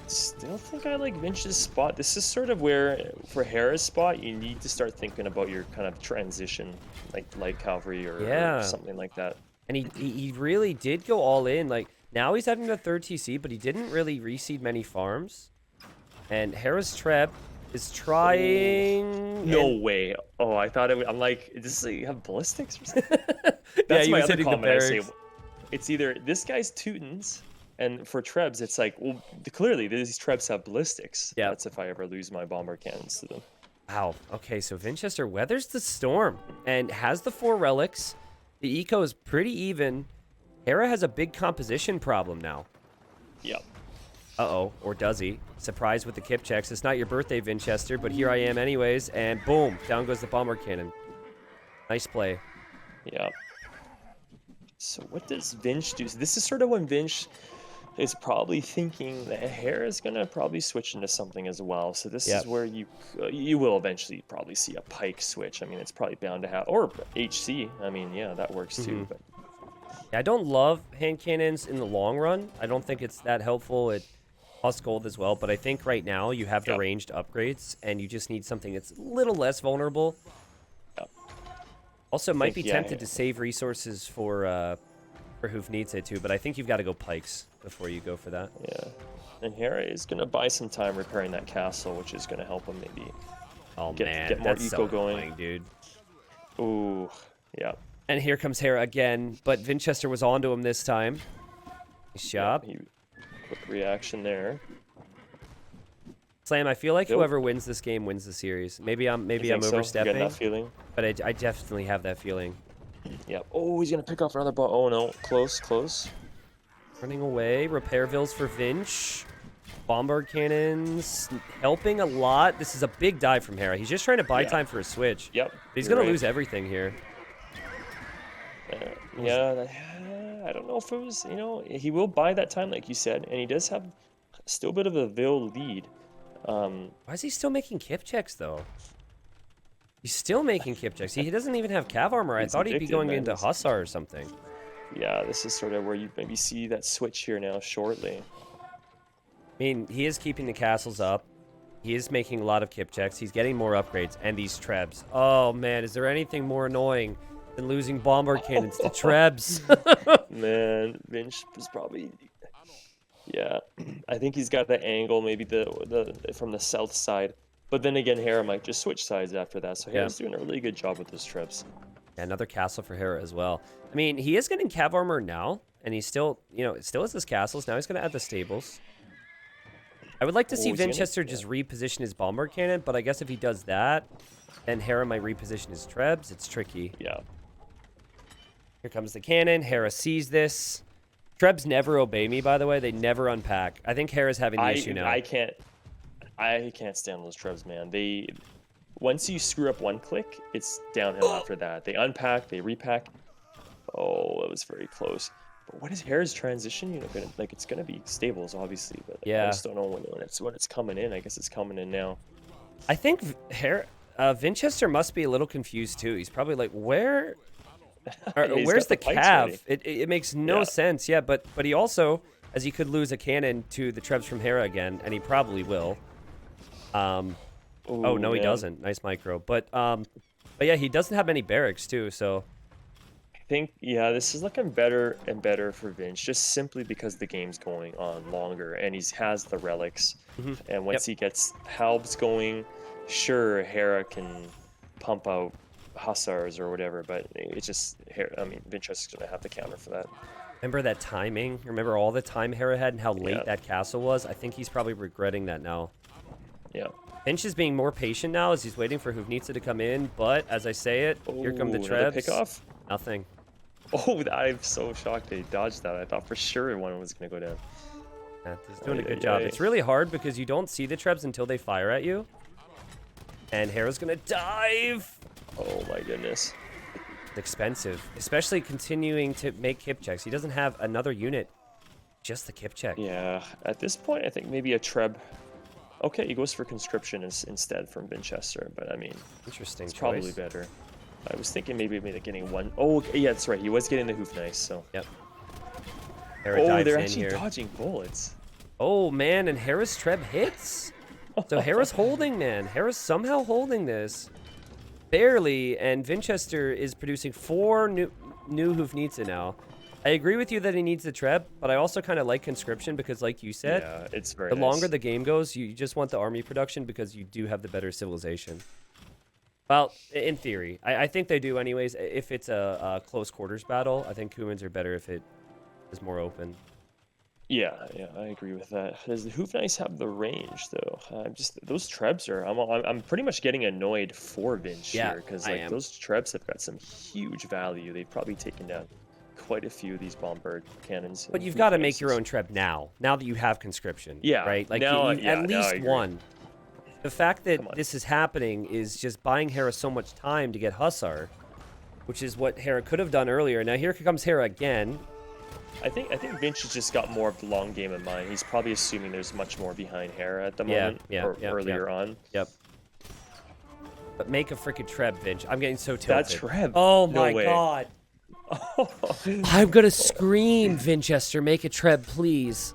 Still think I like Vinch's spot. This is sort of where, for Hera's spot, you need to start thinking about your kind of transition, like light cavalry or something like that. And he really did go all in. Like, now he's having the 3rd TC, but he didn't really reseed many farms. And Hera's Treb is trying... No way. Oh, I thought I'm like, does he have ballistics or something? That's he my was other hitting the comment I say. barracks. It's either this guy's Teutons, and for Trebs, it's like, well, clearly these Trebs have ballistics. Yeah. That's if I ever lose my bomber cannons to them. Wow. Okay, so Vinchester weathers the storm and has the 4 relics. The eco is pretty even. Hera has a big composition problem now. Yep. Uh-oh, or does he? Surprise with the Kipcheks. It's not your birthday, Vinchester, but here I am anyways, and boom, down goes the Bomber Cannon. Nice play. Yeah. So what does Vinch do? So this is sort of when Vinch is probably thinking that Hera is going to probably switch into something as well. So this is where you will eventually probably see a pike switch. I mean, it's probably bound to have, or HC. I mean, yeah, that works too. But I don't love hand cannons in the long run. I don't think it's that helpful. It costs gold as well, but I think right now you have the ranged upgrades, and you just need something that's a little less vulnerable. Also, might be tempted to save resources for who needs it too, but I think you've got to go pikes before you go for that. Yeah, and Hera is going to buy some time repairing that castle, which is going to help him maybe get more eco going. Annoying, dude. Ooh, yeah. And here comes Hera again, but Vinchester was onto him this time. Nice job. Quick reaction there. Slam, I feel like whoever wins this game wins the series. Maybe I'm overstepping. You got that feeling? But I definitely have that feeling. Yep. Oh, he's gonna pick off another ball. Oh no, close. Running away. Repair-villes for Vinch. Bombard cannons helping a lot. This is a big dive from Hera. He's just trying to buy time for a switch. Yep. But he's gonna lose everything here. Yeah, I don't know if it was, he will buy that time like you said, and he does have still a bit of a Vil lead. Why is he still making Kipcheks though? He's still making Kipcheks. He doesn't even have cav armor. I thought he'd be going into hussar or something. Yeah, this is sort of where you maybe see that switch here now shortly. I mean, he is keeping the castles up. He is making a lot of Kipcheks. He's getting more upgrades and these Trebs. Oh man, is there anything more annoying than losing bombard cannons to Trebs? Man, Vinch was probably... Yeah, I think he's got the angle, maybe the from the south side. But then again, Hera might just switch sides after that. So Hera's doing a really good job with those Trebs. Yeah, another castle for Hera as well. I mean, he is getting cav armor now, and he still, still has his castles. Now he's going to add the stables. I would like to see Vinchester just reposition his bombard cannon, but I guess if he does that, then Hera might reposition his Trebs. It's tricky. Yeah. Here comes the cannon. Hera sees this. Trebs never obey me, by the way. They never unpack. I think Hera's having the issue now. I can't stand those Trebs, man. Once you screw up one click, it's downhill after that. They unpack, they repack. Oh, that was very close. But what is Hera's transition? It's gonna be stables, obviously, but I just don't know when it's coming in. I guess it's coming in now. I think Vinchester must be a little confused too. He's probably like, where's the cav? It makes no sense. Yeah, but he also, as he could lose a cannon to the Trebs from Hera again, and he probably will. Oh no, he doesn't. Nice micro. But yeah, he doesn't have any barracks too. So I think this is looking better and better for Vince, just simply because the game's going on longer and he has the relics. And once he gets halbs going, sure, Hera can pump out hussars or whatever, but it's just Vinchester's gonna have the counter for that. remember that timing? Remember all the time Hera had and how late that castle was? I think he's probably regretting that now. Yeah. Finch is being more patient now as he's waiting for Hufnitsa to come in, but as I say it, here come the Trebs. Pick off? Nothing. Oh, I'm so shocked they dodged that. I thought for sure one was going to go down. Yeah, he's doing a good job. It's really hard because you don't see the Trebs until they fire at you. And Hera's going to dive. Oh my goodness. It's expensive, especially continuing to make kip checks. He doesn't have another unit, just the kip check. Yeah, at this point, I think maybe a Treb. Okay, he goes for conscription instead from Vinchester, but I mean, interesting. It's probably better. I was thinking maybe getting one. Oh, yeah, that's right. He was getting the hoof nice, so. Yep. Hera they're actually dodging bullets. Oh man, and Hera's Treb hits. So Hera's holding, man. Hera's somehow holding this. Barely, and Vinchester is producing 4 new Hufnitsa now. I agree with you that he needs the Treb, but I also kind of like conscription because, like you said, it's very the longer the game goes, you just want the army production because you do have the better civilization. Well, in theory. I think they do anyways. If it's a close quarters battle, I think Cumans are better if it is more open. Yeah, I agree with that. Does the Hoof Nice have the range though? Those Trebs are. I'm pretty much getting annoyed for Vinch here because those Trebs have got some huge value. They've probably taken down quite a few of these bombard cannons. But you've got to make your own Treb now that you have conscription. Yeah, right. Like at least one. The fact that this is happening is just buying Hera so much time to get hussar, which is what Hera could have done earlier. Now here comes Hera again. I think Vinch has just got more of the long game in mind. He's probably assuming there's much more behind Hera at the moment, or earlier on. Yep. But make a freaking Treb, Vinch. I'm getting so tilted. That's Treb. Oh my god. I'm gonna scream, Vinchester. Make a Treb, please.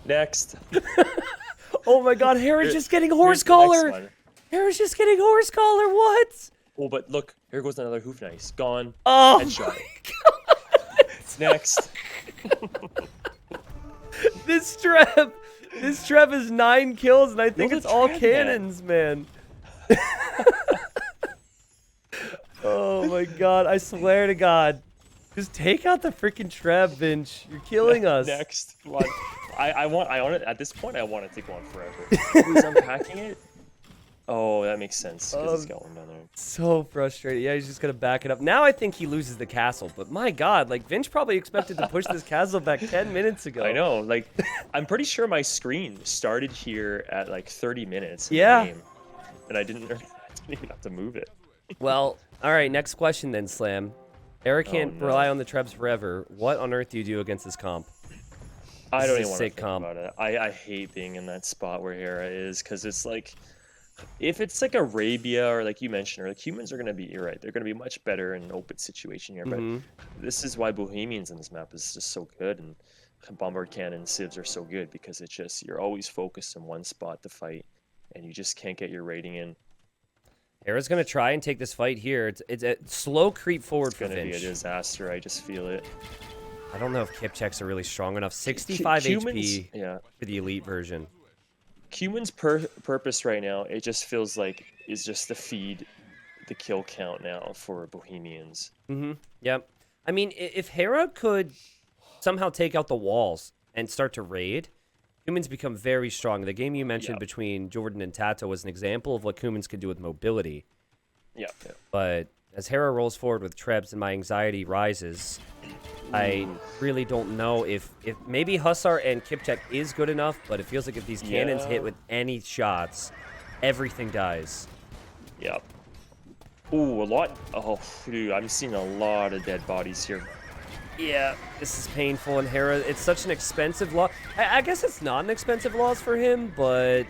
Next. Oh my god, Hera's just getting horse collar. Hera's just getting horse collar. What? Oh, but look, here goes another hoof nice. Gone. Oh headshot. My god. Next. This Treb is 9 kills, and I think it's all cannons, man. Oh my god, I swear to god. Just take out the freaking Treb, Vinch. You're killing us. Next. Come on. I want it at this point. I want it to go on forever. Who's unpacking it? Oh, that makes sense because he's got one down there. So frustrated. Yeah, he's just gonna back it up. Now I think he loses the castle, but my god, like Vinch probably expected to push this castle back 10 minutes ago. I know. Like, I'm pretty sure my screen started here at like 30 minutes. In the game, and I didn't even have to move it. Well, all right. Next question then, Slam. Hera can't rely on the Trebs forever. What on earth do you do against this comp? I don't even want to think about it. I hate being in that spot where Hera is because it's like, if it's like Arabia or like you mentioned, or like humans are going to be, you're right, they're going to be much better in an open situation here. But this is why Bohemians in this map is just so good, and bombard cannon civs are so good because it's just, you're always focused in one spot to fight and you just can't get your rating in. Hera's going to try and take this fight here. It's a slow creep forward for Vinch. It's going to be a disaster. I just feel it. I don't know if kip checks are really strong enough. 65 HP for the elite version. Cuman's purpose right now, it just feels like, is just to feed the kill count now for Bohemians. Yep. I mean, if Hera could somehow take out the walls and start to raid, Cumans become very strong. The game you mentioned between Jordan and Tato was an example of what Cumans can do with mobility. Yeah. But as Hera rolls forward with Trebs and my anxiety rises, I really don't know if maybe Hussar and Kipchak is good enough, but it feels like if these cannons hit with any shots, everything dies. Ooh, a lot. Oh, dude, I'm seeing a lot of dead bodies here. Yeah, this is painful. And Hera, it's such an expensive loss. I guess it's not an expensive loss for him, but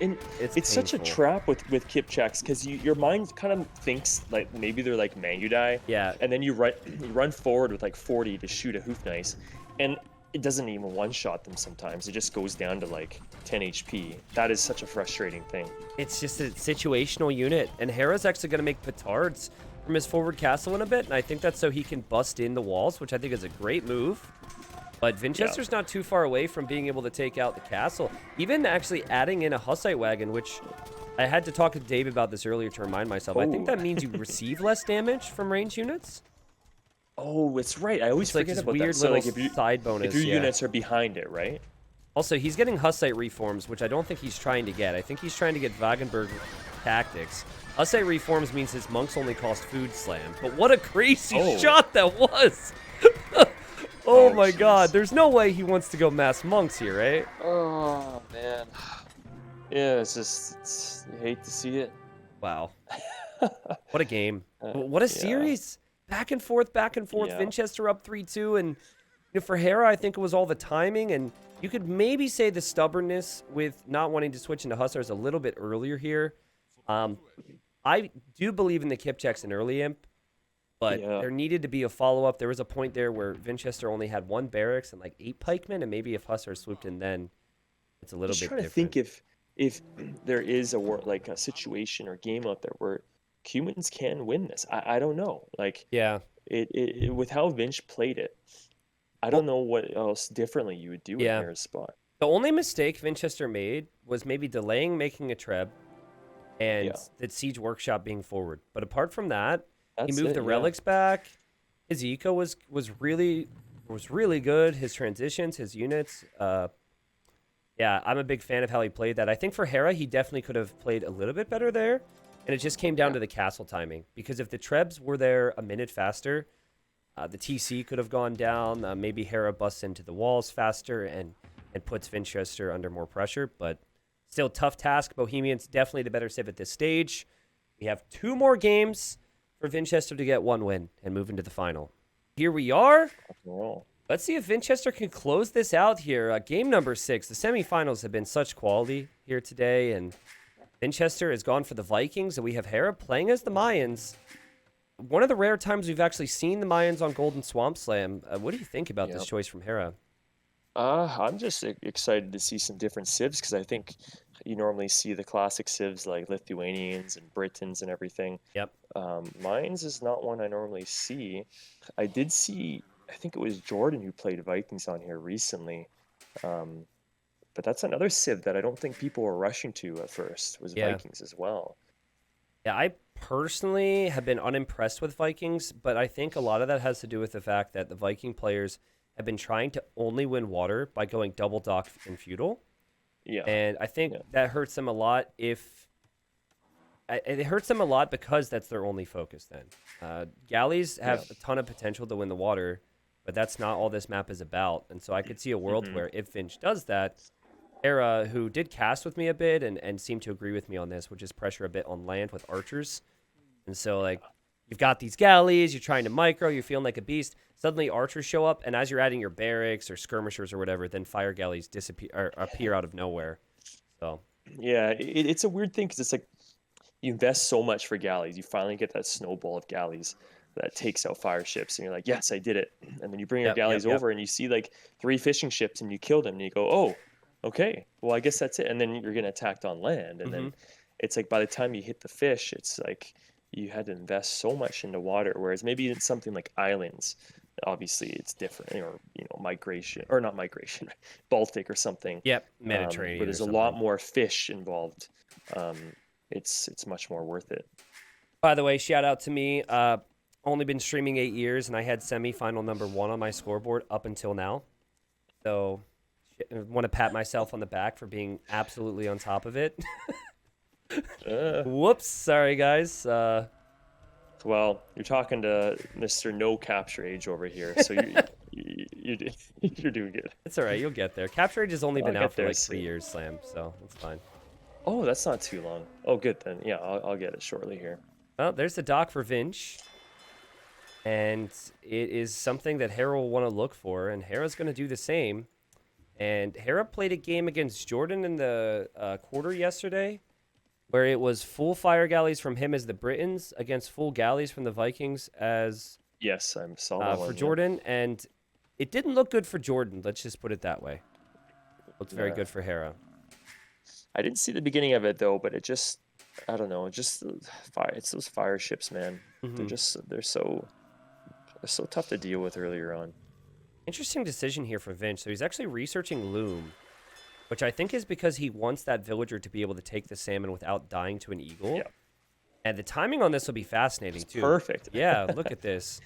And it's such a painful. trap with kip checks because your mind kind of thinks like maybe they're like Mangudai, Yeah, and then you run forward with like 40 to shoot a hoof nice, and it doesn't even one shot them sometimes. It just goes down to like 10 HP. That is such a frustrating thing. it's just a situational unit. And Hera's actually going to make petards from his forward castle in a bit. And I think that's so he can bust in the walls, which I think is a great move. But Vinchester's not too far away from being able to take out the castle. Even actually adding in a Hussite wagon, which I had to talk to Dave about this earlier to remind myself. I think that means you receive less damage from range units. Oh, it's right. I always It's like forget this about weird that. So little like if side bonus. if your Yeah. units are behind it, right? Also, he's getting Hussite reforms, which I don't think he's trying to get. I think he's trying to get Wagenburg tactics. Hussite reforms means his monks only cost food slam. But what a crazy shot that was! Oh my god, there's no way he wants to go mass monks here, right? Oh man. Yeah, you hate to see it. Wow. What a game. What a yeah. series. Back and forth, back and forth. Yeah. Vinchester up 3-2. And for Hera, I think it was all the timing. And you could maybe say the stubbornness with not wanting to switch into Hussars a little bit earlier here. I do believe in the kip checks in early imp, but there needed to be a follow-up. There was a point there where Vinchester only had 1 barracks and like 8 pikemen, and maybe if Hussars swooped in then, it's a little bit different. Trying to think if there is like a situation or game out there where humans can win this. I don't know. Like Yeah. it with how Vinch played it, I don't know what else differently you would do in Hera's spot. The only mistake Vinchester made was maybe delaying making a treb and the siege workshop being forward. But apart from that, he moved the relics back. His eco was really good. His transitions, his units. Yeah, I'm a big fan of how he played that. I think for Hera, he definitely could have played a little bit better there. And it just came down to the castle timing. Because if the trebs were there a minute faster, the TC could have gone down. Maybe Hera busts into the walls faster and puts Vinchester under more pressure. But still, tough task. Bohemians definitely the better civ at this stage. We have 2 more games for Vinchester to get 1 win and move into the final. Here we are. Let's see if Vinchester can close this out here. Game number 6. The semifinals have been such quality here today. And Vinchester has gone for the Vikings. And we have Hera playing as the Mayans. One of the rare times we've actually seen the Mayans on Golden Swamp Slam. What do you think about this choice from Hera? I'm just excited to see some different civs because I think you normally see the classic civs like Lithuanians and Britons and everything. Yep. Mines is not one I normally see. I did see, I think it was Jordan who played Vikings on here recently. But that's another civ that I don't think people were rushing to at first, was Vikings as well. Yeah, I personally have been unimpressed with Vikings, but I think a lot of that has to do with the fact that the Viking players have been trying to only win water by going double dock and feudal. Yeah. And I think that hurts them a lot it hurts them a lot because that's their only focus then. Galleys have a ton of potential to win the water, but that's not all this map is about. And so I could see a world where if Vinch does that, Hera, who did cast with me a bit and seemed to agree with me on this, would just pressure a bit on land with archers. And so, like, you've got these galleys, you're trying to micro, you're feeling like a beast. Suddenly archers show up, and as you're adding your barracks or skirmishers or whatever, then fire galleys appear out of nowhere. So yeah, it's a weird thing because it's like you invest so much for galleys, you finally get that snowball of galleys that takes out fire ships, and you're like, yes, I did it. And then you bring your galleys over, and you see like 3 fishing ships, and you kill them, and you go, oh, okay, well, I guess that's it. And then you're getting attacked on land, and then it's like by the time you hit the fish, it's like you had to invest so much into water. Whereas maybe it's something like islands, obviously it's different, or migration, or not migration, Baltic or something. Yep, Mediterranean. Where there's a lot more fish involved. It's much more worth it. By the way, shout out to me. Only been streaming 8 years, and I had semifinal number 1 on my scoreboard up until now. So I want to pat myself on the back for being absolutely on top of it. Whoops, sorry guys. Well, you're talking to Mr. No Capture Age over here, so you're doing good. It's all right, you'll get there. Capture Age has only been out for like 3 years, Slam, so it's fine. Oh, that's not too long. Oh, good then. Yeah, I'll get it shortly here. Well, there's the dock for Vinch. and it is something that Hera will want to look for, and Hera's going to do the same. And Hera played a game against Jordan in the quarter yesterday, where it was full fire galleys from him as the Britons against full galleys from the Vikings as Yes, I saw that for one. Jordan, and it didn't look good for Jordan. Let's just put it that way. It looked very Yeah. good for Hera. I didn't see the beginning of it though, but it just, I don't know, just fire. It's those fire ships, man. Mm-hmm. They're so tough to deal with earlier on. Interesting decision here for Vince. So he's actually researching Loom, which I think is because he wants that villager to be able to take the salmon without dying to an eagle. Yeah. And the timing on this will be fascinating too. Perfect. Yeah, look at this.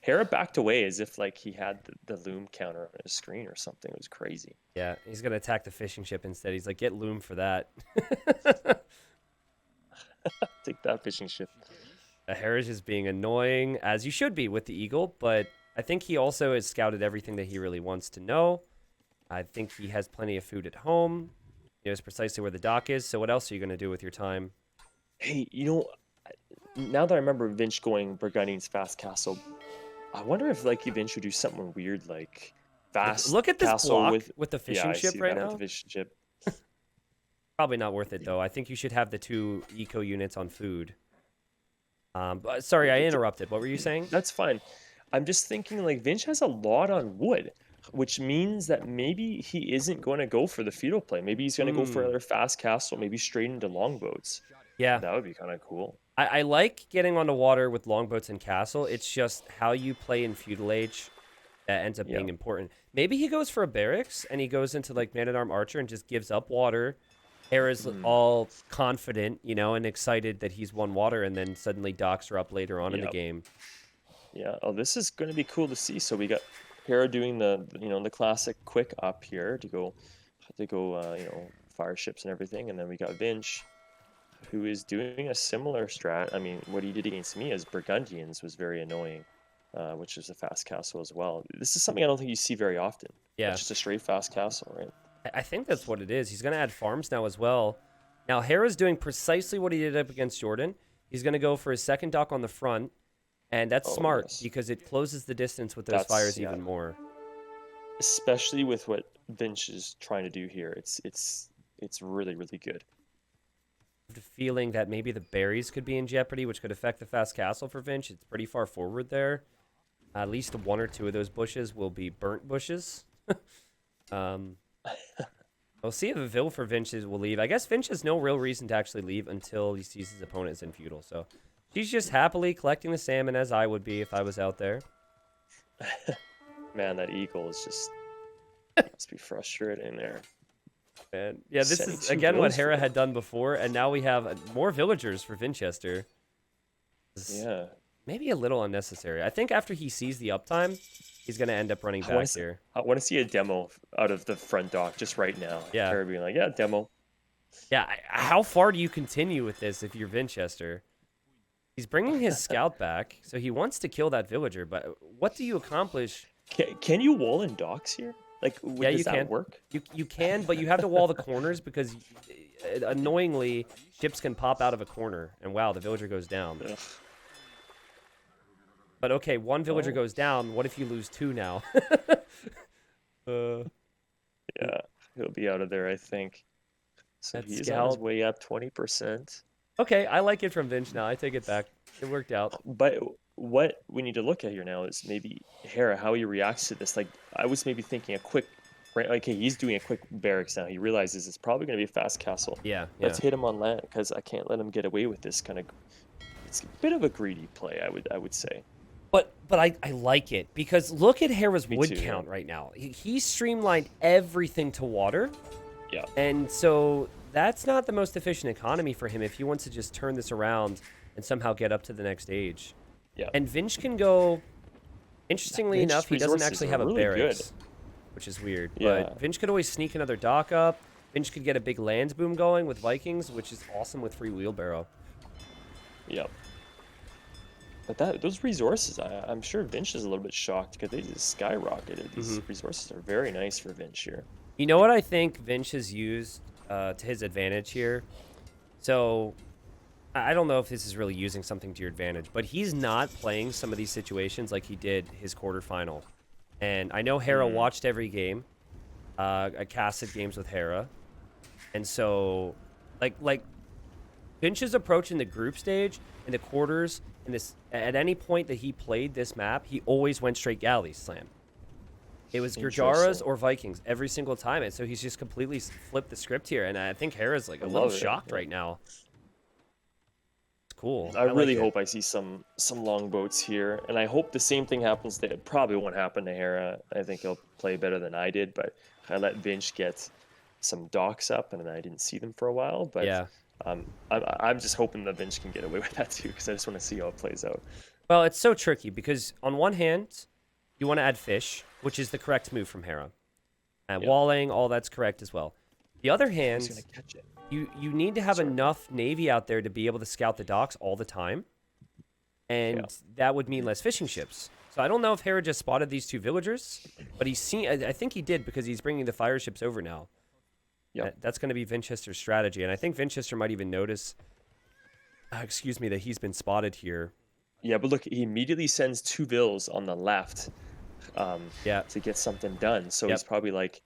Hera backed away as if like he had the loom counter on his screen or something. It was crazy. Yeah, he's gonna attack the fishing ship instead. He's like, get Loom for that. Take that fishing ship. Hera's just being annoying, as you should be with the eagle, but I think he also has scouted everything that he really wants to know. I think he has plenty of food at home. He knows precisely where the dock is. So what else are you gonna do with your time? Hey, you know, now that I remember Vinch going Burgundy's fast castle, I wonder if like you've introduced something weird like fast Look at this castle block with with the yeah, fishing I ship see right that now. with the fishing ship. Probably not worth it though. I think you should have the 2 eco units on food. But sorry, I interrupted. What were you saying? That's fine. I'm just thinking like Vinch has a lot on wood, which means that maybe he isn't going to go for the feudal play. Maybe he's going to go for another fast castle, maybe straight into longboats. Yeah, That would be kind of cool. I like getting onto water with longboats and castle. It's just how you play in feudal age that ends up being important. Maybe he goes for a barracks and he goes into like man-at-arm archer and just gives up water. Hera's all confident, you know, and excited that he's won water, and then suddenly docks are up later on in the game. Yeah. Oh, this is going to be cool to see. So we got Hera doing the classic quick up here to go, fire ships and everything, and then we got Vinch, who is doing a similar strat. I mean, what he did against me as Burgundians was very annoying, which is a fast castle as well. This is something I don't think you see very often. Yeah. It's just a straight fast castle, right? I think that's what it is. He's going to add farms now as well. Now, Hera's doing precisely what he did up against Jordan. He's going to go for his second dock on the front, and that's smart because it closes the distance with those fires even more. Especially with what Vinch is trying to do here. It's really, really good. I have a feeling that maybe the berries could be in jeopardy, which could affect the fast castle for Vinch. It's pretty far forward there. At least 1 or 2 of those bushes will be burnt bushes. We'll see if a Vil for Vinch will leave. I guess Vinch has no real reason to actually leave until he sees his opponent is in feudal. So she's just happily collecting the salmon, as I would be if I was out there. Man, that eagle is just must be frustrating there. And yeah, this is again what Hera had done before, and now we have more villagers for Vinchester. Yeah. Maybe a little unnecessary. I think after he sees the uptime, he's going to end up running back here. I want to see a demo out of the front dock just right now. Yeah. Hera being like, yeah, demo. Yeah, how far do you continue with this if you're Vinchester? He's bringing his scout back, so he wants to kill that villager, but what do you accomplish? Can you wall in docks here? Like, does that work? You can, but you have to wall the corners because, annoyingly, ships can pop out of a corner, and wow, the villager goes down. Ugh. But okay, 1 villager goes down. What if you lose 2 now? Yeah, he'll be out of there, I think. So That he's on his way up 20%. Okay, I like it from Vinch now. I take it back. It worked out. But what we need to look at here now is maybe Hera, how he reacts to this. Like, I was maybe thinking a quick, right? Okay, he's doing a quick barracks now. He realizes it's probably going to be a fast castle. Yeah. Let's hit him on land because I can't let him get away with this kind of. It's a bit of a greedy play, I would say. But I like it because look at Hera's wood too, count right now. He streamlined everything to water. Yeah. And so that's not the most efficient economy for him if he wants to just turn this around and somehow get up to the next stage. Yeah. And Vinch can go. Interestingly Vinch's enough, he doesn't resources actually are have a really barracks, which is weird. Yeah. But Vinch could always sneak another dock up. Vinch could get a big lands boom going with Vikings, which is awesome with free wheelbarrow. Yeah. But those resources, I'm sure Vinch is a little bit shocked because they just skyrocketed. These resources are very nice for Vinch here. You know what I think Vinch has used to his advantage here? So I don't know if this is really using something to your advantage, but he's not playing some of these situations like he did his quarterfinal. And I know Hera watched every game. I casted games with Hera. And so, like Finch's approach in the group stage, in the quarters, in this at any point that he played this map, he always went straight galleys slam. It was Gurjaras or Vikings every single time, and so he's just completely flipped the script here. And I think Hera's like a little shocked right now. It's cool. I really hope I see some longboats here, and I hope the same thing happens. That it probably won't happen to Hera. I think he'll play better than I did, but I let Vinch get some docks up, and I didn't see them for a while. But yeah. I'm just hoping that Vinch can get away with that too, because I just want to see how it plays out. Well, it's so tricky because on one hand, you want to add fish, which is the correct move from Hera. And walling, all that's correct as well. The other hand, you need to have enough Navy out there to be able to scout the docks all the time. And that would mean less fishing ships. So I don't know if Hera just spotted these 2 villagers, but he's seen. I think he did because he's bringing the fire ships over now. Yeah, that's going to be Vinchester's strategy. And I think Vinchester might even notice, that he's been spotted here. Yeah, but look, he immediately sends 2 vills on the left to get something done. So he's probably like,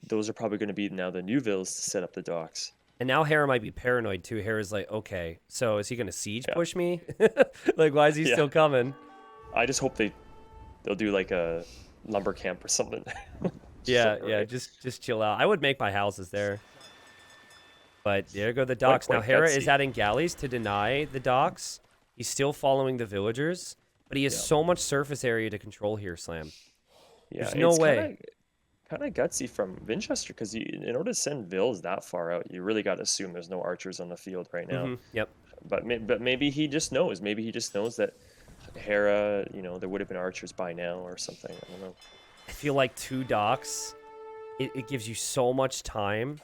those are probably going to be now the new vills to set up the docks. And now Hera might be paranoid too. Hera's like, okay, so is he going to siege push me? Like, why is he still coming? I just hope they'll do like a lumber camp or something. Just chill out. I would make my houses there. But there go the docks. Now Hera is adding galleys to deny the docks. He's still following the villagers, but he has so much surface area to control here, Slam. There's no way. Kind of gutsy from Vinchester, because in order to send vills that far out, you really got to assume there's no archers on the field right now. Yep. But maybe he just knows. Maybe he just knows that Hera, there would have been archers by now or something. I don't know. I feel like 2 docks, it gives you so much time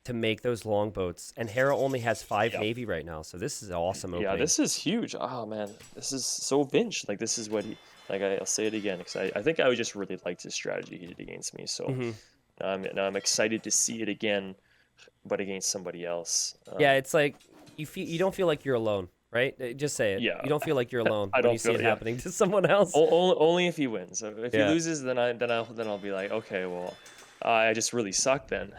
to make those longboats. And Hera only has 5 Navy right now, so this is an awesome opening. Yeah, this is huge. Oh, man. This is so Vinch. Like, this is what he... Like, I'll say it again, because I think I would just really liked his strategy he did against me. So now I'm excited to see it again, but against somebody else. It's like you don't feel like you're alone, right? Just say it. Yeah. You don't feel like you're alone when you see it happening to someone else. Only if he wins. If he loses, then I'll be like, okay, well, I just really suck then.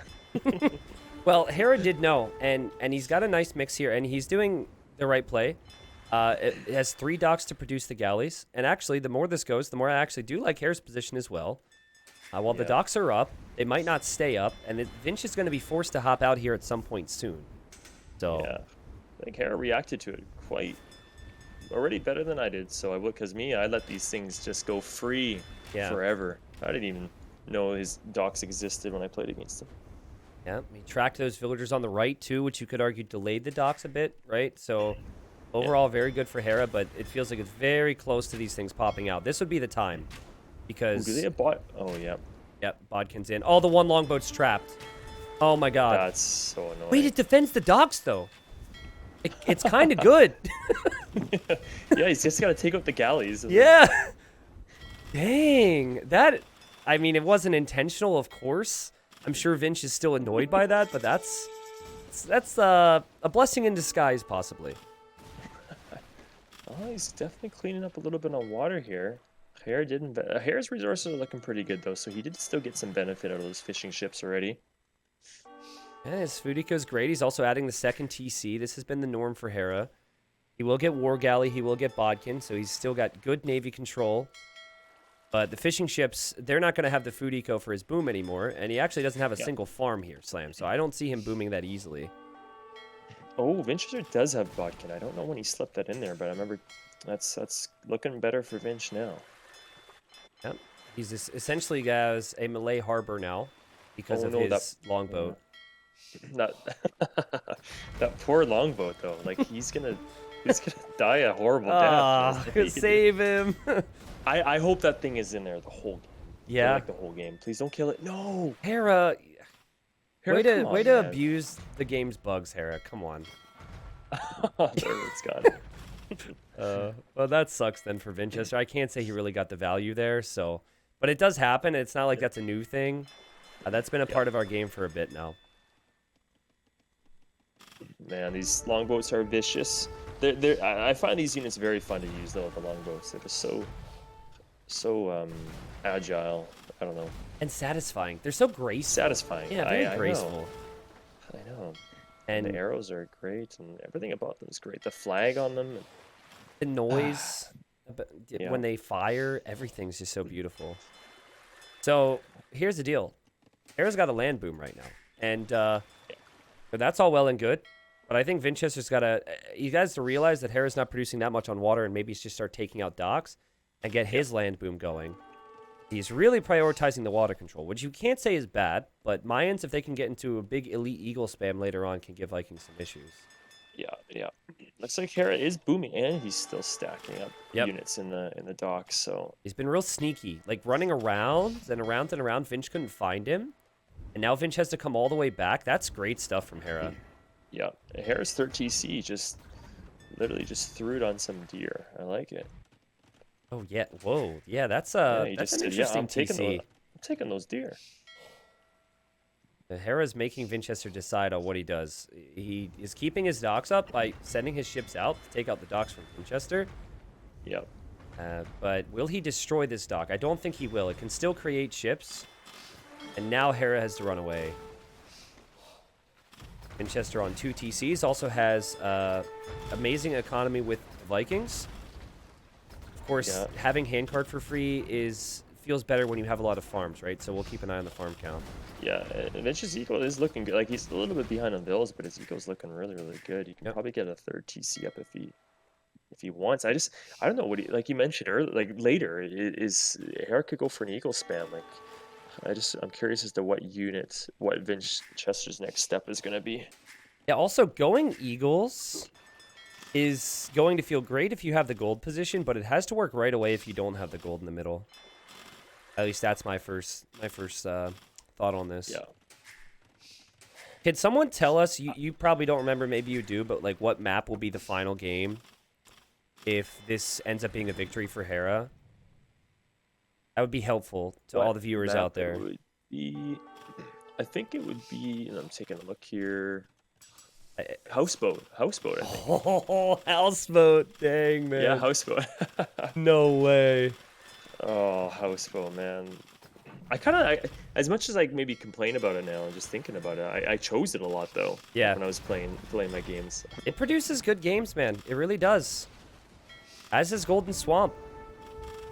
Well, Hera did know, and he's got a nice mix here, and he's doing the right play. It has 3 docks to produce the galleys, and actually, the more this goes, the more I actually do like Hera's position as well. While the docks are up, they might not stay up, and Vinch is going to be forced to hop out here at some point soon. So I think Hera reacted to it quite already better than I did. So I let these things just go free forever. I didn't even know his docks existed when I played against him. Yeah, he tracked those villagers on the right too, which you could argue delayed the docks a bit, right? So. Overall, very good for Hera, but it feels like it's very close to these things popping out. This would be the time, because... do they have bot? Oh, yeah. Yep, Bodkin's in. Oh, the one longboat's trapped. Oh, my God. That's so annoying. Wait, it defends the docks, though. It's kind of good. Yeah, he's just got to take out the galleys. Yeah. Dang. I mean, it wasn't intentional, of course. I'm sure Vinch is still annoyed by that, but that's a blessing in disguise, possibly. Oh, he's definitely cleaning up a little bit on water here. Hera's resources are looking pretty good, though, so he did still get some benefit out of those fishing ships already. Yeah, his food eco's great. He's also adding the 2nd TC. This has been the norm for Hera. He will get War Galley. He will get Bodkin, so he's still got good Navy control. But the fishing ships, they're not going to have the food eco for his boom anymore, and he actually doesn't have a single farm here, Slam, so I don't see him booming that easily. Oh, Vinchester does have Bodkin. I don't know when he slipped that in there, but I remember that's looking better for Vinch now. Yep. He's essentially has a Malay harbor now because of his longboat. That poor longboat, though. Like, he's gonna die a horrible death. Save him. I hope that thing is in there the whole game. Yeah. Like the whole game. Please don't kill it. No. Hera, way to abuse the game's bugs, Hera. Come on. There it's gone. Well, that sucks then for Vinchester. I can't say he really got the value there, so... But it does happen. It's not like that's a new thing. That's been a part of our game for a bit now. man, these longboats are vicious. I find these units very fun to use though. The longboats, they're just so agile. I don't know, And satisfying. They're so graceful. satisfying. Yeah, very I graceful. know. I know. And And the arrows are great, and everything about them is great. The flag on them. the noise Yeah. when they fire, everything's just so beautiful. So here's the deal. Hera's got a land boom right now. And but that's all well and good. But I think Vinchester's got to... You guys to realize that Hera's not producing that much on water and maybe just start taking out docks and get his land boom going. He's really prioritizing the water control, which you can't say is bad, but Mayans, if they can get into a big elite eagle spam later on, can give Vikings some issues. Yeah. Looks like Hera is booming, and he's still stacking up Yep. units in the docks. So He's been real sneaky, like running around and around and around. Vinch couldn't find him, and now Vinch has to come all the way back. That's great stuff from Hera. yeah, Hera's 13C just literally just threw it on some deer. I like it. Oh yeah, whoa, yeah, that's He that's just an said, yeah, interesting TC. I'm taking those deer. Hera's making Vinchester decide on what he does. He is keeping his docks up by sending his ships out to take out the docks from Vinchester. Yep. But will he destroy this dock? I don't think he will. It can still create ships. And now Hera has to run away. Vinchester on 2 TCs also has amazing economy with Vikings. Of course, Yeah. having handcard for free feels better when you have a lot of farms, right? So we'll keep an eye on the farm count. Yeah, Vinch's eco is looking good. Like he's a little bit behind on bills, but his eco's looking really, really good. He can Yep. probably get a third TC up if he wants. I don't know what he, like you mentioned earlier, like later is Hera could go for an eagle spam. Like I'm curious as to what Vinchester's next step is gonna be. Yeah, also going Eagles is going to feel great if you have the gold position, but it has to work right away if you don't have the gold in the middle. At least that's my first thought on this. Yeah. Can someone tell us, you probably don't remember, maybe you do, but like what map will be the final game if this ends up being a victory for Hera? That would be helpful to all the viewers Map out there. it would be, I think it would be, and I'm taking a look here. Houseboat, I think. Oh, houseboat. Dang, man. Yeah, houseboat. No way. Oh, houseboat, man. I as much as I maybe complain about it now, and just thinking about it, I chose it a lot though. Yeah. When I was playing my games. It produces good games, man. It really does. As is Golden Swamp.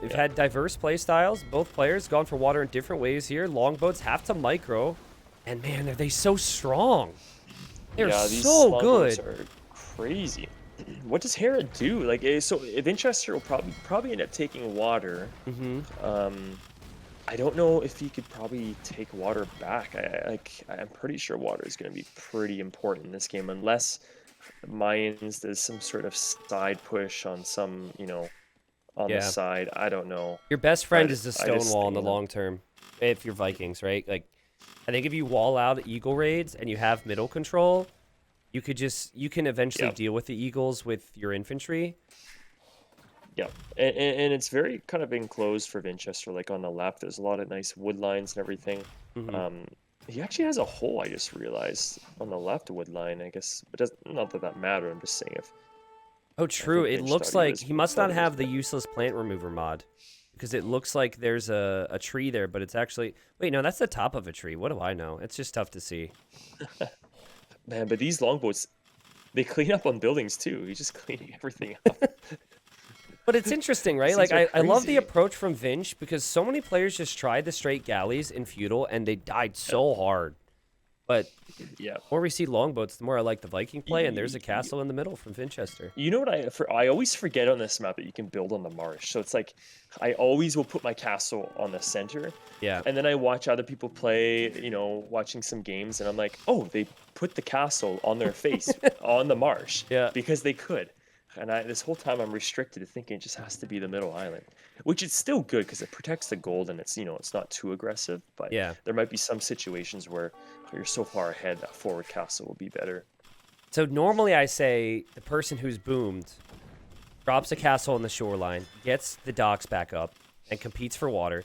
We've Yeah. had diverse play styles. Both players gone for water in different ways here. Longboats have to micro. And man, are they so strong. They're Yeah, these so longboats good. are crazy. What does Hera do? Like, so Vinchester will probably end up taking water. Mm-hmm. I don't know if he could probably take water back. I'm pretty sure water is going to be pretty important in this game, unless Mayans does some sort of side push on some, on Yeah. the side. I don't know. Your best friend I is the just- I just Stonewall in the think- long term. If you're Vikings, right? Like, I think if you wall out Eagle raids and you have middle control, you can eventually Yeah. deal with the Eagles with your infantry. Yeah, and it's very kind of enclosed for Vinchester. Like on the left, there's a lot of nice wood lines and everything. Mhm. He actually has a hole. I just realized on the left wood line. I guess it doesn't. Not that that matter. I'm just saying if. Oh, true. think It Vinch looks thought he like was- he must thought not he was have the dead. useless plant remover mod. Because it looks like there's a tree there, but it's actually... Wait, no, that's the top of a tree. What do I know? It's just tough to see. Man, but these longboats, they clean up on buildings too. He's just cleaning everything up. But it's interesting, right? These Like, are I love the crazy. approach from Vinch because so many players just tried the straight galleys in Feudal and they died so hard. But Yeah. the more we see longboats, the more I like the Viking play, and there's a castle in the middle from Vinchester. You know what I always forget on this map that you can build on the marsh. So it's like I always will put my castle on the center, Yeah. and then I watch other people play, watching some games, and I'm like, oh, they put the castle on their face on the marsh, Yeah. because they could. And this whole time I'm restricted to thinking it just has to be the middle island, which is still good because it protects the gold and it's it's not too aggressive. But Yeah. there might be some situations where you're so far ahead that forward castle will be better. So normally I say the person who's boomed drops a castle on the shoreline, gets the docks back up, and competes for water.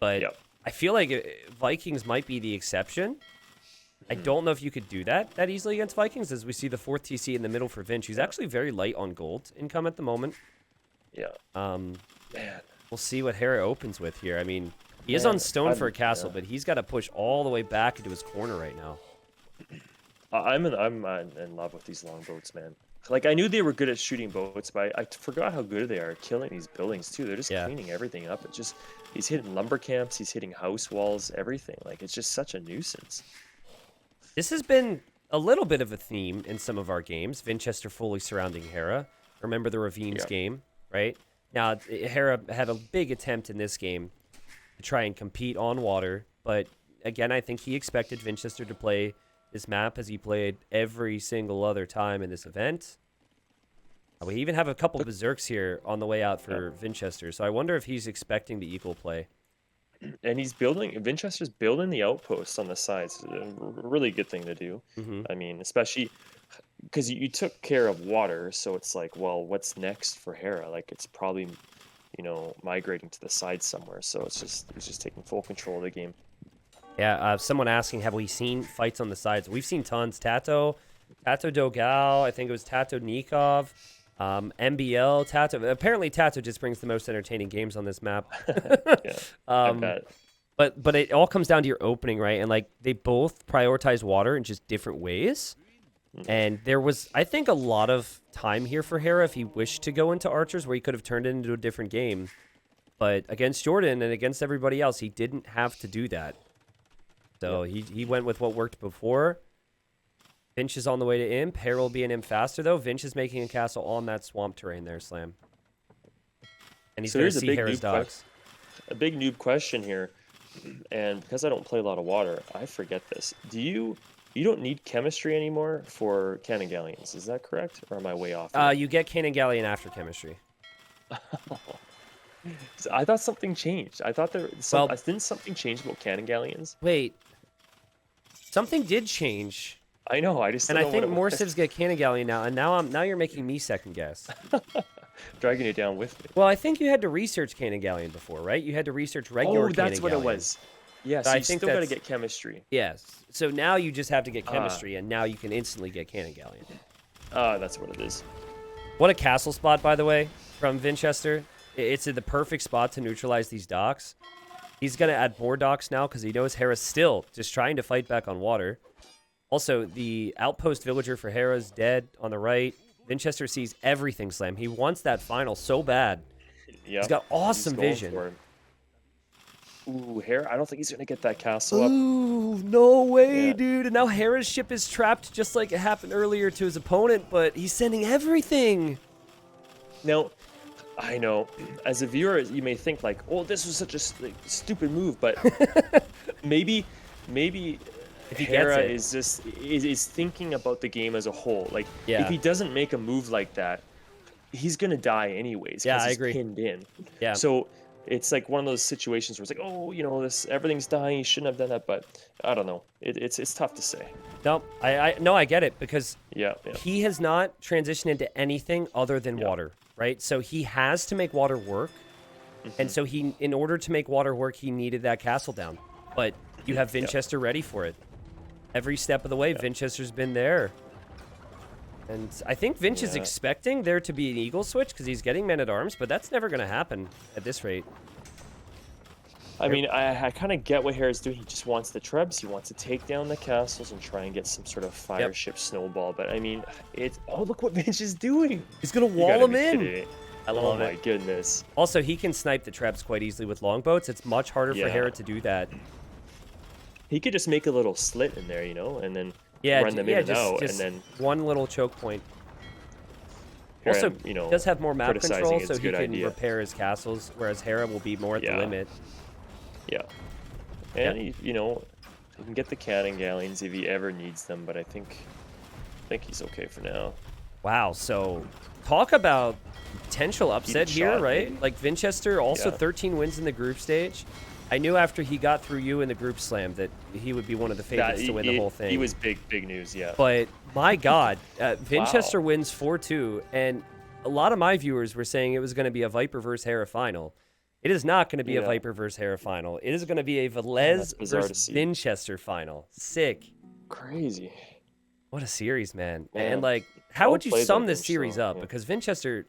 But Yep. I feel like Vikings might be the exception I don't know if you could do that easily against Vikings, as we see the 4th TC in the middle for Vinch, who's actually very light on gold income at the moment. Yeah. Man. We'll see what Hera opens with here. I mean, he is on stone for a castle, but he's got to push all the way back into his corner right now. I'm in love with these long boats, man. Like, I knew they were good at shooting boats, but I forgot how good they are at killing these buildings too. They're just cleaning everything up. It's just, he's hitting lumber camps, he's hitting house walls, everything. Like, it's just such a nuisance. This has been a little bit of a theme in some of our games. Vinchester fully surrounding Hera. Remember the Ravines game, right? Now, Hera had a big attempt in this game to try and compete on water, but again, I think he expected Vinchester to play this map as he played every single other time in this event. We even have a couple berserks here on the way out for Vinchester, so I wonder if he's expecting the equal play. And Vinchester's building the outposts on the sides. A really good thing to do. I mean, especially because you took care of water, so it's like, well, what's next for Hera? Like, it's probably, migrating to the side somewhere. So he's just taking full control of the game. Yeah, someone asking, have we seen fights on the sides? We've seen tons. Tato Dogal, I think it was Tato Nikov, MBL, Tato. Apparently, Tato just brings the most entertaining games on this map. I bet. But it all comes down to your opening, right? And like they both prioritize water in just different ways. And there was, I think, a lot of time here for Hera if he wished to go into archers, where he could have turned it into a different game. But against Jordan and against everybody else, he didn't have to do that. So he went with what worked before. Vinch is on the way to imp. Hera will be an imp faster, though. Vinch is making a castle on that swamp terrain there, Slam. And he's going to see Hera's docks. A big noob question here. And because I don't play a lot of water, I forget this. You don't need chemistry anymore for cannon galleons. Is that correct? Or am I way off? You get cannon galleon after chemistry. So I thought something changed. I thought didn't something change about cannon galleons? Wait. Something did change. I know. I just and I think more civs get cannon galleon now, and now you're making me second guess. Dragging it down with me. Well, I think you had to research cannon galleon before, right? You had to research regular cannon galleon. Oh, that's what it was. Yeah, so I think still got to get chemistry. Yes. So now you just have to get chemistry, and now you can instantly get cannon galleon. That's what it is. What a castle spot, by the way, from Vinchester. It's in the perfect spot to neutralize these docks. He's going to add more docks now because he knows Hera's still just trying to fight back on water. Also, the outpost villager for Hera is dead on the right. Vinchester sees everything, Slam. He wants that final so bad. Yeah, he's got awesome vision. Ooh, Hera, I don't think he's going to get that castle up. Ooh, no way, dude. And now Hera's ship is trapped just like it happened earlier to his opponent, but he's sending everything. Now, I know, as a viewer, you may think like, oh, this was such a stupid move, but maybe if Hera is thinking about the game as a whole. Like, if he doesn't make a move like that, he's going to die anyways. Yeah, I he's agree. Pinned in. Yeah. So it's like one of those situations where it's like, oh, everything's dying. You shouldn't have done that, but I don't know. It's tough to say. No, I get it because yeah. he has not transitioned into anything other than water, right? So he has to make water work, and so in order to make water work, he needed that castle down. But you have Vinchester ready for it. Every step of the way, Vinchester's been there. And I think Vinch is expecting there to be an eagle switch because he's getting men-at-arms, but that's never going to happen at this rate. I mean, I kind of get what Hera's doing. He just wants the trebs. He wants to take down the castles and try and get some sort of fire ship snowball. But I mean, look what Vinch is doing. He's going to wall him in. I love it. Oh my goodness. Also, he can snipe the trebs quite easily with longboats. It's much harder for Hera to do that. He could just make a little slit in there, and then run them in and out, and then one little choke point. Also, does have more map control, so he can repair his castles, whereas Hera will be more at the limit. Yeah, and he can get the cannon galleons if he ever needs them, but I think he's okay for now. Wow, so talk about potential upset here, right? Maybe? Like Vinchester, also 13 wins in the group stage. I knew after he got through you in the group slam that he would be one of the favorites to win the whole thing. He was big news, yeah. But my God, Vinchester wins 4-2, and a lot of my viewers were saying it was going to be a Viper versus Hera final. It is not going to be a Viper versus Hera final. It is going to be a Velez versus Vinchester final. Sick. Crazy. What a series, man. And Man, like, how well would you played by sum this Vinch, series though. up? Because Vinchester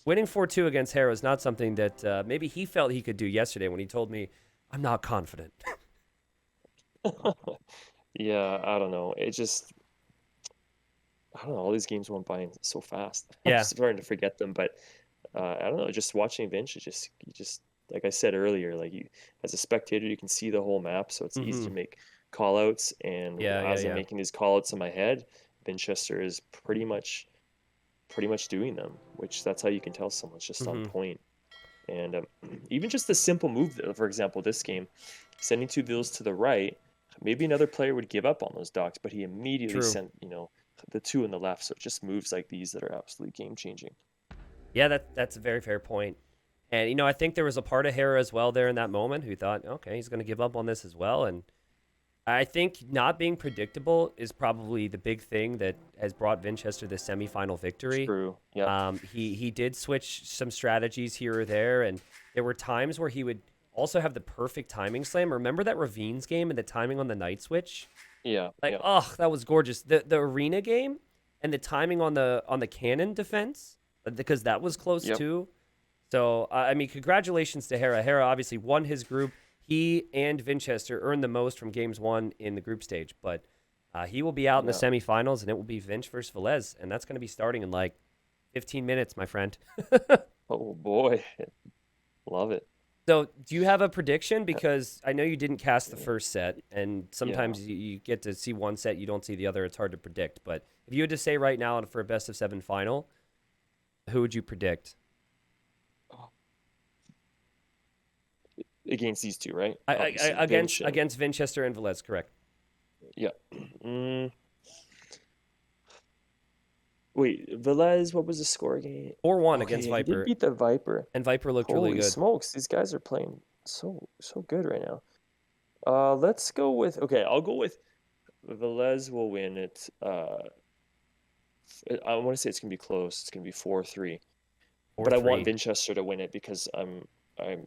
winning 4-2 against Hera is not something that maybe he felt he could do yesterday when he told me, I'm not confident. Yeah. Yeah, I don't know. I don't know. All these games went by so fast. I'm Yeah. starting to forget them, but I don't know. Just watching Vinch, you just like I said earlier, like you as a spectator, you can see the whole map, so it's easy Hmm. to make call outs. And Yeah, yeah, as I'm yeah. making these call outs in my head, Vinchester is pretty much doing them, which that's how you can tell someone's just on Hmm. point. And even just the simple move, for example, this game, sending two vills to the right, maybe another player would give up on those docks, but he immediately True. sent, the two in the left. So just moves like these that are absolutely game changing. Yeah, that's a very fair point. And I think there was a part of Hera as well there in that moment who thought, okay, he's going to give up on this as well. And I think not being predictable is probably the big thing that has brought Vinchester the semifinal victory. True. Yep. He did switch some strategies here or there, and there were times where he would also have the perfect timing slam. Remember that Ravines game and the timing on the night switch? Yeah. Like, Yeah. oh, that was gorgeous. The arena game and the timing on the cannon defense because that was close Yep. too. So I mean, congratulations to Hera. Hera obviously won his group. He and Vinchester earned the most from games one in the group stage, but he will be out in the Yeah. semifinals, and it will be Vinch versus Velez, and that's going to be starting in like 15 minutes, my friend. Oh boy. Love it. So, do you have a prediction? Because I know you didn't cast the Yeah. first set, and Yeah. sometimes you get to see one set, you don't see the other. It's hard to predict. But if you had to say right now for a best of seven final, who would you predict? Against these two, right? I Obviously, Vinch and against Vinchester and Velez, correct? yeah. Mm, wait, Velez, what was the score again? 4-1 Okay, against yeah, he did Viper, beat the Viper. and Viper looked really Holy good. smokes, these guys are playing so good right now. Let's go with okay. I'll go with Velez will win it. I want to say it's gonna be close. It's gonna be 4-3, Four but I want three. Vinchester to win it because I'm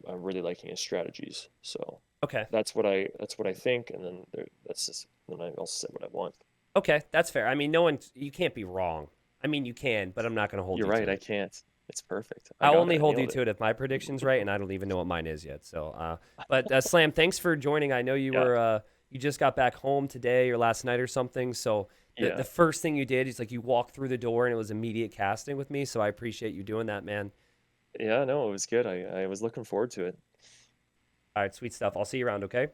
really liking his strategies. So Okay. that's what I think, and then that's just then I also said what I want. Okay, that's fair. I mean, no one, you can't be wrong. I mean, you can, but I'm not going to hold You're you to right. I it. can't. It's perfect. I I'll got only it. I hold you nailed it. to it if my prediction's right, and I don't even know what mine is yet. So, but Slam, thanks for joining. I know you Yeah. were, you just got back home today or last night or something. So the Yeah. first thing you did is like you walked through the door and it was immediate casting with me. So I appreciate you doing that, man. Yeah. No, it was good. I was looking forward to it. All right, sweet stuff. I'll see you around. Okay.